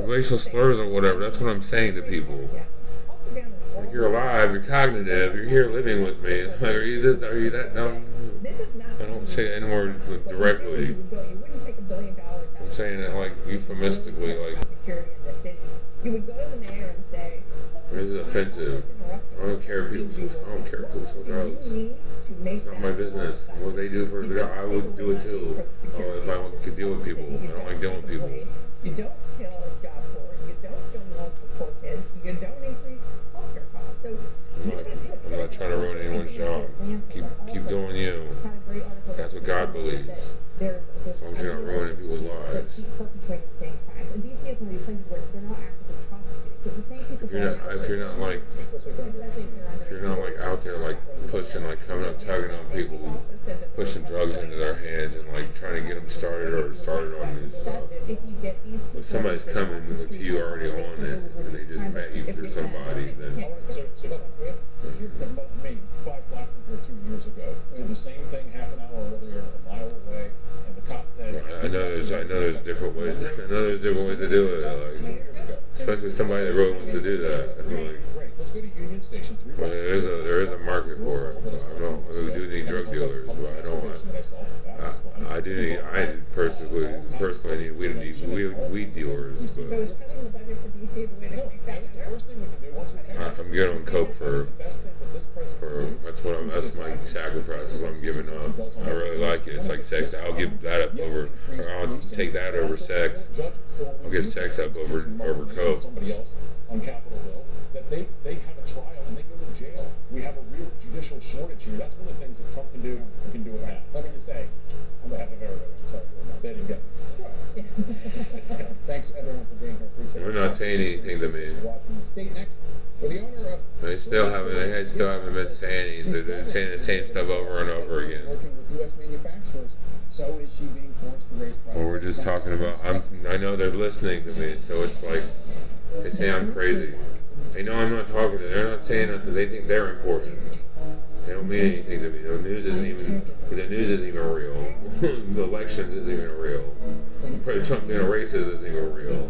racial slurs or whatever, that's what I'm saying to people. Like, you're alive, you're cognitive, you're here living with me. Like, are you that dumb? I don't say N-word directly. I'm saying it like euphemistically, like. You would go to the mayor and say, this is offensive. I don't care if people sell drugs. It's not my business. What they do for a job, I would do it too. Or if I could deal with people. I don't like dealing with people. You don't kill Job Corps. You don't kill meals for poor kids. You don't increase healthcare costs. So I'm not trying to ruin anyone's job. Keep doing you. That's what God believes. As long as you're not ruining people's lives. Keep perpetrating the same crimes. And DC is one of these places where they're not actively prosecuting. So it's the same people. If you're not like out there like pushing, like coming up, tugging on people, pushing drugs into their hands and like trying to get them started on this stuff. If somebody's coming to you already on it and they just met you through somebody, then. Here's the me, 5 black people 2 years ago. We had the same thing half an hour earlier, a mile away, and the cop said. I know there's different ways. To do it. Like, especially somebody that really wants to do that. Like, let's go to Union Station. But there is a market for it. We do need drug dealers, but I personally need weed dealers. But I'm good on coke for that's my sacrifice. That's what I'm giving up. I really like it. It's like sex. I'll give that up over, or I'll take that over sex. I'll give sex up over coke. Somebody else on Capitol Hill that they have a trial and they go to jail. We have a real judicial shortage here. That's one of the things that Trump can do. We can do it now. Let me just say, on behalf of everybody, I'm sorry for my bidding. Thanks everyone for being here. Appreciate it. We're not saying anything to me. State next. Well, the owner of they still haven't been saying anything. They're saying the same stuff over and over again. Working with U.S. manufacturers, so is she being forced to raise prices? Well, we're just talking about. I know they're listening to me, so it's like they say I'm crazy. They know I'm not talking to them. They're not saying that they think they're important. They don't mean anything to me. The news isn't even real. The elections isn't even real. Trump being a racist isn't even real.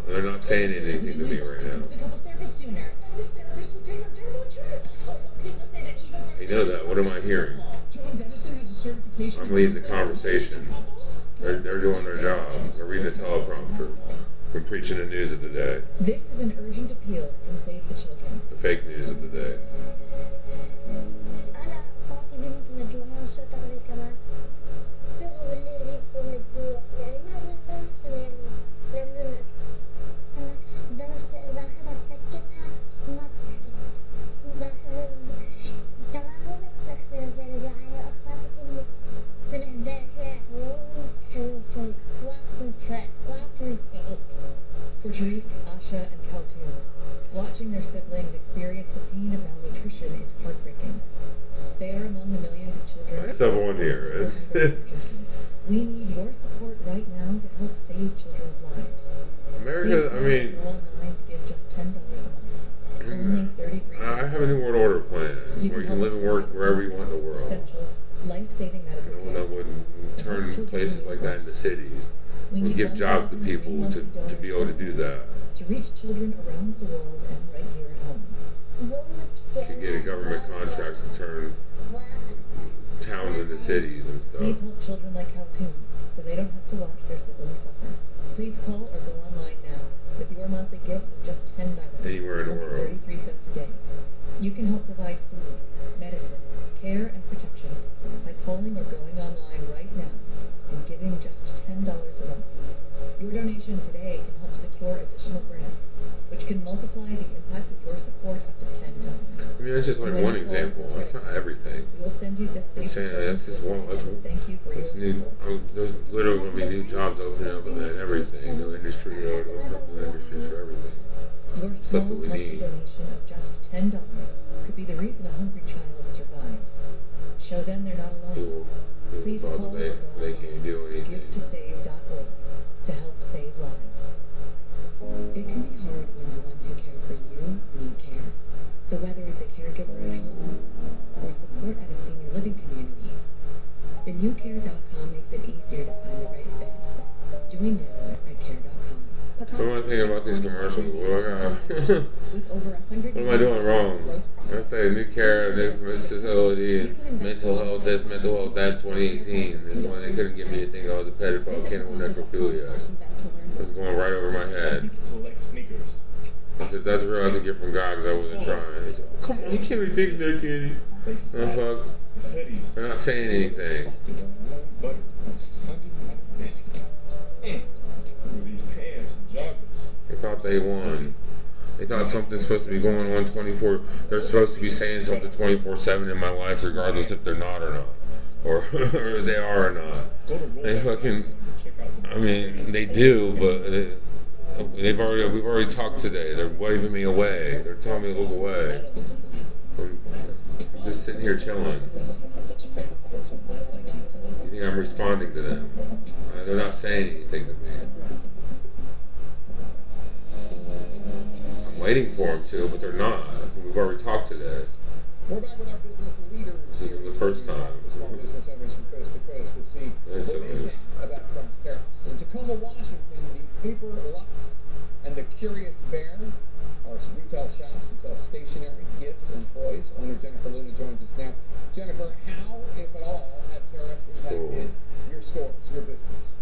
They're not saying anything to me right now. They know that. What am I hearing? I'm leading the conversation. They're doing their job. They're reading a teleprompter. We're preaching the news of the day. This is an urgent appeal from Save the Children. The fake news of the day. For Tariq, Asha, and Kaltoon, watching their siblings experience the pain of malnutrition is heartbreaking. They are among the millions of children. Stuff on here. We need your support right now to help save children's lives. America, I mean, Girl 9 to give just $10 a month. Only 33 cents. I have a new world order plan where you can live and work wherever you want in the world. Essentials, life-saving medical care. I wouldn't turn places like that into cities. We give jobs to people to be able to do that. To reach children around the world and right here at home. Could get a government contracts to turn towns into cities and stuff. Please help children like Kaltoon so they don't have to watch their siblings suffer. Please call or go online now with your monthly gift of just $10. Anywhere in the world. 33 cents a day. You can help provide food, medicine, care, and protection by calling or going online right now and giving just $10 a month. Your donation today can help secure additional grants, which can multiply the impact of your support up to 10 times. I mean, that's just like one example. That's not everything. We will send you this I'm saying that's just one. Thank you for your support. There's literally going to be new jobs opening up and everything. New industry, opening up new industries for everything. Your small Stuff that we monthly need. donation of just $10 could be the reason a hungry child survives. Show them they're not alone. Please People call thought or that go they can't do to anything. givetosave.org to help save lives. It can be hard when the ones who care for you need care. So whether it's a caregiver at home or support at a senior living community, thenewcare.com makes it easier to find the right fit. Join now at care.com. What am I thinking about these commercials? What am I doing wrong? I say new care, new facility, and mental health. That's mental health. That's 2018. And when they couldn't give me anything, I was a pedophile, cannibal, necrophilia. It was going right over my head. Collect sneakers. I said, that's real. I had to get from God because I wasn't trying. He said, come on, you can't be thinking that, Kenny. No, fuck. They're not saying anything. But Sunday night message. With these pants and joggers. They thought they won. They thought something's supposed to be going on 24. They're supposed to be saying something 24/7 in my life, regardless if they're not or not, or if they are or not. They fucking. I mean, they do, but we've already talked today. They're waving me away. They're telling me to look away. I'm just sitting here chilling. You think I'm responding to them? They're not saying anything to me. I'm waiting for them to, but they're not. We've already talked today. We're back with our business leaders. This isn't the first time. To small business owners from coast to coast to see what they think about Trump's tariffs. In Tacoma, Washington, the Paper Lux and the Curious Bear are retail shops that sell stationery, gifts, and toys. Owner Jennifer Luna joins us now. Jennifer, how, if at all, have tariffs impacted your stores, your business?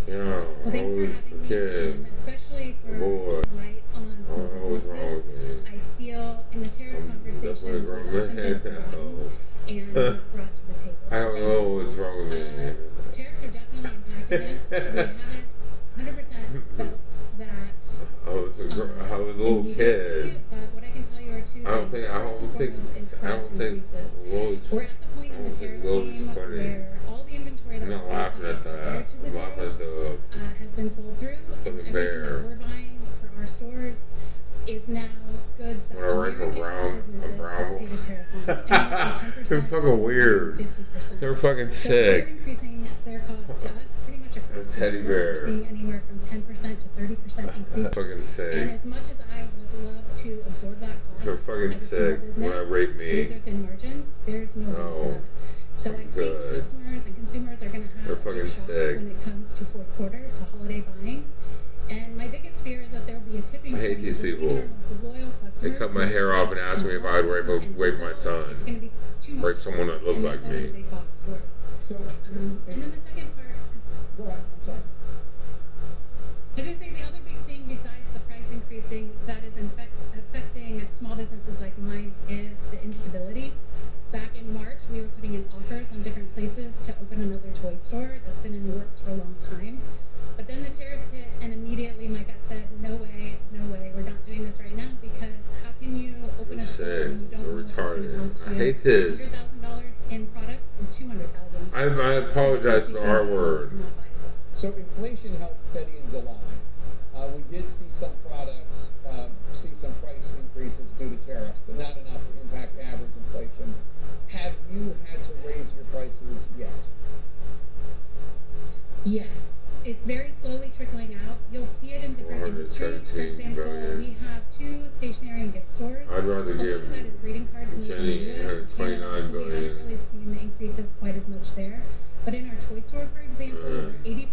Yeah, Well, thanks for having me, and especially for right on small businesses. I feel in the tariff conversation, we've often been forgotten and brought to the table. I don't know what's wrong with me. Tariffs are definitely impacting us. We haven't 100% felt that. I was a little kid. But what I can tell you are two things. First and foremost is price increases. We're at the point in the tariff game where all the inventory that was prior to the tariffs has been sold through, and everything that we're buying for our stores is now goods that American businesses have paid a tariff on. They're fucking weird. They're fucking sick. So they're increasing their cost to us pretty much across. Teddy bear. We're seeing anywhere from 10% to 30% increase. Fucking sick. And as much as I would love to absorb that cost, they're fucking sick. When I rape me. These are thin margins. There's no room for that. So I think customers and consumers are going to have a shock when it comes to fourth quarter, to holiday buying. And my biggest fear is that there will be a tipping point. I hate these people. They cut my hair off and asked me if I'd rape my son. It's going to be too much. Rape someone that looked like me. Big box stores. So, and then the second part. Go ahead. I'm sorry. I was going to say the other big thing besides the price increasing that is affecting small businesses like mine is the instability. Back in March, we were putting in offers on different places to open another toy store. That's been in the works for a long time. But then the tariffs hit, and immediately my gut said, no way, we're not doing this right now, because how can you open a store when you don't know what's going to cost you? I hate this. $100,000 in products or $200,000? I apologize for the R word. So inflation held steady in July. We did see some products see some price increases due to tariffs, but not enough to impact average inflation. Have you had to raise your prices yet? Yes. It's very slowly trickling out. You'll see it in different industries. For example, we have 2 stationery and gift stores. I'd rather give that is greeting cards and Jenny $129 so we haven't really seen the increases quite as much there. But in our toy store, for example, where 80% of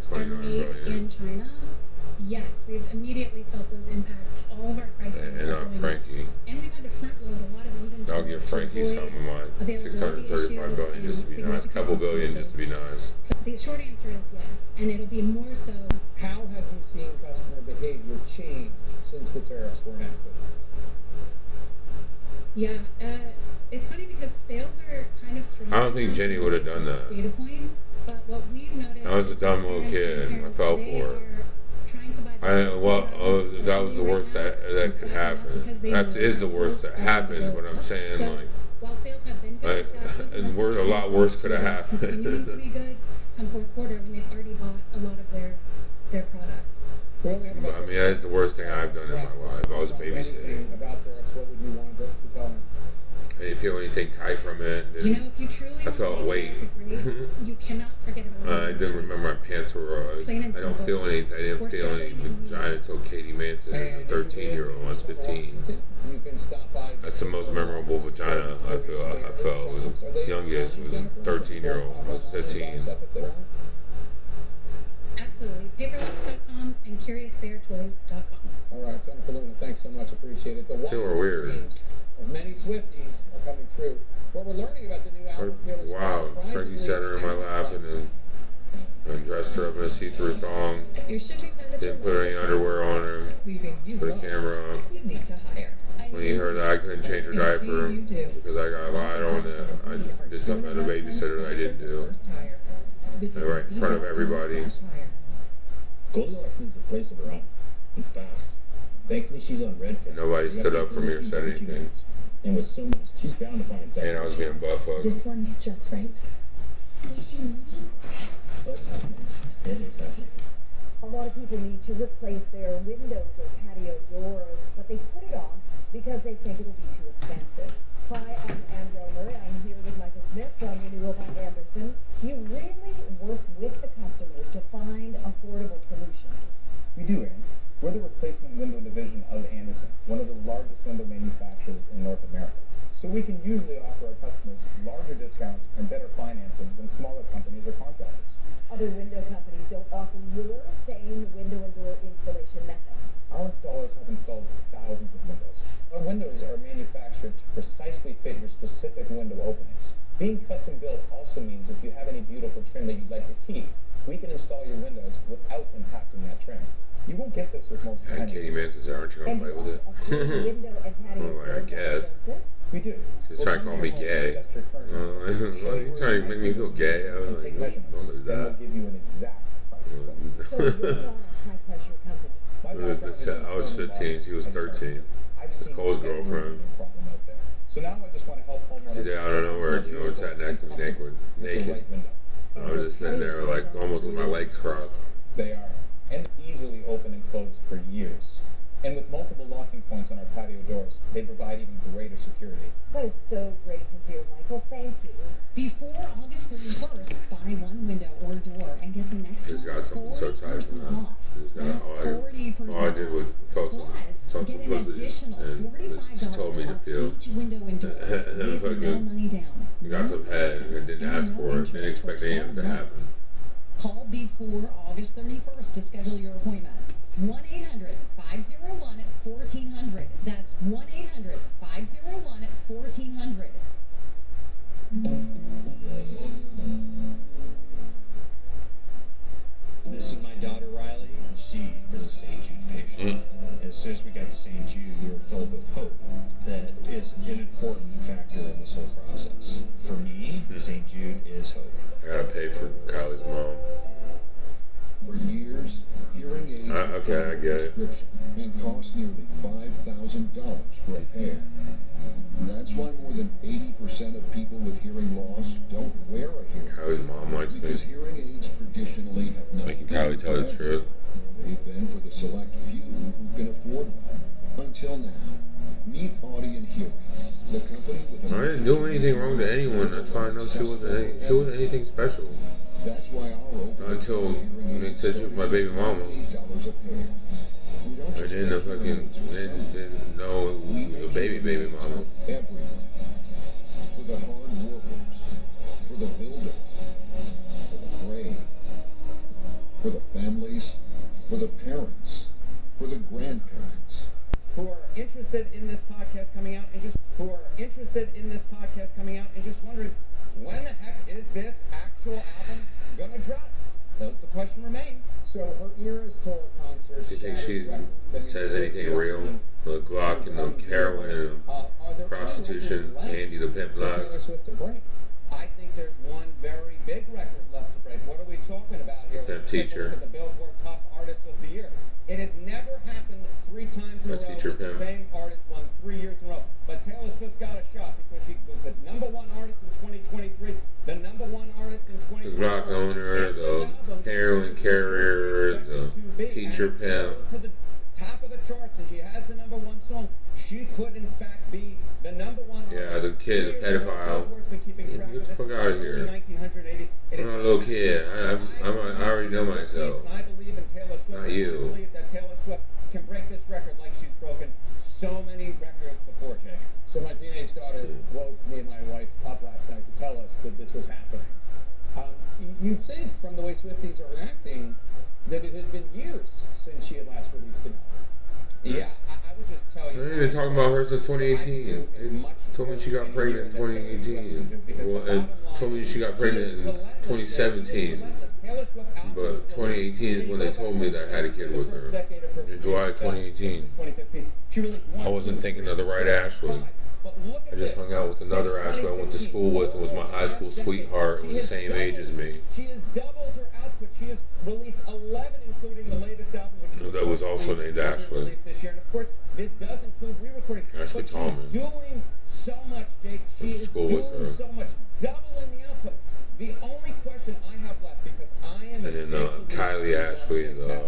toys are made in China, yes, we've immediately felt those impacts. All of our pricing and not Frankie. And we've had to front load a lot of inventory. I'll give Frankie something like $635 billion just to be nice. A couple billion just to be nice. So the short answer is yes, and it'll be more so. How have you seen customer behavior change since the tariffs were enacted? Yeah, it's funny because sales are kind of strong. I don't think Jenny would have done that. Data points, but what we've noticed. I was a dumb little kid. I fell for it. That was the worst that could happen. That is the worst that happened. But I'm saying, like, while sales have been good, and a lot worse could have happened. Continuing to be good come fourth quarter when they've already bought a lot of their products. I mean, that's the worst thing I've done in my life. I was babysitting. About Terex, what would you want to tell him? I didn't feel anything tight from it. You know, if you truly I felt weight. You cannot forget about it. I didn't remember my pants were. I didn't feel any. I didn't feel any vagina until Katie Manson, a 13-year-old. I was 15. You can stop by. That's the most memorable vagina I felt. It was the youngest. It was a 13-year-old. I was 15. Absolutely. Paperlocks.com and CuriousBearToys.com. All right, Jennifer Luna, thanks so much. Appreciate it. The wild dreams of many Swifties are coming true. What we're learning about the new album, Taylor Swift. Wow, Frankie sat her in my lap and dressed her up in a see-through thong. Didn't put any underwear on her. Put a camera up. When he heard that I couldn't change her diaper because I got lied on it, I did something at a babysitter that I didn't do. Right in front of everybody. Goldilocks needs a place of her own, and fast. Thankfully, she's on red. Nobody stood up for me or said anything. And with so much, she's bound to find something. And I was getting butt fucked. This one's just right. Is she me? What's happening? It is happening. A lot of people need to replace their windows or patio doors, but they put it off because they think it'll be too expensive. Hi, I'm Ann Romer. I'm here with Michael Smith from Renewal by Anderson. You really work with the customers to find affordable solutions. We do, Ann. We're the replacement window division of Anderson, one of the largest window manufacturers in North America. So we can usually offer our customers larger discounts and better financing than smaller companies or contractors. Other window companies don't offer your same window and door installation method. Our installers have installed thousands of windows. Our windows are manufactured to precisely fit your specific window openings. Being custom built also means if you have any beautiful trim that you'd like to keep, we can install your windows without impacting that trim. You won't get this with most And Katie Manson said, aren't you going to play with it? Window and patio I guess. We do. She's trying to call me gay. He's trying to make me feel gay. I was like, don't do Then we'll that. give you an exact price quote. So you're not a high-pressure company. I was 15, she was 13. It's Cole's girlfriend. So now I just want to help homeowners. She did out of nowhere, sat next to me naked. I was just sitting there like almost with my legs crossed. They are, and easily open and closed for years. And with multiple locking points on our patio doors, they provide even greater security. That is so great to hear, Michael. Thank you. Before August 31st, buy one window or door and get the next She's got something so tight from that. She's got all I did was felt some get an additional and she told me to feel. each window and door. With no money down. Got some head and didn't ask for it. Didn't expect anything to happen. Call before August 31st to schedule your appointment. 1-800-501-1400. That's 1-800-501-1400. This is my daughter Riley, and she is a St. Jude patient. As soon as we got to St. Jude, we were filled with hope. That is an important factor in this whole process. For me, St. Jude is hope. I gotta pay for Kylie's mom. For years, hearing aids okay, I get it. prescription and cost nearly $5,000 for a pair. That's why more than 80% of people with hearing loss don't wear a hearing aid. Kylie's mom likes because me. hearing aids traditionally have not Making Kylie tell the truth. They've been for the select few who can afford one. Until now. Meet Audi and Hearing, the company with I didn't do anything wrong to anyone. That's why I know she wasn't anything special. That's why our Until they said she was my baby mama. I didn't know it was a baby mama. Everyone. For the hard workers, for the builders, for the brave, for the families, for the parents, for the grandparents. Who are interested in this podcast coming out and just wondering when the heck is this actual album gonna drop? The question remains. So her Eras Tour concert. Do you think she says anything real? The Glock and the heroin and the prostitution, Andy the Pimp life. Taylor Swift to break. I think there's one very big record left to break. What are we talking about here? That teacher. Look at the Billboard Top Artist of the Year. It has never happened 3 times in a row that the same artist won 3 years in a row. But Taylor Swift's got a shot because she was the #1 artist in 2023, the #1 artist in 2024. The Glock owner, the heroin carrier, the teacher pimp. To the top of the charts, and she has the #1 song. She could, in fact, be the #1 artist. Yeah, the kid, the pedophile. Get the fuck out of here. I'm not a little kid. I already know myself. I believe in Taylor Swift. Not you. I believe that Taylor Swift can break this record like she's broken so many records before, Jake. So my teenage daughter woke me and my wife up last night to tell us that this was happening. You'd think from the way Swifties are reacting that it had been years since she had last released an album. Yeah, I would just tell you. They've been talking about her since 2018. They told me she got pregnant in 2018. Well, and told me she got pregnant in 2017. But 2018 is when they told me that I had a kid with her. In July 2018. I wasn't thinking of the right Ashley. I just hung out with another Ashley I went to school with. It was my high school sweetheart. It was the same age as me. She has doubled her output. She has released 11, including the latest album, which That was also named Ashley. this year. And of course, this does include re-recording. Ashley but Tallman. she's doing so much, Jake. She is doing so much, doubling the output. The only question I have left, because I am And then Kylie Ashley, the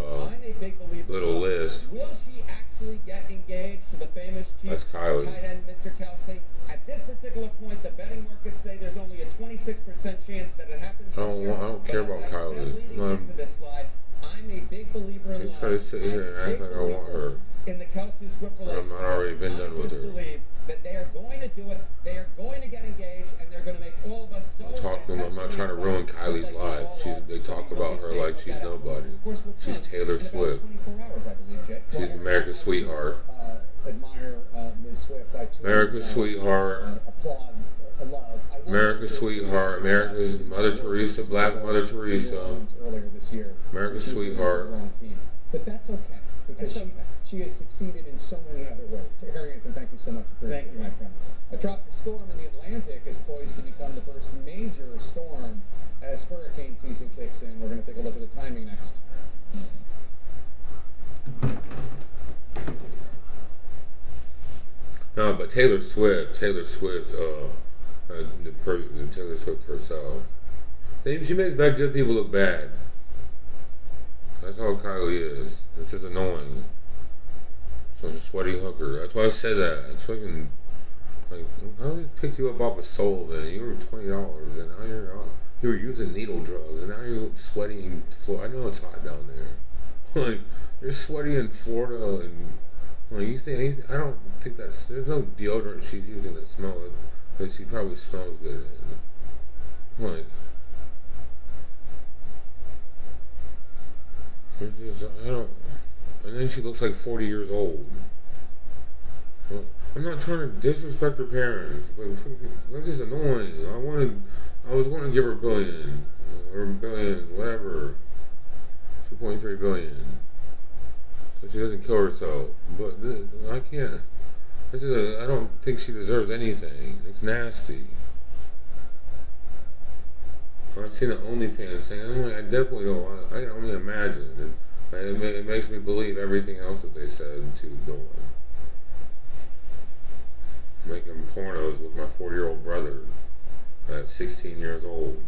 little Liz. will she actually get engaged to the famous chief That's Kylie. tight end, Mr. Kelsey? At this particular point, the betting markets say there's only a 26% chance that it happens. I don't care about Kylie. Into this slide, I'm a big believer in They try to sit here and act like I want her. in the Kelsey Swift relationship. I'm not already been done with her. Believe that they are going to do it. They are going to get engaged, and they're going to make all of us so. I'm not trying to ruin Kylie's life. They talk about her like she's nobody. She's Taylor Swift. 24 hours, I believe, Jake. She's America's sweetheart. Admire Ms. Swift. I too, America's sweetheart. Applaud, love. America's sweetheart. America's Mother Teresa, Black Mother Teresa. Earlier this year. America's sweetheart. But that's okay because she has succeeded in so many other ways. Harrington, thank you so much. Thank you, my friend. A tropical storm in the Atlantic is poised to become the first major storm as hurricane season kicks in. We're going to take a look at the timing next. No, but Taylor Swift Taylor Swift herself. She makes good people look bad. That's all Kylie is. It's just annoying. She's a sweaty hooker. That's why I said that. It's fucking like, how did it pick you up off a soul then? You were $20 and now you were using needle drugs and now you're sweaty in Florida. I know it's hot down there. Like, you're sweaty in Florida and like, I don't think there's no deodorant she's using that smells, but she probably smells good. Like, it's just, and then she looks like 40 years old. I'm not trying to disrespect her parents, but that's just annoying. I was going to give her $1 billion, or billions, whatever, 2.3 billion. So she doesn't kill herself, but I can't. I don't think she deserves anything. It's nasty. I've seen the OnlyFans saying, I definitely don't want. I can only imagine. It makes me believe everything else that they said she was doing. Making pornos with my 40-year-old brother at 16 years old.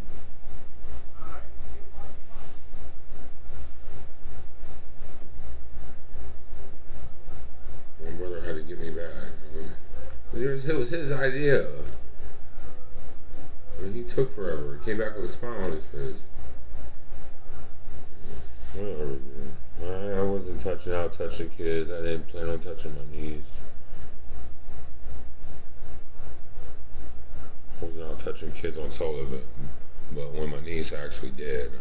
My brother had to get me back. It was his idea. He took forever. He came back with a smile on his face. Whatever, dude. I wasn't touching kids. I didn't plan on touching my niece. I wasn't out touching kids on Sullivan. But when my niece actually did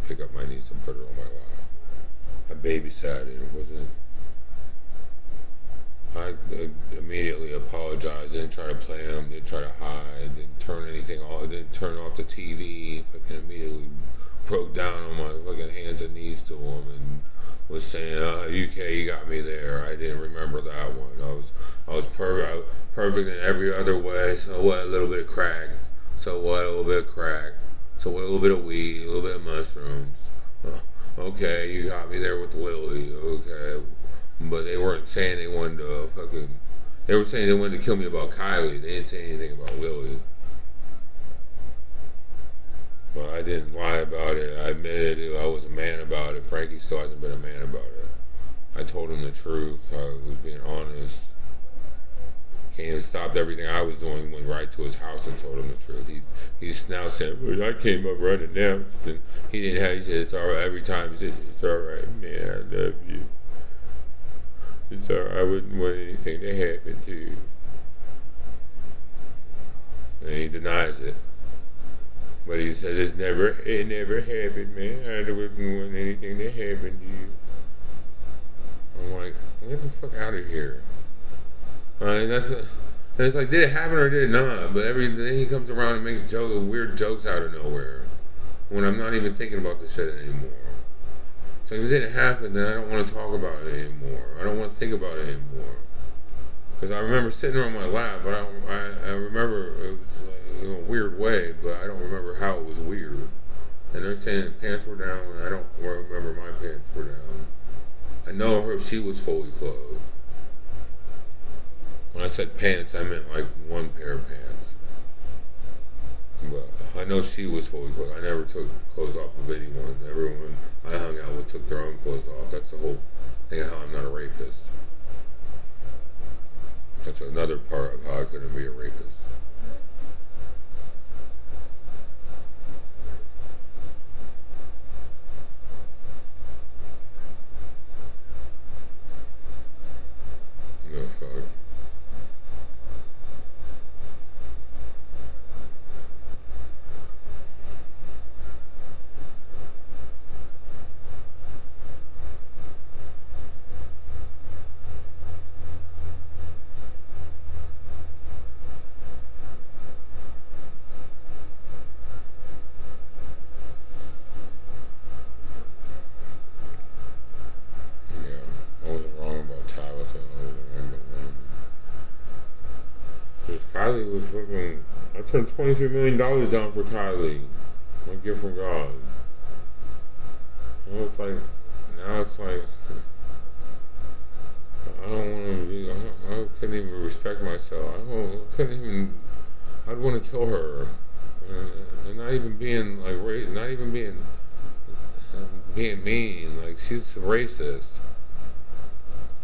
pick up my niece and put her on my lap. I babysat it. It wasn't. I immediately apologized, didn't try to play him, didn't try to hide, didn't turn anything off, didn't turn off the TV, fucking immediately broke down on my fucking hands and knees to him and was saying, UK, you got me there. I didn't remember that one. I was perfect in every other way. So what, a little bit of crack. So what, a little bit of crack. So what, a little bit of weed, a little bit of mushrooms. Okay, you got me there with Lily. Okay. But they weren't saying they wanted to fucking... They were saying they wanted to kill me about Kylie. They didn't say anything about Lily. But I didn't lie about it. I admitted it. I was a man about it. Frankie still hasn't been a man about it. I told him the truth. I was being honest. Came and stopped everything I was doing, went right to his house and told him the truth. He's now saying, well, I came up running down. And he didn't have, he said, it's all right. Every time he said, it's all right, man, I love you. It's all right. I wouldn't want anything to happen to you. And he denies it. But he says it never happened, man. I wouldn't want anything to happen to you. I'm like, get the fuck out of here. And it's like, did it happen or did it not? But then he comes around and makes weird jokes out of nowhere when I'm not even thinking about this shit anymore. So if it didn't happen, then I don't want to talk about it anymore. I don't want to think about it anymore. Because I remember sitting on my lap, but I remember it was like in a weird way, but I don't remember how it was weird. And they're saying the pants were down, and I don't remember my pants were down. I know she was fully clothed. When I said pants, I meant like one pair of pants. But I know she was fully clothed. I never took clothes off of anyone. Everyone I hung out with took their own clothes off. That's the whole thing of how I'm not a rapist. That's another part of how I couldn't be a rapist. No fuck. Kylie was fucking... I turned $23 million down for Kylie. My gift from God. Now it's like... I don't want to be... I couldn't even respect myself. I'd want to kill her. And not even being like... Not even being mean. Like, she's racist.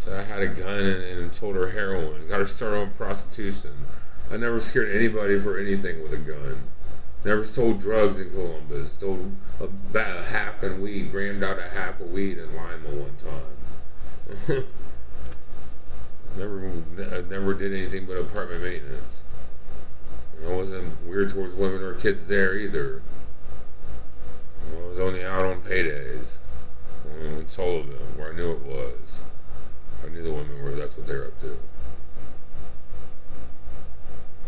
So I had a gun and sold her heroin. Got her started on prostitution. I never scared anybody for anything with a gun. Never sold drugs in Columbus. Sold about a half in weed. Grammed out a half of weed in Lima one time. Never did anything but apartment maintenance. I wasn't weird towards women or kids there either. I was only out on paydays. In Sullivan, where I knew it was. I knew the women were, that's what they're up to.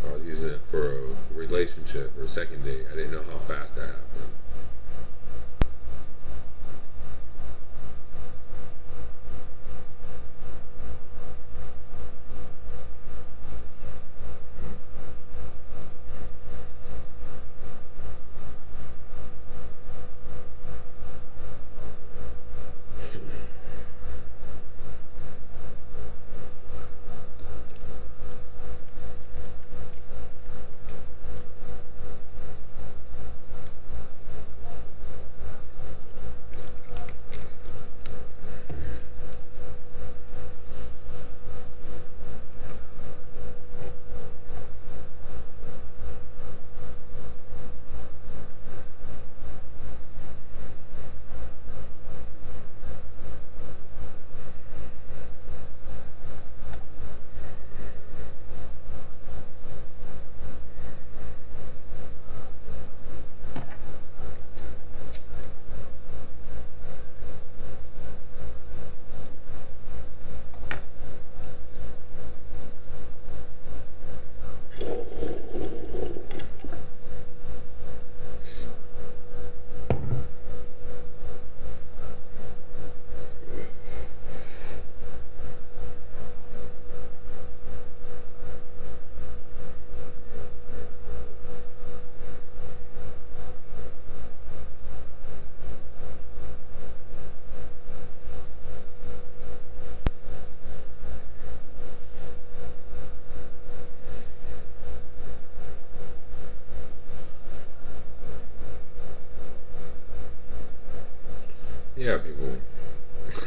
I was using it for a relationship or a second date. I didn't know how fast that happened.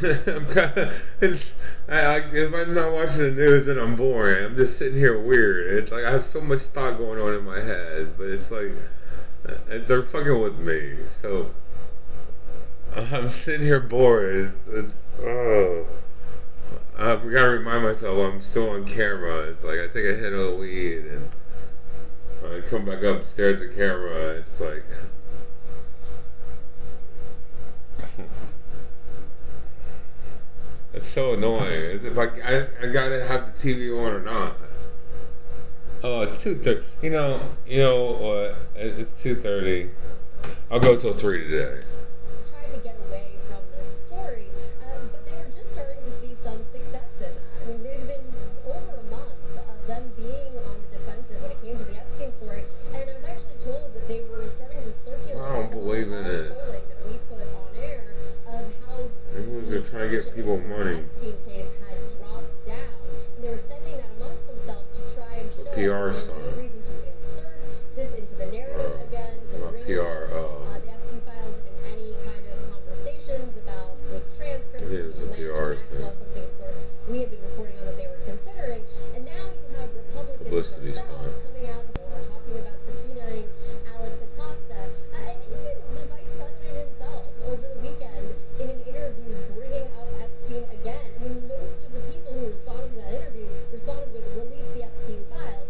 I'm kind of, if I'm not watching the news and I'm boring, I'm just sitting here weird. It's like I have so much thought going on in my head, but it's like they're fucking with me. So I'm sitting here bored. I've got to remind myself I'm still on camera. It's like I take a hit of weed and I come back up, stare at the camera. It's like. It's so annoying. It's if I gotta have the TV on or not. Oh, it's 2:30. You know what? It's 2:30. I'll go till 3 today. Tried to get away from this story, but they were just starting to see some success in that. I mean, it had been over a month of them being on the defensive when it came to the Epstein story, and I was actually told that they were starting to circulate I don't believe in it. polling that we put on air of how They're trying to get people money. Epstein case had dropped down, and they were sending that amongst themselves to try and show PR that star. there's no reason to insert this into the narrative again, to bring PR. up the Epstein files and any kind of conversations about the transcripts I think it's a between PR Lange and Maxwell, something of course we had been reporting on that they were considering, and now you have Republicans Publicity themselves coming out and talking about subpoenaing Alex Acosta, and even the vice president himself over the weekend in an interview bringing up Epstein again. I mean, most of the people who responded to that interview responded with release the Epstein files.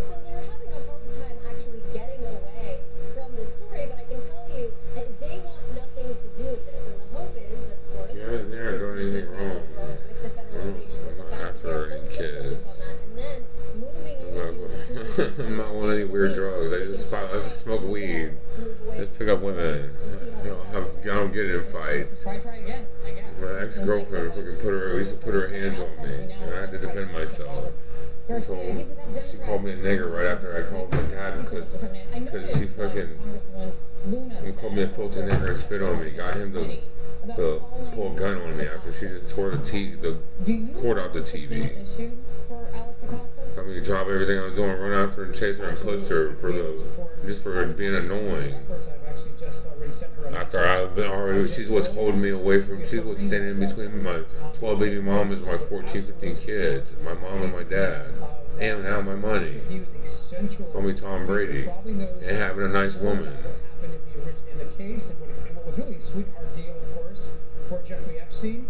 So they're having a hard time actually getting away from this story, but I can tell you they want nothing to do with this, and the hope is that Florida They're not doing anything wrong. with the federalization, with the fact that they're kids. focused on that, and then moving into I'm not on any weird drugs. I just smoke weed. Just pick up women. I don't get in fights. Try again, I guess. My ex-girlfriend used to put her hands on me, and I had to defend myself. So she called me a nigger right after I called my dad because she fucking called me a filthy nigger and spit on me. Got him to pull a gun on me after she just tore the cord out the TV. I mean, drop everything I was doing, run after her and chase her and push her just for her being annoying. After she's what's holding me away from, she's what's standing in between my 12 baby mamas and my 14, 15 kids, my mom and my dad, and now my money. Call me Tom Brady, and having a nice woman. In the case, and what was really a sweetheart deal, of course, for Jeffrey Epstein.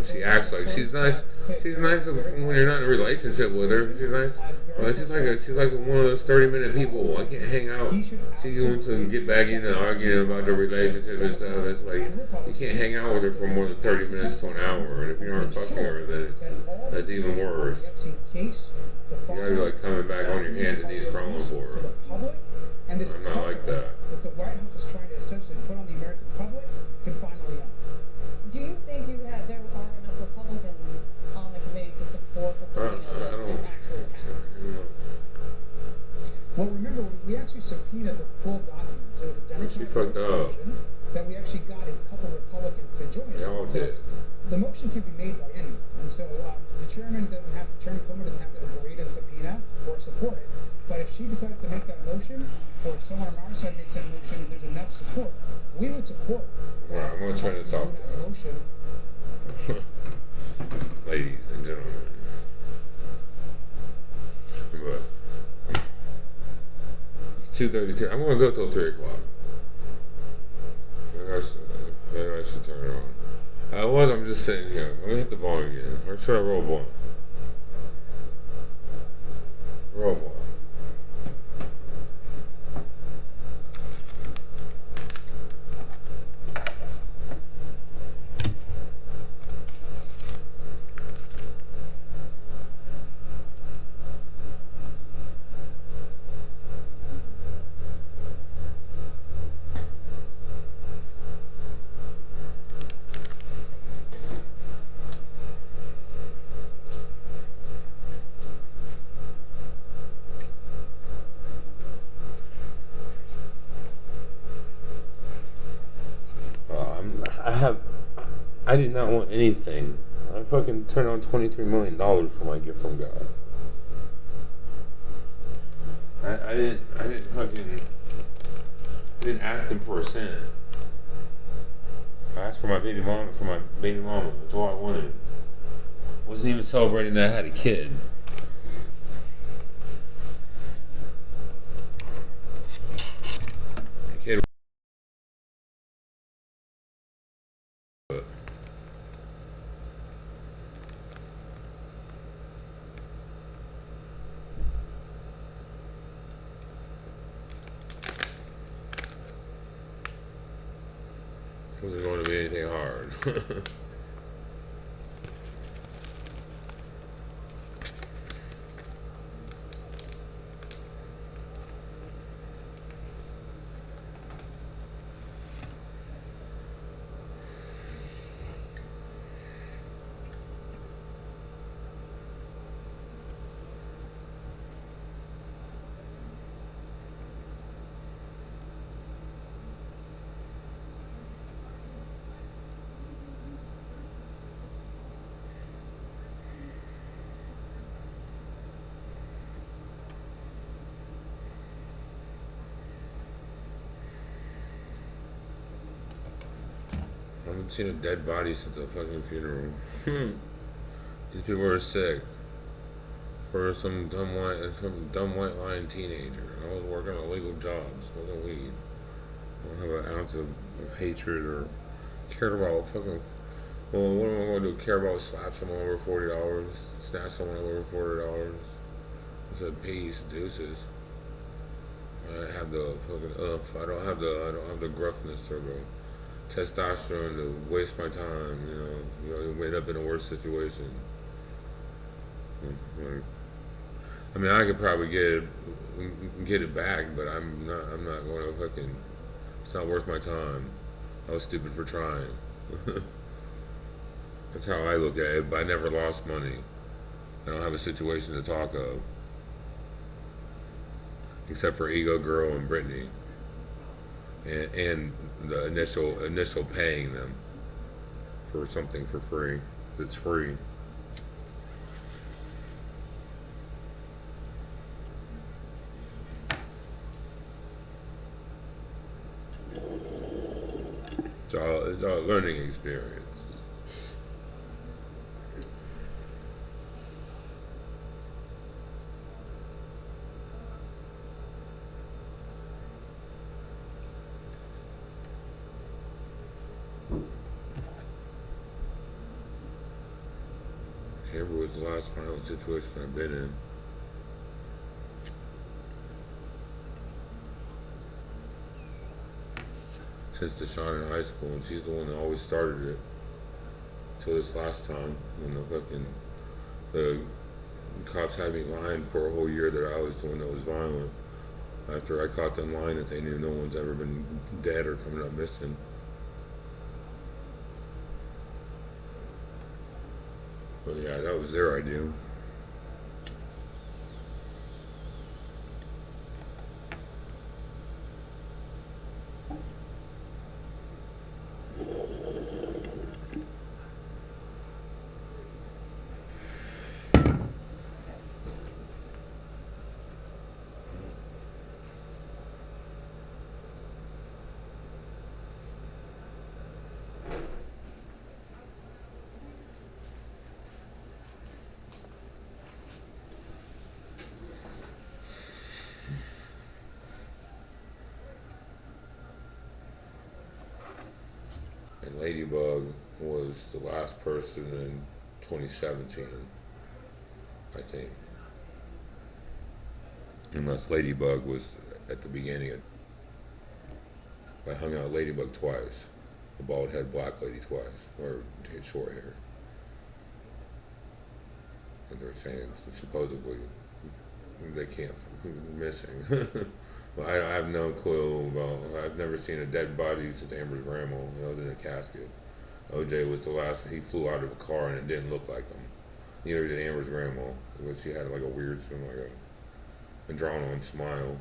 She acts like she's nice. She's nice when you're not in a relationship with her. She's nice. Well, she's like one of those 30-minute people. I can't hang out. She wants to get back into arguing about the relationship and stuff. It's like you can't hang out with her for more than 30 minutes to an hour. And if you aren't fucking her, then that's even worse. You gotta be like coming back on your hands and knees crawling for her. I'm not like that. That the White House is trying to essentially put on the American public can finally end. Do you think there are enough Republicans on the committee to support the subpoena that actually happened? Well, remember, we actually subpoenaed the full documents. It was a Democratic motion that we actually got a couple Republicans to join us. They all did. The motion can be made by anyone, and so the chairman Chairman Comer doesn't have to agree to the subpoena or support it. But if she decides to make that motion, or if someone on our side makes that motion and there's enough support, we would support. Well, I'm going to try to talk that motion. Ladies and gentlemen. But it's 2:32. I'm going to go till 3 o'clock. Maybe I should turn it on. I'm just sitting here. Let me hit the ball again. Or should I roll ball? Roll ball. I did not want anything. I fucking turned on $23 million for my gift from God. I didn't ask them for a cent. I asked for my baby mama. That's all I wanted. Wasn't even celebrating that I had a kid. A kid. Wasn't going to be anything hard. I haven't seen a dead body since a fucking funeral. These people are sick. For some dumb white lying teenager. I was working a legal job, smoking weed. I don't have an ounce of hatred or care about fucking. Well, what am I going to do? Care about slap someone over $40, snatch someone over $40? I said peace, deuces. I have the fucking I don't have the gruffness or the testosterone to waste my time. You end up in a worse situation. I mean, I could probably get it back, but I'm not going to fucking. It's not worth my time. I was stupid for trying. That's how I look at it. But I never lost money. I don't have a situation to talk of, except for Ego Girl and Brittany, and the initial paying them for something for free. That's free. It's all a learning experience. Amber was the last final situation I've been in. Since Deshawn in high school, and she's the one that always started it. Till this last time, when the cops had me lying for a whole year that I was the one that was violent. After I caught them lying that they knew no one's ever been dead or coming up missing. But yeah, that was their idea. And Ladybug was the last person in 2017, I think. Unless Ladybug was at the beginning. I hung out with Ladybug twice. The bald head black lady twice. Or short hair. And they're saying supposedly they can't missing. Well, I have no clue about. I've never seen a dead body since Amber's grandma. I was in a casket. OJ was the last. He flew out of a car and it didn't look like him. Neither did Amber's grandma. She had like a weird, like a drawn-on smile,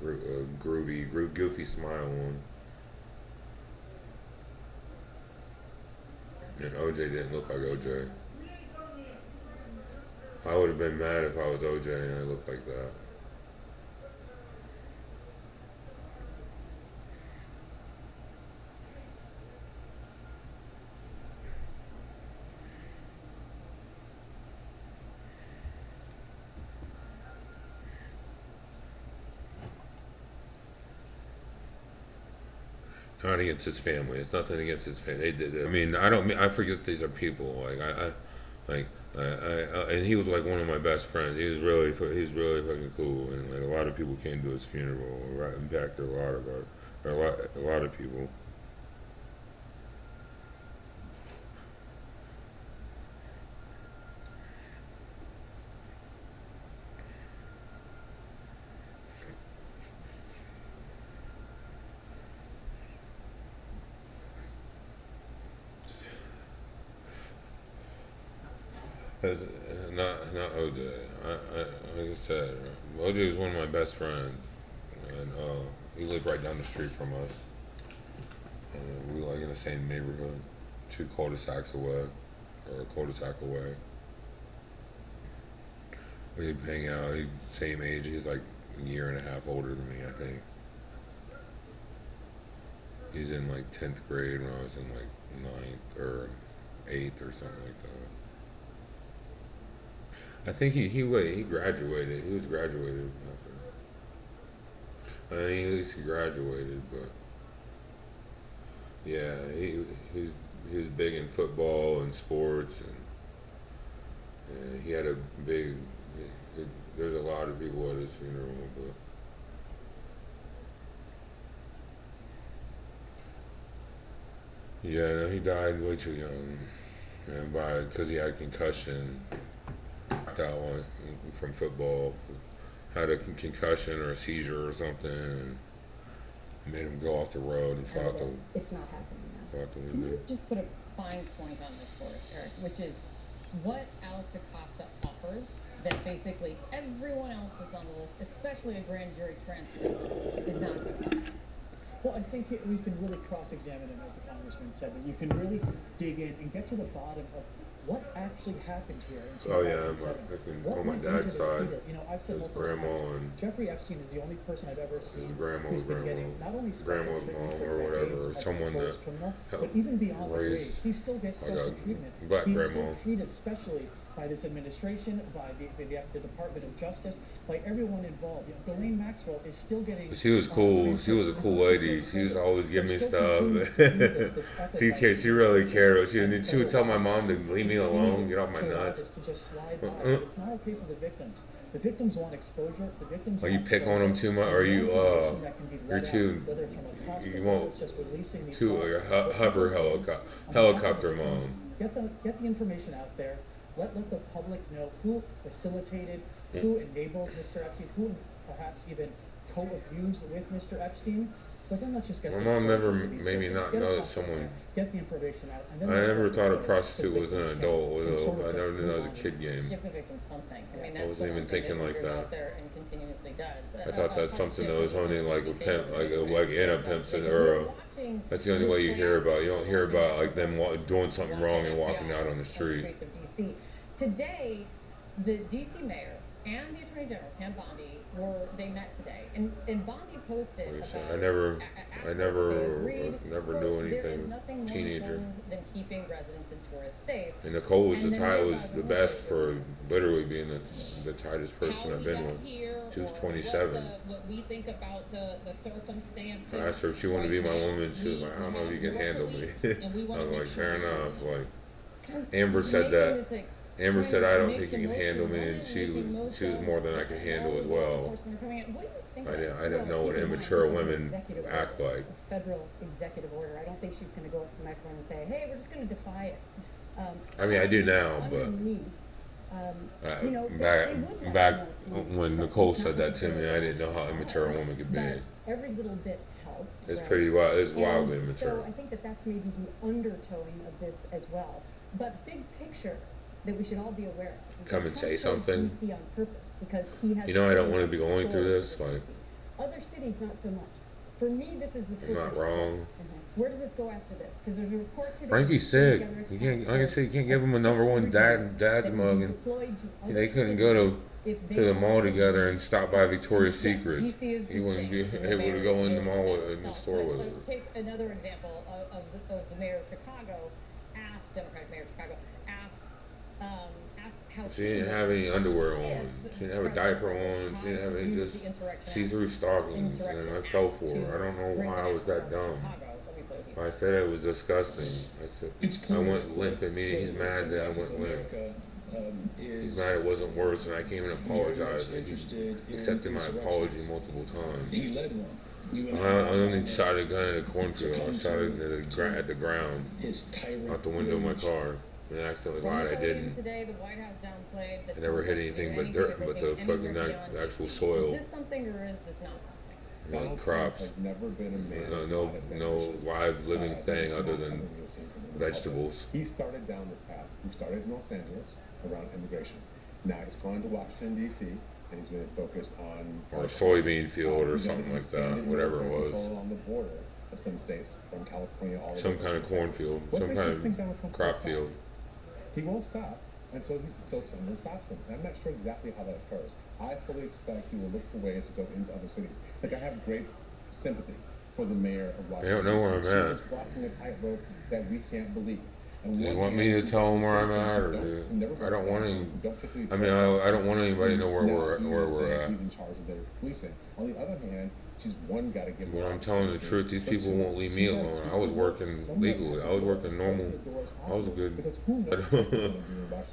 goofy smile on. And OJ didn't look like OJ. I would have been mad if I was OJ and I looked like that. Not against his family. It's nothing against his family. They did it. I mean, I forget these are people. And he was like one of my best friends. He's really fucking cool. And like a lot of people came to his funeral. Right, impacted a lot of people. Not OJ. Like I said, OJ is one of my best friends, and he lived right down the street from us. And we were like in the same neighborhood, 2 cul-de-sacs away, or a cul-de-sac away. We'd hang out. He's same age. He's like a year and a half older than me, I think. He's in like 10th grade when I was in like 9th or 8th or something like that. I think he graduated. He was graduated after. I mean, at least he graduated, but yeah, he was big in football and sports, and he had a big. There's a lot of people at his funeral, but yeah, no, he died way too young, and because he had concussion. That one from football, had a concussion or a seizure or something, and made him go off the road and fall out the. It's not happening now. Fall out the Can window. you just put a fine point on this for us, Eric? Which is what Alex Acosta offers that basically everyone else is on the list, especially a grand jury transfer, is not going to. Well, I think we can really cross-examine him, as the congressman said, and you can really dig in and get to the bottom of what actually happened here in 2007. On my dad's side, you know, I've said his multiple grandma times, and Jeffrey Epstein is the only person I've ever seen his grandma's who's been getting not only special grandma's treatment mom for or whatever, decades or as a someone that notorious criminal, but helped even beyond the grave, raise he still gets like special a treatment. black He's grandma. still treated specially by this administration, by the Department of Justice, by everyone involved. You know, Ghislaine Maxwell is still getting. She was cool. She was a cool lady. She was always giving me stuff. She really cared. She would tell my mom to leave me alone, get off my nuts. To just slide by. It's not okay for the victims. The victims want exposure. The victims. Or you pick on them too much, or you're too. You want a hover helicopter mom. Get the information out there. Let the public know who facilitated, who enabled Mr. Epstein, who perhaps even co-abused with Mr. Epstein. But then let's just get. My mom never made me not know that someone. Get the information out. And then I never thought a prostitute was an adult. I never knew that was a kid game. Give the victim something. I mean, I wasn't even thinking like that. Out there and continuously does. I thought that's something that was only like a pimp, like in a pimp's or that's the only way you hear about. You don't hear about like them doing something wrong and walking out on the street. Today, the DC mayor and the attorney general, Pam Bondi, they met today, and Bondi posted about. I never knew anything. There is nothing more Teenager. important than keeping residents and tourists safe. And Nicole was the best for literally being the tightest person I've been with. She was 27. What we think about the circumstances. I asked her if she wanted to be my woman. She was like, I don't know if you can handle me. I was like, fair enough. Like Amber said that. Amber said, I don't think you can handle me, and she was more than I could handle as well. I didn't know what immature women act like. A federal executive order. I don't think she's going to go up to the microphone and say, hey, we're just going to defy it. I mean, I do now, but back when Nicole said that to me, I didn't know how immature a woman could be. Every little bit helps. It's pretty wild. It's wildly immature. So I think that's maybe the undertowing of this as well. But big picture that we should all be aware of. Come and say something. DC on purpose because he has. You know, I don't want to be going through this. Like other cities, not so much. For me, this is the. I'm not wrong. Where does this go after this? Because there's a report today. Frankie's sick. You can't, like I said, you can't give him a #1 dad's mug, and they couldn't go to the mall together and stop by Victoria's Secret. He wouldn't be able to go in the mall in the store with her. Take another example of the mayor of Chicago. Democratic mayor of Chicago asked how she didn't have any underwear on. She didn't have a diaper on. She didn't have any just see-through stockings, and I fell for her. I don't know why I was that dumb. I said it was disgusting. I said I went limp immediately. He's mad that I went limp. He's mad it wasn't worse, and I came and apologized, and he accepted my apology multiple times. He led one. I only shot a gun at a cornfield. I shot it at the ground, out the window of my car. And I accidentally lied. I didn't. Today, the White House downplayed that I never hit anything but dirt, but the fucking actual soil. Is this something or is this not something? No crops. No live living thing other than vegetables. He started down this path. He started in Los Angeles around immigration. Now he's gone to Washington, D.C., and he's been focused on... Or a soybean field or something like that, whatever it was. On the border of some states, from California all the way some kind of cornfield, some kind of crop field. He won't stop until someone stops him. And I'm not sure exactly how that occurs. I fully expect he will look for ways to go into other cities. Like, I have great sympathy for the mayor of Washington. I don't know where I'm at. She's blocking a tightrope that we can't believe. Do you want me to tell them where I'm at, or I don't want any? I mean, I don't want anybody to know where we're at. He's in charge of their policing. On the other hand, she's got to give. When I'm telling the truth, these people won't leave me alone. I was working legally. I was working normal. I was good.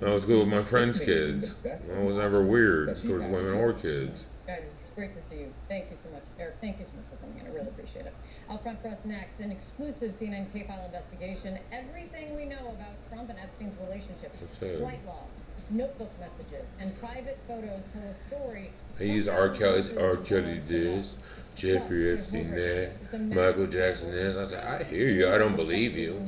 I was good with my friends' kids. I was never weird towards women or kids. Guys, it's great to see you. Thank you so much, Eric. Thank you so much for coming in. I really appreciate it. Out front for us next, an exclusive CNN K-File investigation. Everything we know about Trump and Epstein's relationship, flight logs, notebook messages, and private photos tell a story. They use R. Kelly this, Jeffrey Epstein that, Michael Jackson this. I said, I hear you. I don't believe you.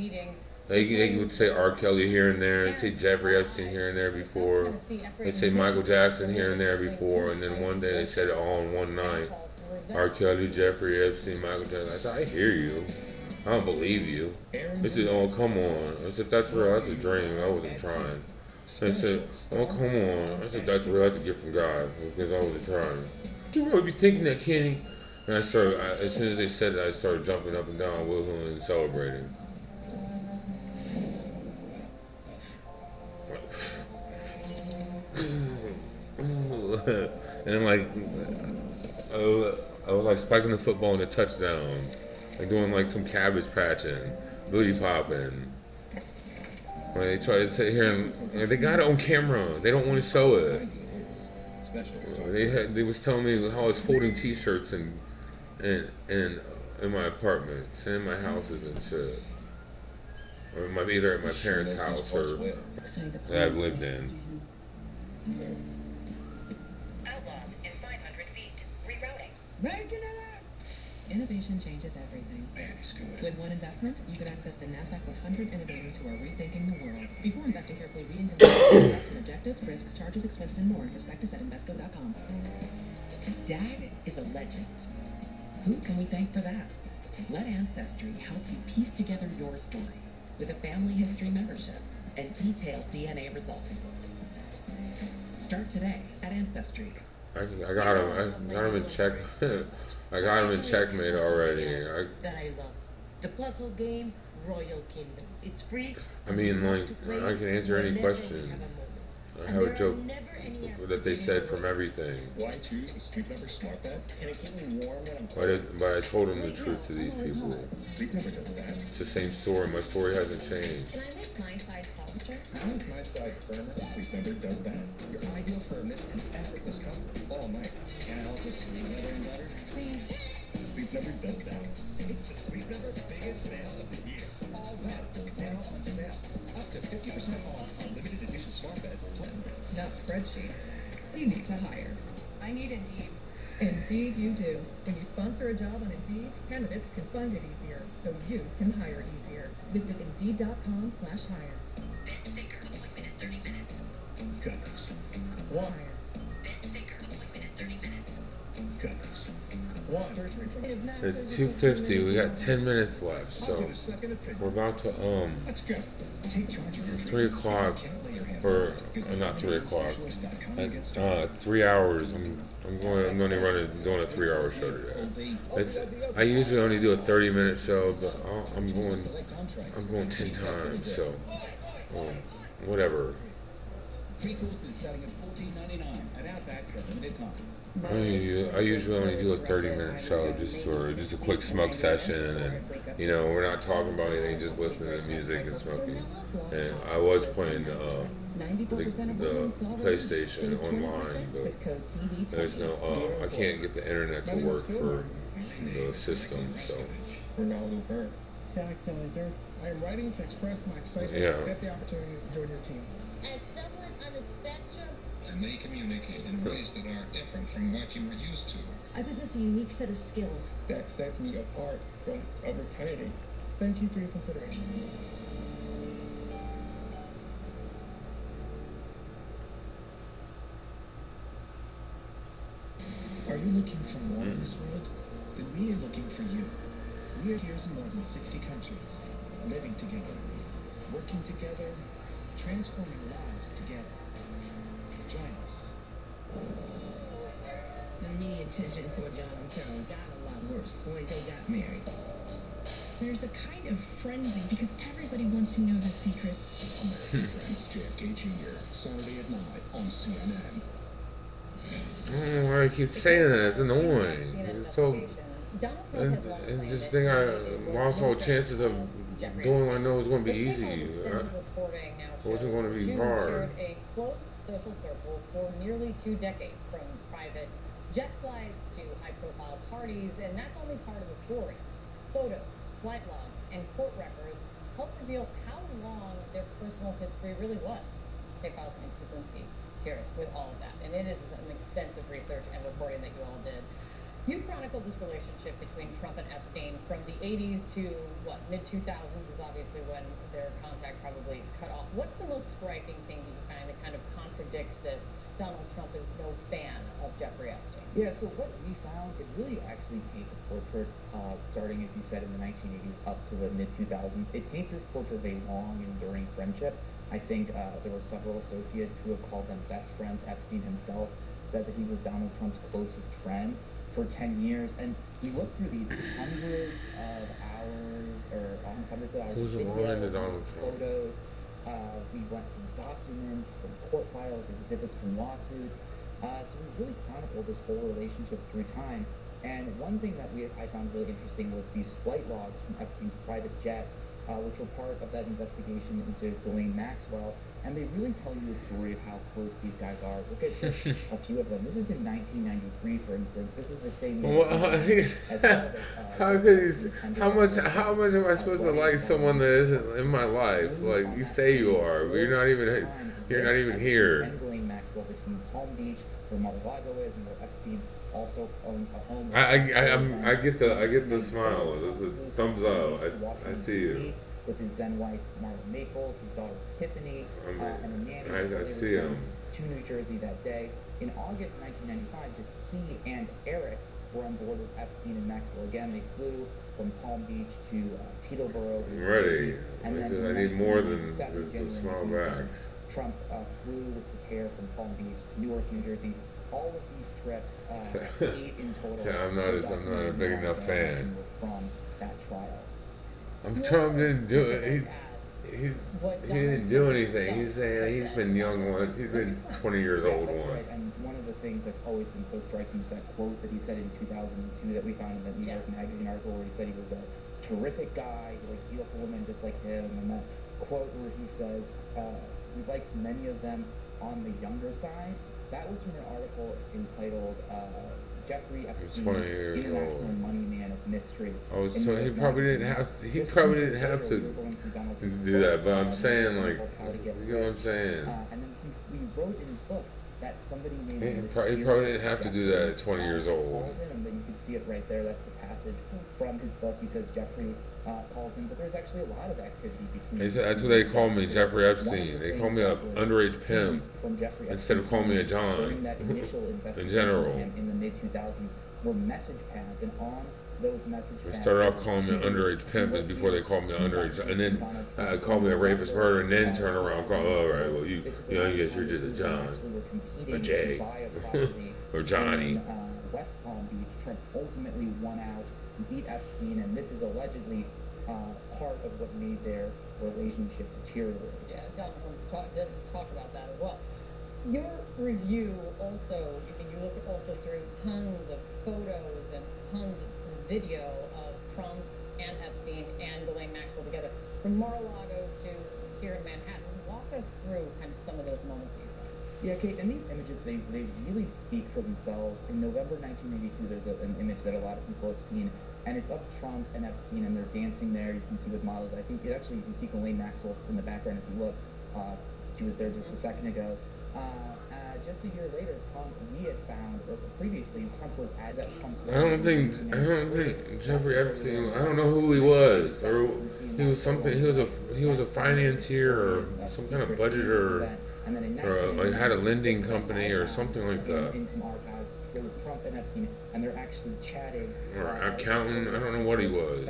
They would say R. Kelly here and there, they'd say Jeffrey Epstein here and there before, they'd say Michael Jackson here and there before, and then one day they said it all in one night. R. Kelly, Jeffrey Epstein, Michael Jackson. I said, I hear you. I don't believe you. They said, oh, come on. I said, that's real. That's a dream. I wasn't trying. They said, oh, come on. I said, that's real. That's a gift from God, because I wasn't trying. You really be thinking that, Kenny? And as soon as they said it, I started jumping up and down, woohooing and celebrating. And then, like, I was like spiking the football in a touchdown, like doing like some cabbage patching, booty popping. When they try to sit here and they got it on camera, they don't want to show it. They was telling me how I was folding T-shirts in my apartments and in my houses and shit, or either at my parents' house or that I've lived in. Outlaws in 500 feet. Rerouting. Making it up! Innovation changes everything. With one investment, you can access the NASDAQ 100 innovators who are rethinking the world. Before investing, carefully read and consider investment objectives, risks, charges, expenses, and more. Prospectus at Invesco.com. Dad is a legend. Who can we thank for that? Let Ancestry help you piece together your story with a family history membership and detailed DNA results. Start today at Ancestry. I got him in check. I got him in checkmate already. That I love. The puzzle game, Royal Kingdom. It's free. I mean, like, I can answer any question. I have a joke that they said from everything. Why choose the Sleep Number Smart Bed? Can it keep me warm when I'm cold? But I told them the truth to these people. Sleep Number does that. It's the same story. My story hasn't changed. Can I make my side softer? I make my side firmer. Sleep Number does that. Your ideal firmness and effortless comfort all night. Can I help with Sleep Number better? Please. Sleep Number does that. It's the Sleep Number biggest sale of the year. All beds now on sale. Up to 50% off on limited edition smart bed. Not spreadsheets. You need to hire. I need Indeed. Indeed you do. When you sponsor a job on Indeed, candidates can find it easier, so you can hire easier. Visit Indeed.com/hire. Bent finger appointment in 30 minutes. Goodness. Why? Bent finger appointment in 30 minutes. Goodness. It's 2:50. We got 10 minutes left, so we're about to Let's go. Take charge of your 3 o'clock, or not 3 o'clock. 3 hours. I'm only doing a 3-hour show today. I usually only do a 30-minute show, but I'm going 10 times. So whatever. Three courses starting at $14.99 at Outback for a limited time. I usually only do a 30-minute show just a quick smoke session, and we're not talking about anything, just listening to music and smoking. And I was playing the PlayStation online, but there's no I can't get the internet to work for the system, so Sanitizer. I am writing to express my excitement at the opportunity to join your team. As someone on the spectrum, And they communicate in ways that are different from what you were used to. I possess a unique set of skills That sets me apart from other candidates. Thank you for your consideration. Are you looking for more in this world? Then we are looking for you. We are here in more than 60 countries, living together, working together, transforming lives together. Join us. The media attention for Donald Trump got a lot worse when they got married. There's a kind of frenzy because everybody wants to know the secrets. American Prince JFK Jr. Saturday at 9 on CNN. I don't know why I keep saying that. It's annoying. It's so. And just think I lost all chances of doing what I know was going to be easy. It wasn't going to be hard. Shared a close social circle for nearly 2 decades, from private jet flights to high-profile parties, and that's only part of the story. Photos, flight logs, and court records help reveal how long their personal history really was. Hey, Faustine Kaczynski is here with all of that, and it is an extensive research and reporting that you all did. You chronicled this relationship between Trump and Epstein from the 80s to, mid-2000s is obviously when their contact probably cut off. What's the most striking thing that you find that kind of contradicts this? Donald Trump is no fan of Jeffrey Epstein. Yeah, so what we found, it really actually paints a portrait, starting, as you said, in the 1980s up to the mid-2000s. It paints this portrait of a long, enduring friendship. I think there were several associates who have called them best friends. Epstein himself said that he was Donald Trump's closest friend for 10 years, and we looked through these hundreds of hours Who's of lying to video, Donald Trump? photos. We went through documents from court files, exhibits from lawsuits. So we really chronicled this whole relationship through time. And one thing that I found really interesting was these flight logs from Epstein's private jet, which were part of that investigation into Ghislaine Maxwell. And they really tell you a story of how close these guys are. Look at just a few of them. This is in 1993, for instance. This is the same year How much am I supposed to like someone that isn't in my life? Like, you say you are, but you're not even here. And Ghislaine Maxwell between Palm Beach, where Mar-a-Lago is, and where Epstein also owns a home. I get the smile. The thumbs up. I see you. With his then wife Marla Maples, his daughter Tiffany, and a nanny. I see him. To New Jersey that day. In August 1995, just he and Eric were on board with Epstein and Maxwell again. They flew from Palm Beach to Teterboro. I'm ready. And then I need more than some small bags. Trump flew with the pair from Palm Beach to Newark, New Jersey. All of these trips, 8 in total. I'm not a big enough fan. From that trial. Trump didn't do it. He didn't do anything. He's saying he's been young once. He's been 20 years old once. Right. And one of the things that's always been so striking is that quote that he said in 2002 that we found in the New York Magazine article, where he said he was a terrific guy, he liked beautiful women just like him, and that quote where he says he likes many of them on the younger side. That was from an article entitled Jeffrey Epstein, International Money Man of Mystery. Oh, so he probably didn't have to. He probably didn't have to do that. But I'm saying, like, you know what I'm saying? And then he wrote in his book that somebody made. He probably didn't have to do that at 20 years old. And you can see it right there. That's the passage from his book. He says Jeffrey calls him, but there's actually a lot of activity between. That's what they call me, Jeffrey Epstein. They call me an underage pimp instead of calling me a John. During that initial investigation in general. In the mid-2000s, were message pads, and on those message pads. They started off calling me an underage pimp before they called me an underage, and then called me a rapist, murderer, and then turn around and call, oh, all right, well, I guess you're just a John, a Jay, or Johnny. In West Palm Beach, Trump ultimately won out, beat Epstein, and this is allegedly part of what made their relationship deteriorate. Yeah, Donald Trump's talked about that as well. Your review also, you look also through tons of photos and tons of video of Trump and Epstein and Ghislaine Maxwell together, from Mar-a-Lago to here in Manhattan. Walk us through kind of some of those moments that you found. Yeah, Kate, and these images, they really speak for themselves. In November 1982, there's an image that a lot of people have seen, and it's of Trump and Epstein, and they're dancing there. You can see with models. I think you can see Ghislaine Maxwell in the background if you look. She was there just a second ago. Just a year later, Trump, we had found, or previously, Trump was at Trump's. I don't think Jeffrey Epstein. I don't know who he was, or he was something. He was a financier or some kind of budgeter, or like had a lending company or something like that. In some archives, there was Trump and Epstein, and they're actually chatting. Or accountant. I don't know what he was.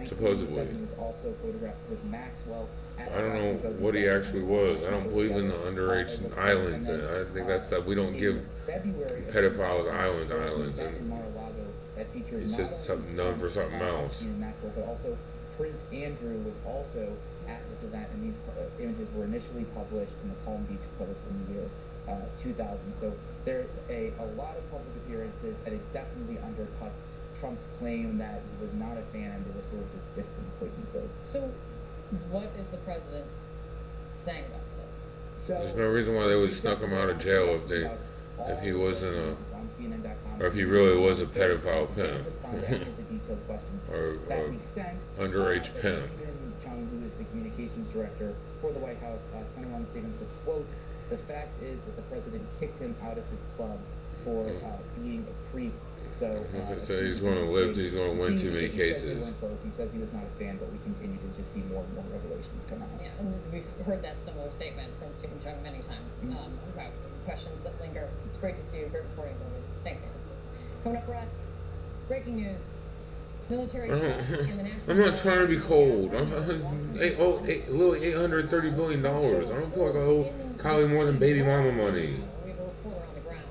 Supposedly. He was also photographed with Maxwell. I don't know what he actually was. I don't believe in the underage island thing. I think that's stuff we don't give pedophiles islands. And it's just something done for something else. But also, Prince Andrew was also at this event, and these images were initially published in the Palm Beach Post in the year 2000. So there's a lot of public appearances, and it definitely undercuts Trump's claim that he was not a fan and they were sort of just distant acquaintances. So what is the president saying about this? There's no reason why they would snuck him out of jail if he wasn't or if he really was a pedophile pimp or underage pimp. Stephen Chung, who is the communications director for the White House, sent around the statement and said, quote, "The fact is that the president kicked him out of his club for being a creep." So he's going to live. He's going to win too many cases. He says he was not a fan, but we continue to just see more and more revelations come out. Yeah, and we've heard that similar statement from Stephen Chung many times about questions that linger. It's great to see you. Great reporting as always. Thanks, Andrew. Coming up for us, breaking news. Military I'm not trying to be cold. Literally $830 billion. I don't feel like I owe Kylie more than baby mama money. We have a reporter on the ground.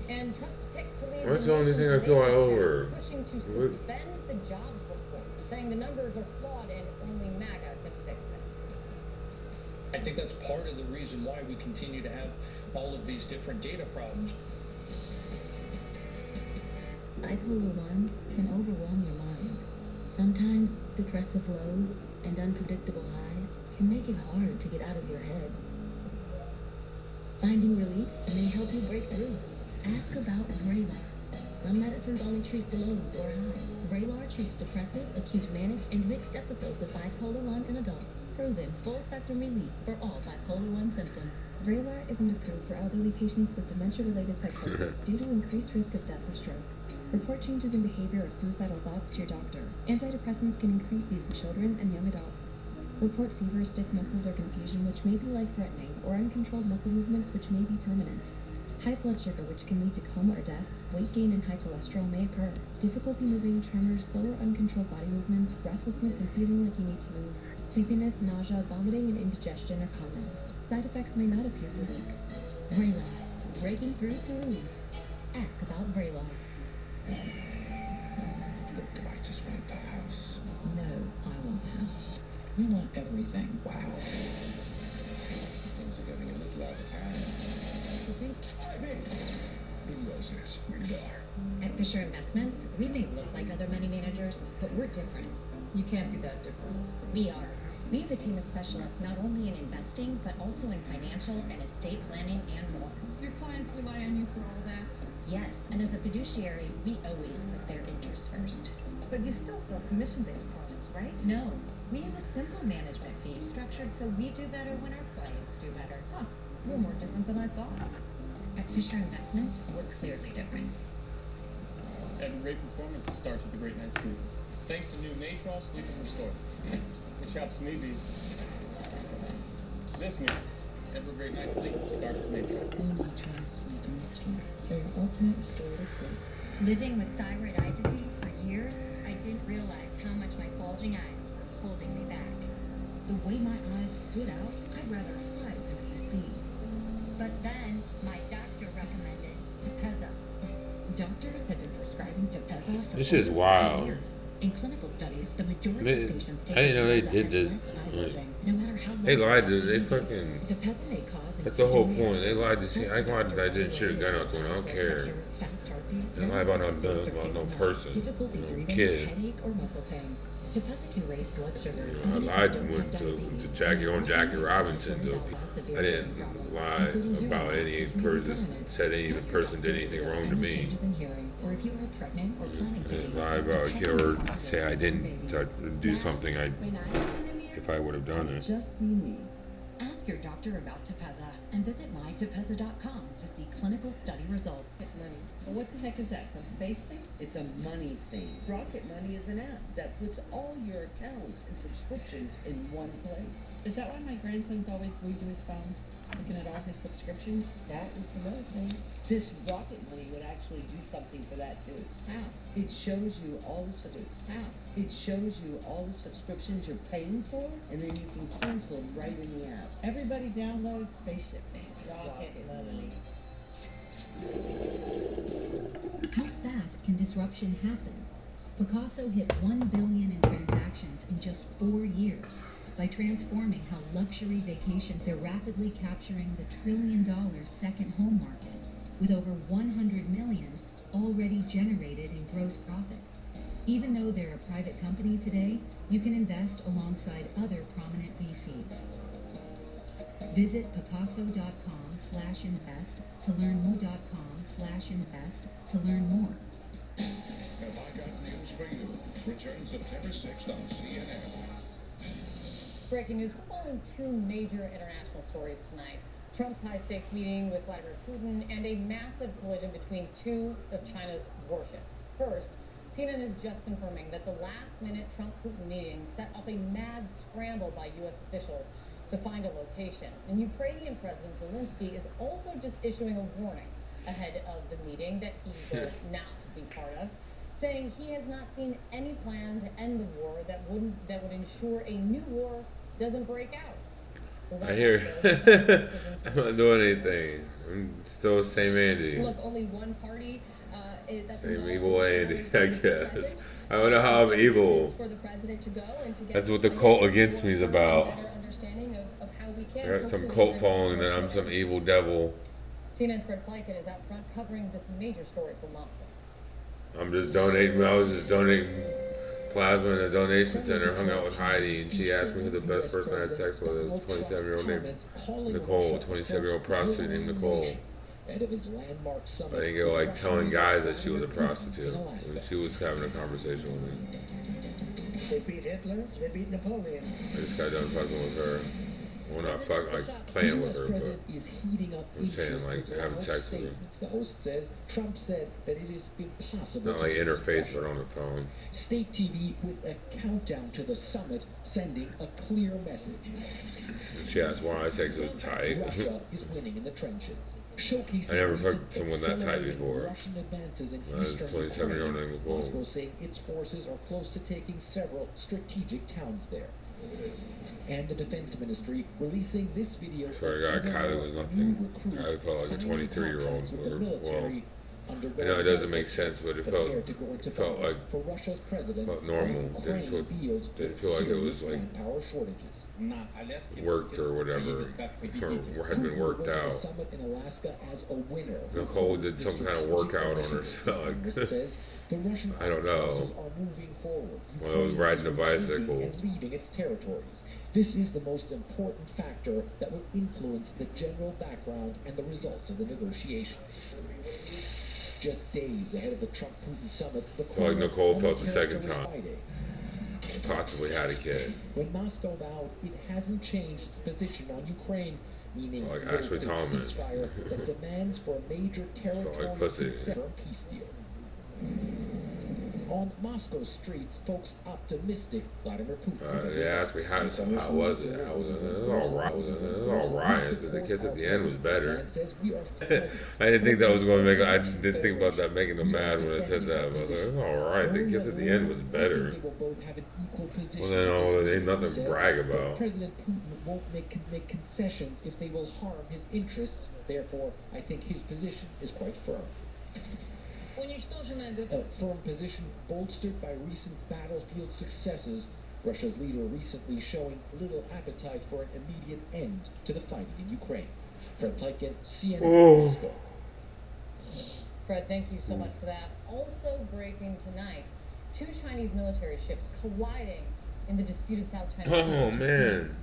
And Trump's pick to lead That's the only thing I feel I owe her. pushing to suspend the jobs report, saying the numbers are flawed and only MAGA can fix it. I think that's part of the reason why we continue to have all of these different data problems. Bipolar 1 can overwhelm your mind. Sometimes depressive lows and unpredictable highs can make it hard to get out of your head. Finding relief may help you break through. Ask about Vraylar. Some medicines only treat the lows or highs. Vraylar treats depressive, acute manic, and mixed episodes of bipolar 1 in adults. Proven full-spectrum relief for all bipolar 1 symptoms. Vraylar isn't approved for elderly patients with dementia-related psychosis due to increased risk of death or stroke. Report changes in behavior or suicidal thoughts to your doctor. Antidepressants can increase these in children and young adults. Report fever, stiff muscles, or confusion which may be life-threatening, or uncontrolled muscle movements which may be permanent. High blood sugar, which can lead to coma or death, weight gain and high cholesterol may occur. Difficulty moving, tremors, slower uncontrolled body movements, restlessness and feeling like you need to move. Sleepiness, nausea, vomiting, and indigestion are common. Side effects may not appear for weeks. Vraylar. Breaking through to relief. Ask about Vraylar. I just want the house. No, I want the house. We want everything. Wow. Things are getting a little out of hand. You think? Who knows this? We are. At Fisher Investments, we may look like other money managers, but we're different. You can't be that different. We are. We have a team of specialists not only in investing, but also in financial and estate planning and more. Your clients rely on you for all that. Yes, and as a fiduciary, we always put their interests first. But you still sell commission-based products, right? No, we have a simple management fee structured so we do better when our clients do better. Huh, you're more different than I thought. At Fisher Investments, we're clearly different. Having great performance starts with a great night's sleep. Thanks to new Natron Sleep and Restore, which helps me be this man. Every great night's sleep starts with Natron. New Natron Sleep and Restore for your ultimate restorative sleep. Living with thyroid eye disease for years, I didn't realize how much my bulging eyes were holding me back. The way my eyes stood out, I'd rather hide than be seen. But then, my doctor recommended Tepezza. Doctors have been prescribing Tepezza for This is wild. years. In clinical studies, the majority of patients take I didn't know they Tepezza did have this. less eye bulging. No matter how They long lied to, you they do. fucking, Tepezza may cause that's the whole increasing point. They lied to see, reactions, I lied that I didn't shoot a gun out to one, I don't care. fast heartbeat, They lie about no person, difficulty no breathing, kid. headache, or muscle pain. Tepezza can raise blood sugar. I lied to Jackie Robinson, though. I didn't lie about any person, said any person did anything wrong to me. Changes in hearing, or if you are pregnant or planning I to didn't be. lie about, or say I didn't do something if I would have done it. Just see me. Ask your doctor about Tepezza and visit mytepezza.com to see clinical study results. Money. Well, what the heck is that? Some space thing? It's a money thing. Rocket Money is an app that puts all your accounts and subscriptions in one place. Is that why my grandson's always glued to his phone, looking at all his subscriptions? That is another thing. This Rocket Money would actually do something for that too. How? It shows you all the How? It shows you all the subscriptions you're paying for, and then you can cancel them right in the app. Everybody download Spaceship Name. Rocket Money. How fast can disruption happen? Picasso hit 1 billion in transactions in just 4 years by transforming how luxury vacation. They're rapidly capturing the $1 trillion second home market, with over 100 million already generated in gross profit. Even though they're a private company today, you can invest alongside other prominent VCs. Visit picasso.com/invest to learn more.com/invest to learn more. Have I got news for you? Return September 6th on CNN. Breaking news, we're following two major international stories tonight. Trump's high-stakes meeting with Vladimir Putin and a massive collision between two of China's warships. First, CNN is just confirming that the last-minute Trump-Putin meeting set off a mad scramble by U.S. officials to find a location. And Ukrainian President Zelensky is also just issuing a warning ahead of the meeting that he will not be part of, saying he has not seen any plan to end the war that would ensure a new war doesn't break out. I hear. I'm not doing anything. I'm still same Andy. Look, only one party. Same evil Andy, I guess. I don't know how I'm evil. That's what the cult against me is about. I got some cult following, and then I'm some evil devil. CNN's Fred Plykin is out front covering this major story from Moscow. I'm just donating. I was just donating plasma in a donation center. Hung out with Heidi, and she asked me who the best person I had sex with. It was a 27-year-old named Nicole, 27-year-old prostitute named Nicole. I didn't go like telling guys that she was a prostitute. She was having a conversation with me. They beat Hitler, they beat Napoleon. I just got done fucking with her. Well, not fucking, like playing with her, but I'm saying like having sex with her. The host says Trump said that it is impossible. Not like in her face, but on the phone. State TV with a countdown to the summit, sending a clear message. She asked why. I said 'cause it was tight. Russia is winning in the trenches. I never fucked someone that tight before. Russian advances in I was 27-year-old named Nicole. Moscow saying its forces are close to taking several strategic towns there. And the defense ministry releasing this video. Swear to God, Kylie was nothing. Kylie felt like a 23-year-old. Well, I know it doesn't make sense, but it felt like felt normal. Didn't feel like it was like worked or whatever, or had been worked out. Nicole did some kind of workout on herself. I don't know. Well, I was riding a bicycle. Leaving its territories. This is the most important factor that will influence the general background and the results of the negotiations. Just days ahead of the Trump-Putin summit, the like Nicole felt the second time. Possibly had a kid. When Moscow vowed it hasn't changed its position on Ukraine, meaning like Ashley Thomas. ceasefire that demands for a major territorial peace deal. On Moscow streets, folks optimistic Vladimir Putin. They asked me how was it? It was all right. The kiss at the end was better. I didn't think that was going to make. I didn't think about that making them mad when I said that. I was like, it was all right. The kiss at the end was better. Well, then there ain't nothing to brag about. President Putin won't make concessions if they will harm his interests. Therefore, I think his position is quite firm. A firm position bolstered by recent battlefield successes Russia's leader recently showing little appetite for an immediate end to the fighting in Ukraine. Fred Pleitgen, CNN, Moscow. Fred, thank you so much for that. Also breaking tonight, 2 Chinese military ships colliding in the disputed South China Sea. Oh man.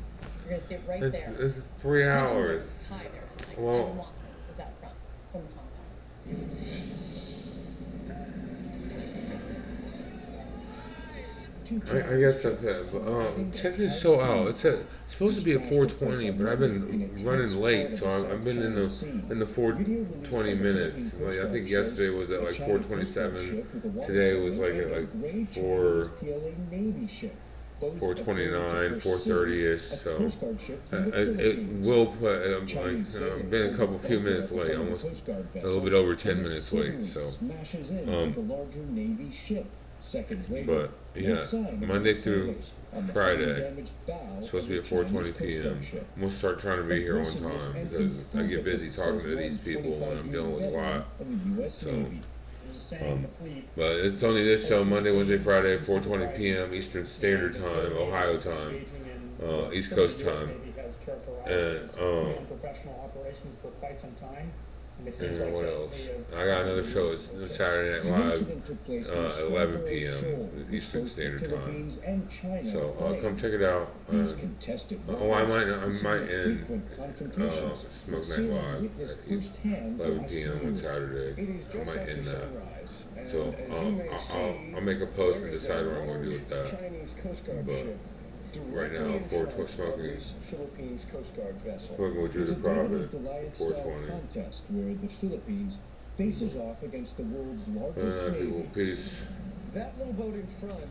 You're going to see it right there. This is 3 hours. Hi there tonight. Well, Evan Watson is out front from Hong Kong. I guess that's it. But, check this show out. It's supposed to be at 4:20, but I've been running late, so I've been in the 4:20 minutes. Like I think yesterday was at like 4:27. Today was like at like 4:29, 4:30ish. So it will play. I've been a few minutes late, almost a little bit over 10 minutes late. So but yeah, Monday through Friday, it's supposed to be at 4:20 p.m. I'm gonna start trying to be here on time because I get busy talking to these people and I'm dealing with a lot. So, but it's only this show Monday, Wednesday, Friday, 4:20 p.m. Eastern Standard Time, Ohio time, East Coast time, and professional operations for quite some time. And what else? I got another show. It's Saturday Night Live, 11 p.m. Eastern Standard Time. So come check it out. I might end Smoke Night Live at 11 p.m. on Saturday. I might end that. So I'll make a post and decide what I'm going to do with that. But right now, smoking with DruTheProphet, 4:20. Contest where the Philippines faces off against the world's largest people, peace. That little boat in front